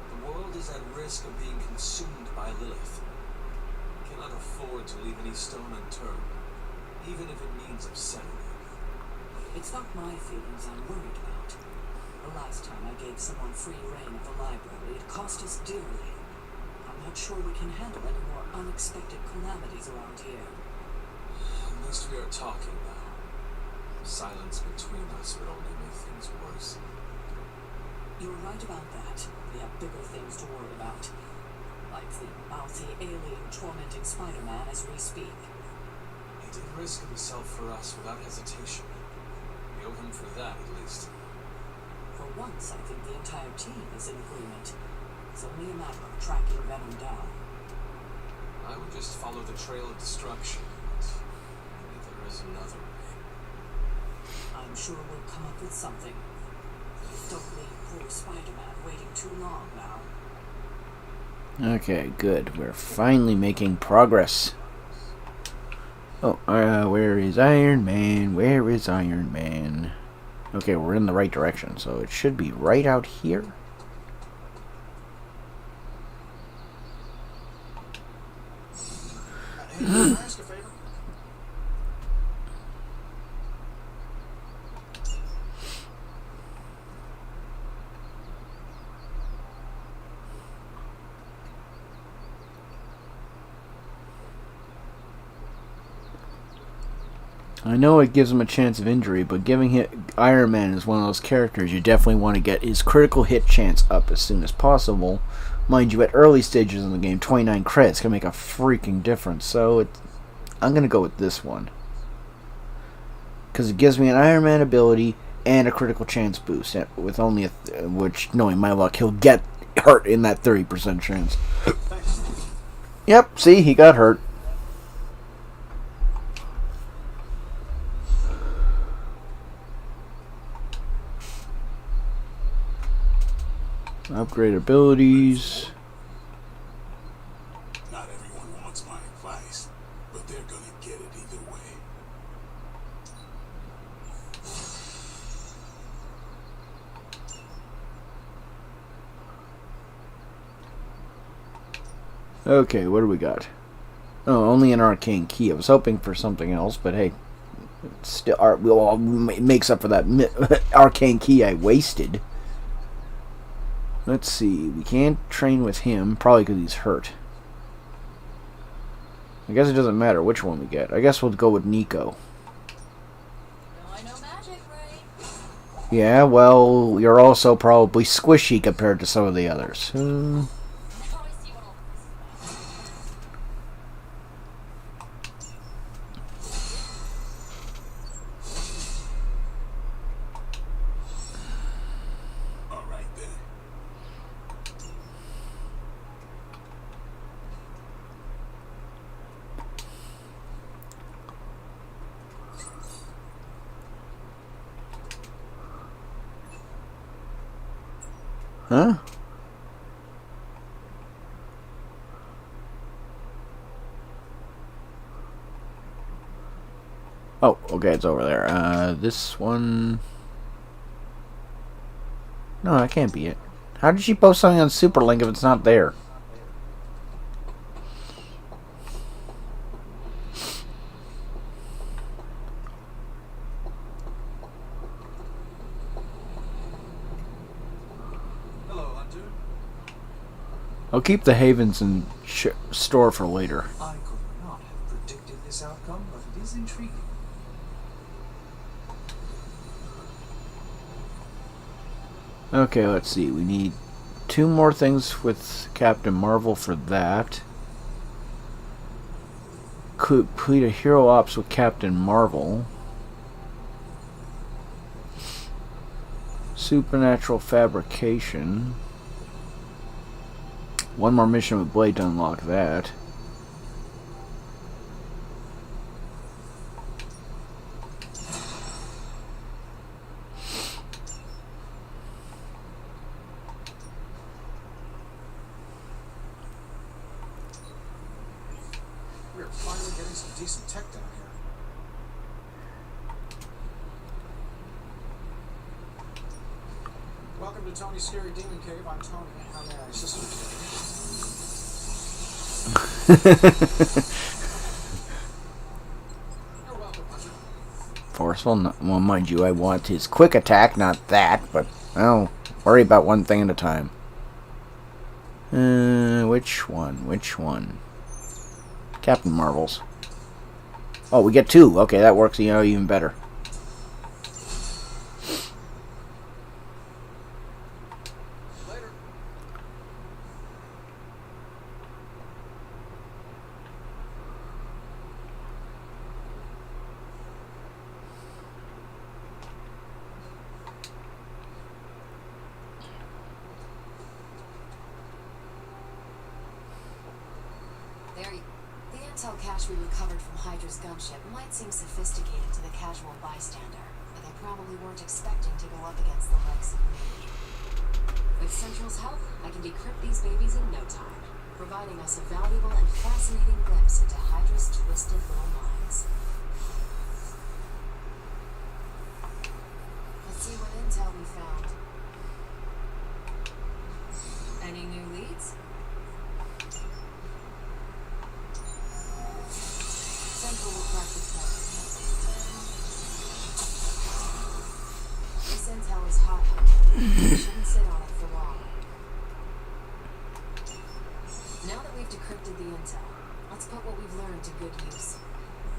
The world is at risk of being consumed by Lilith. I cannot afford to leave any stone unturned, even if it means upsetting you. It's not my feelings I'm worried about. The last time I gave someone free rein of the library, it cost us dearly. I'm not sure we can handle any more unexpected calamities around here. At least we are talking now. Silence between us would only make things worse. You're right about that. We have bigger things to worry about. Like the mouthy alien tormenting Spider-Man as we speak. He did risk himself for us without hesitation. We owe him for that, at least. For once, I think the entire team is in agreement. It's only a matter of tracking Venom down. I would just follow the trail of destruction, but maybe there is another way. I'm sure we'll come up with something. Don't leave poor Spider-Man waiting too long now. Okay, good. We're finally making progress. Oh, where is Iron Man? Where is Iron Man? Okay, we're in the right direction, so it should be right out here. Hey, can I ask a favor? I know it gives him a chance of injury, but giving Iron Man is one of those characters you definitely want to get his critical hit chance up as soon as possible. Mind you, at early stages in the game, 29 credits can make a freaking difference, so I'm going to go with this one. Because it gives me an Iron Man ability and a critical chance boost, with only which, knowing my luck, he'll get hurt in that 30% chance. Yep, see, he got hurt. Upgrade abilities. Not everyone wants my advice, but they're gonna get it either way. Okay, what do we got? Oh, only an arcane key. I was hoping for something else, but hey, it's still it makes up for that arcane key I wasted. Let's see. We can't train with him, probably because he's hurt. I guess it doesn't matter which one we get. I guess we'll go with Nico. No, I know magic, right? Yeah, well, you're also probably squishy compared to some of the others. Now I see what all All right then. Huh? Oh, okay, it's over there. This one... No, that can't be it. How did she post something on Superlink if it's not there? Hello, Hunter. I'll keep the Havens in store for later. I could not have predicted this outcome, but it is intriguing. Okay, let's see. We need 2 more things with Captain Marvel for that. Complete a hero ops with Captain Marvel. Supernatural fabrication. 1 more mission with Blade to unlock that. We're finally getting some decent tech down here. Welcome to Tony's Scary Demon Cave. I'm Tony. How may I assist you today? You're welcome, Hunter. Forceful? Well, mind you, I want his quick attack, not that, but I'll worry about one thing at a time. Which one? Which one? Captain Marvel's. Oh, we get 2. Okay, that works even better. Later. The intel cache we recovered from Hydra's gunship might seem sophisticated to the casual bystander, but they probably weren't expecting to go up against the likes of me. With Central's help, I can decrypt these babies in no time, providing us a valuable and fascinating glimpse into Hydra's twisted little minds. Let's see what intel we found. Any new leads? Central will crack this code. This intel is hot. We shouldn't sit on it for long. Now that we've decrypted the intel, let's put what we've learned to good use.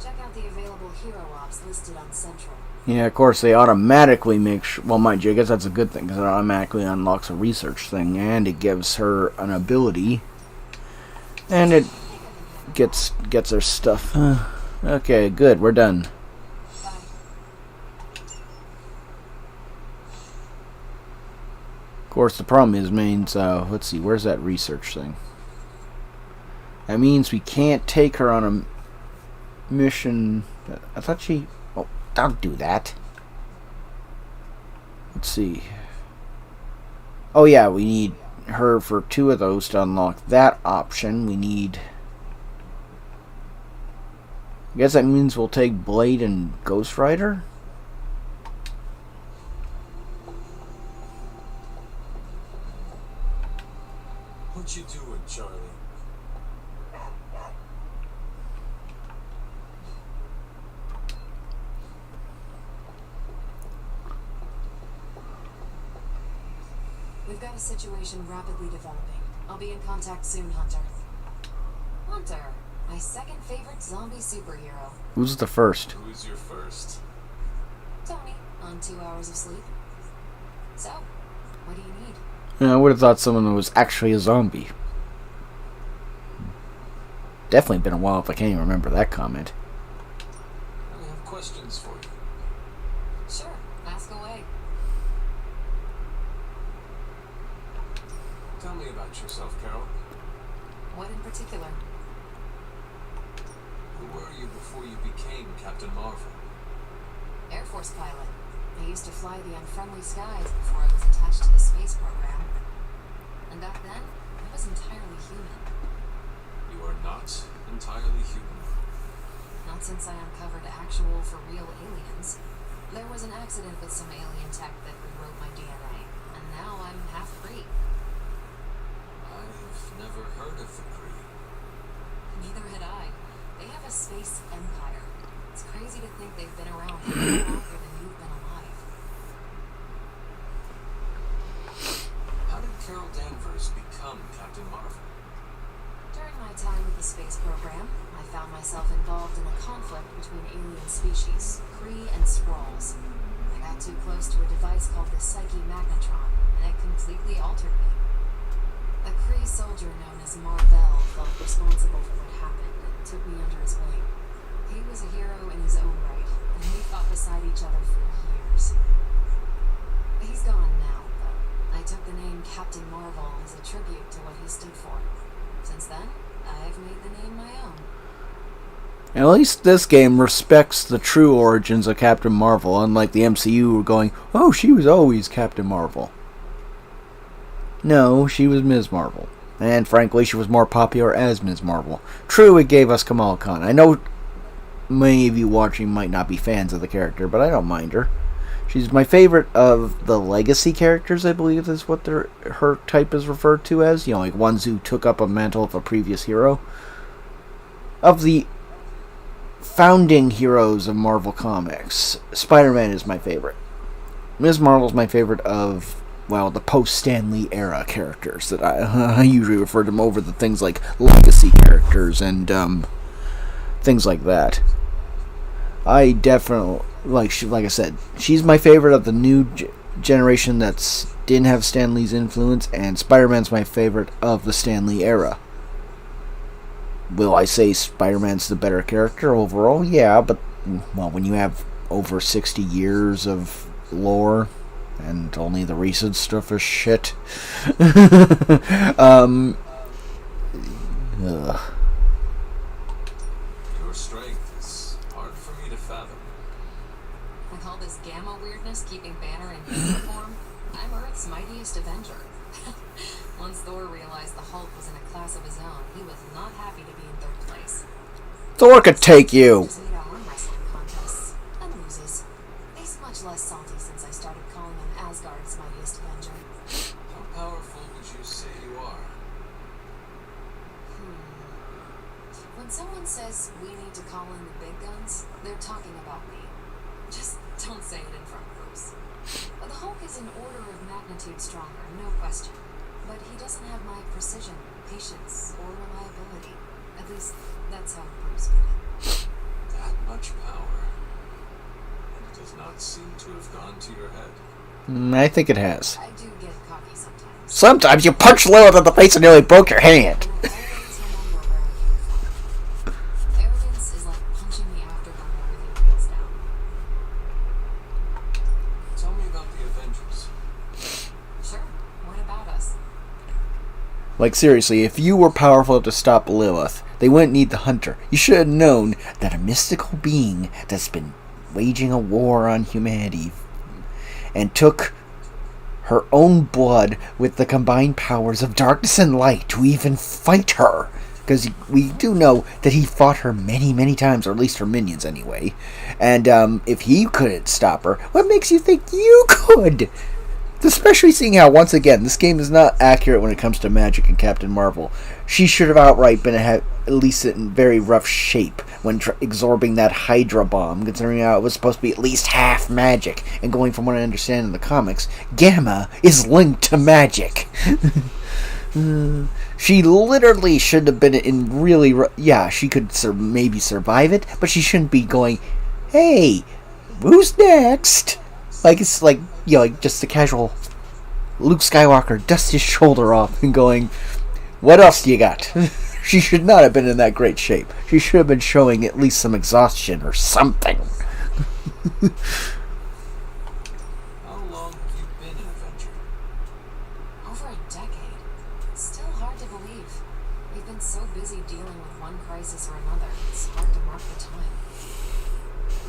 Check out the available hero ops listed on Central. Yeah, of course, they automatically make sure... Well, mind you, I guess that's a good thing, because it automatically unlocks a research thing, and it gives her an ability. And it gets her stuff. Okay, good, we're done. Bye. Of course, the problem means, let's see, where's that research thing? That means we can't take her on a mission. I thought she... Oh, don't do that. Let's see. Oh yeah, we need her for 2 of those to unlock that option. We need... I guess that means we'll take Blade and Ghost Rider? What you doing, Charlie? We've got a situation rapidly developing. I'll be in contact soon, Hunter. Hunter, my second favorite zombie superhero. Who's the first? Who's your first? Tony, on 2 hours of sleep. So, what do you need? Yeah, I would have thought someone was actually a zombie. Definitely been a while if I can't even remember that comment. I have questions for you. Sure, ask away. Tell me about yourself, Carol. What in particular? Who were you before you became Captain Marvel? Air Force pilot. I used to fly the unfriendly skies before I was attached to the space program. And back then, I was entirely human. You are not entirely human. Not Not since I uncovered actual, for real aliens. There was an accident with some alien tech that rewrote my DNA, and now I'm half Kree. I've never heard of the Kree. Neither had I. They have a space empire. It's crazy to think they've been around for longer than you've been alive. How did Carol Danvers become Captain Marvel? During my time with the space program, I found myself involved in a conflict between alien species, Kree and Skrulls. I got too close to a device called the Psyche Magnetron, and it completely altered me. A Kree soldier known as Mar-Vell felt responsible for what happened and took me under his wing. He was a hero in his own right, and we fought beside each other for years. He's gone now, but I took the name Captain Marvel as a tribute to what he stood for. Since then, I've made the name my own. At least this game respects the true origins of Captain Marvel, unlike the MCU who were going, oh, she was always Captain Marvel. No, she was Ms. Marvel. And frankly, she was more popular as Ms. Marvel. True, it gave us Kamala Khan. I know many of you watching might not be fans of the character, but I don't mind her. She's my favorite of the legacy characters, I believe is what her type is referred to as. You know, like ones who took up a mantle of a previous hero. Of the founding heroes of Marvel Comics, Spider-Man is my favorite. Ms. Marvel's my favorite of, well, the post-Stan Lee era characters that I usually refer to them over the things like legacy characters and things like that. I definitely, like I said, she's my favorite of the new generation that didn't have Stan Lee's influence, and Spider-Man's my favorite of the Stan Lee era. Will I say Spider-Man's the better character overall? Yeah, but, well, when you have over 60 years of lore, and only the recent stuff is shit. Ugh. Your strength is hard for me to fathom. With all this gamma weirdness keeping Banner in uniform, I'm Earth's mightiest Avenger. Once Thor realized the Hulk was in a class of his own, he was not happy to be in third place. Thor could take you! Just need our arm wrestling contests, and loses. He's much less salty since I started calling him Asgard's mightiest Avenger. How powerful would you say you are? When someone says we need to call in the big guns, they're talking about me. Just don't say it in front of Bruce. The Hulk is an order of magnitude stronger, no question. But he doesn't have my precision, patience, or reliability. At least, that's how Bruce put it. That much power. And it does not seem to have gone to your head. I think it has. I do get cocky sometimes. Sometimes you punch Lilith in the face and nearly broke your hand. And I always remember where I came from. Arrogance is like punching the afterburner with your wheels down. Tell me about the Avengers. Sure, what about us? Like, seriously, if you were powerful enough to stop Lilith, they wouldn't need the Hunter. You should have known that a mystical being that's been waging a war on humanity and took her own blood with the combined powers of darkness and light to even fight her. Because we do know that he fought her many, many times, or at least her minions anyway. And if he couldn't stop her, what makes you think you could? Especially seeing how, once again, this game is not accurate when it comes to magic and Captain Marvel. She should have outright been at least in very rough shape when absorbing that Hydra bomb, considering how it was supposed to be at least half magic. And going from what I understand in the comics, Gamma is linked to magic. She literally should have been in really... Yeah, she could maybe survive it, but she shouldn't be going, hey, who's next? Like, it's like, you know, like just the casual Luke Skywalker dusts his shoulder off and going, what else do you got? She should not have been in that great shape. She should have been showing at least some exhaustion or something. How long have you been an Avenger? Over a decade. Still hard to believe. We've been so busy dealing with one crisis or another, it's hard to mark the time.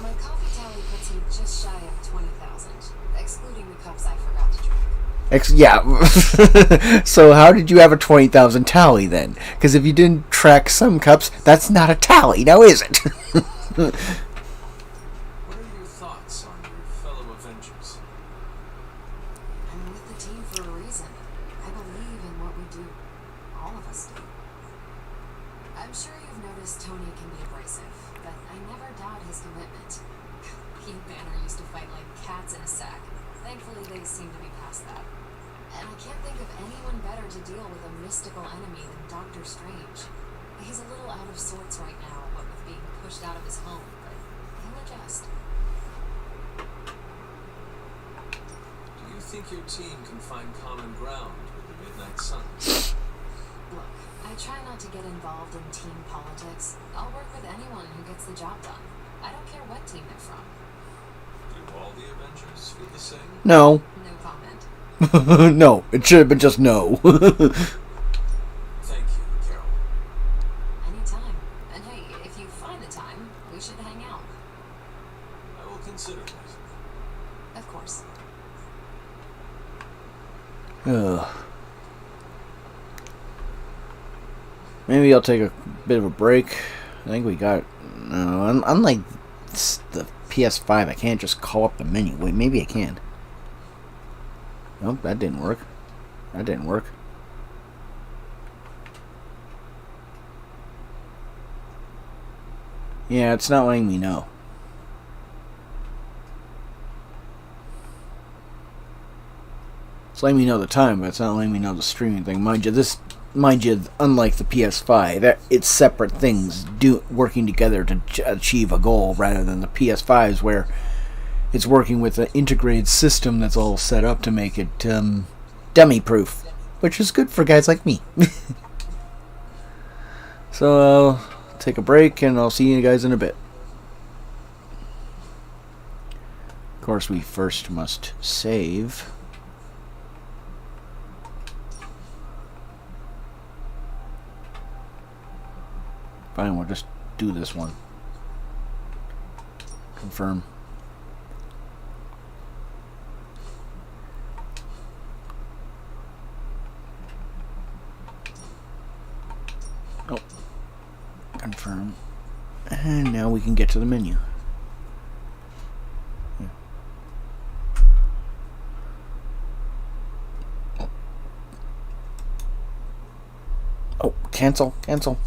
My coffee tally puts me just shy of 20,000, excluding the cups I forgot to drink. Yeah. So how did you have a 20,000 tally then? Because if you didn't track some cups, that's not a tally, now is it? What are your thoughts on your fellow Avengers? I'm with the team for a reason. I believe in what we do. All of us do. I'm sure you've noticed Tony can be abrasive, but I never doubt his commitment. He and Banner used to fight like cats in a sack. Thankfully, they seem to be past that. And I can't think of anyone better to deal with a mystical enemy than Doctor Strange. He's a little out of sorts right now, what with being pushed out of his home, but he'll adjust. Do you think your team can find common ground with the Midnight Suns? Look, I try not to get involved in team politics. I'll work with anyone who gets the job done. I don't care what team they're from. Do all the Avengers feel the same? No. No comment. No, it should have been just no. Thank you, Carol. Anytime. And hey, if you find the time, we should hang out. I will consider that. Of course. Ugh. Maybe I'll take a bit of a break. I think we got... No, unlike the PS5, I can't just call up the menu. Wait, maybe I can. Nope, that didn't work. That didn't work. Yeah, it's not letting me know. It's letting me know the time, but it's not letting me know the streaming thing. Mind you, unlike the PS5, it's separate things working together to achieve a goal, rather than the PS5's where it's working with an integrated system that's all set up to make it dummy-proof, which is good for guys like me. So I'll take a break, and I'll see you guys in a bit. Of course, we first must save. Fine, we'll just do this one. Confirm. Oh. Confirm. And now we can get to the menu. Yeah. Oh, cancel, cancel.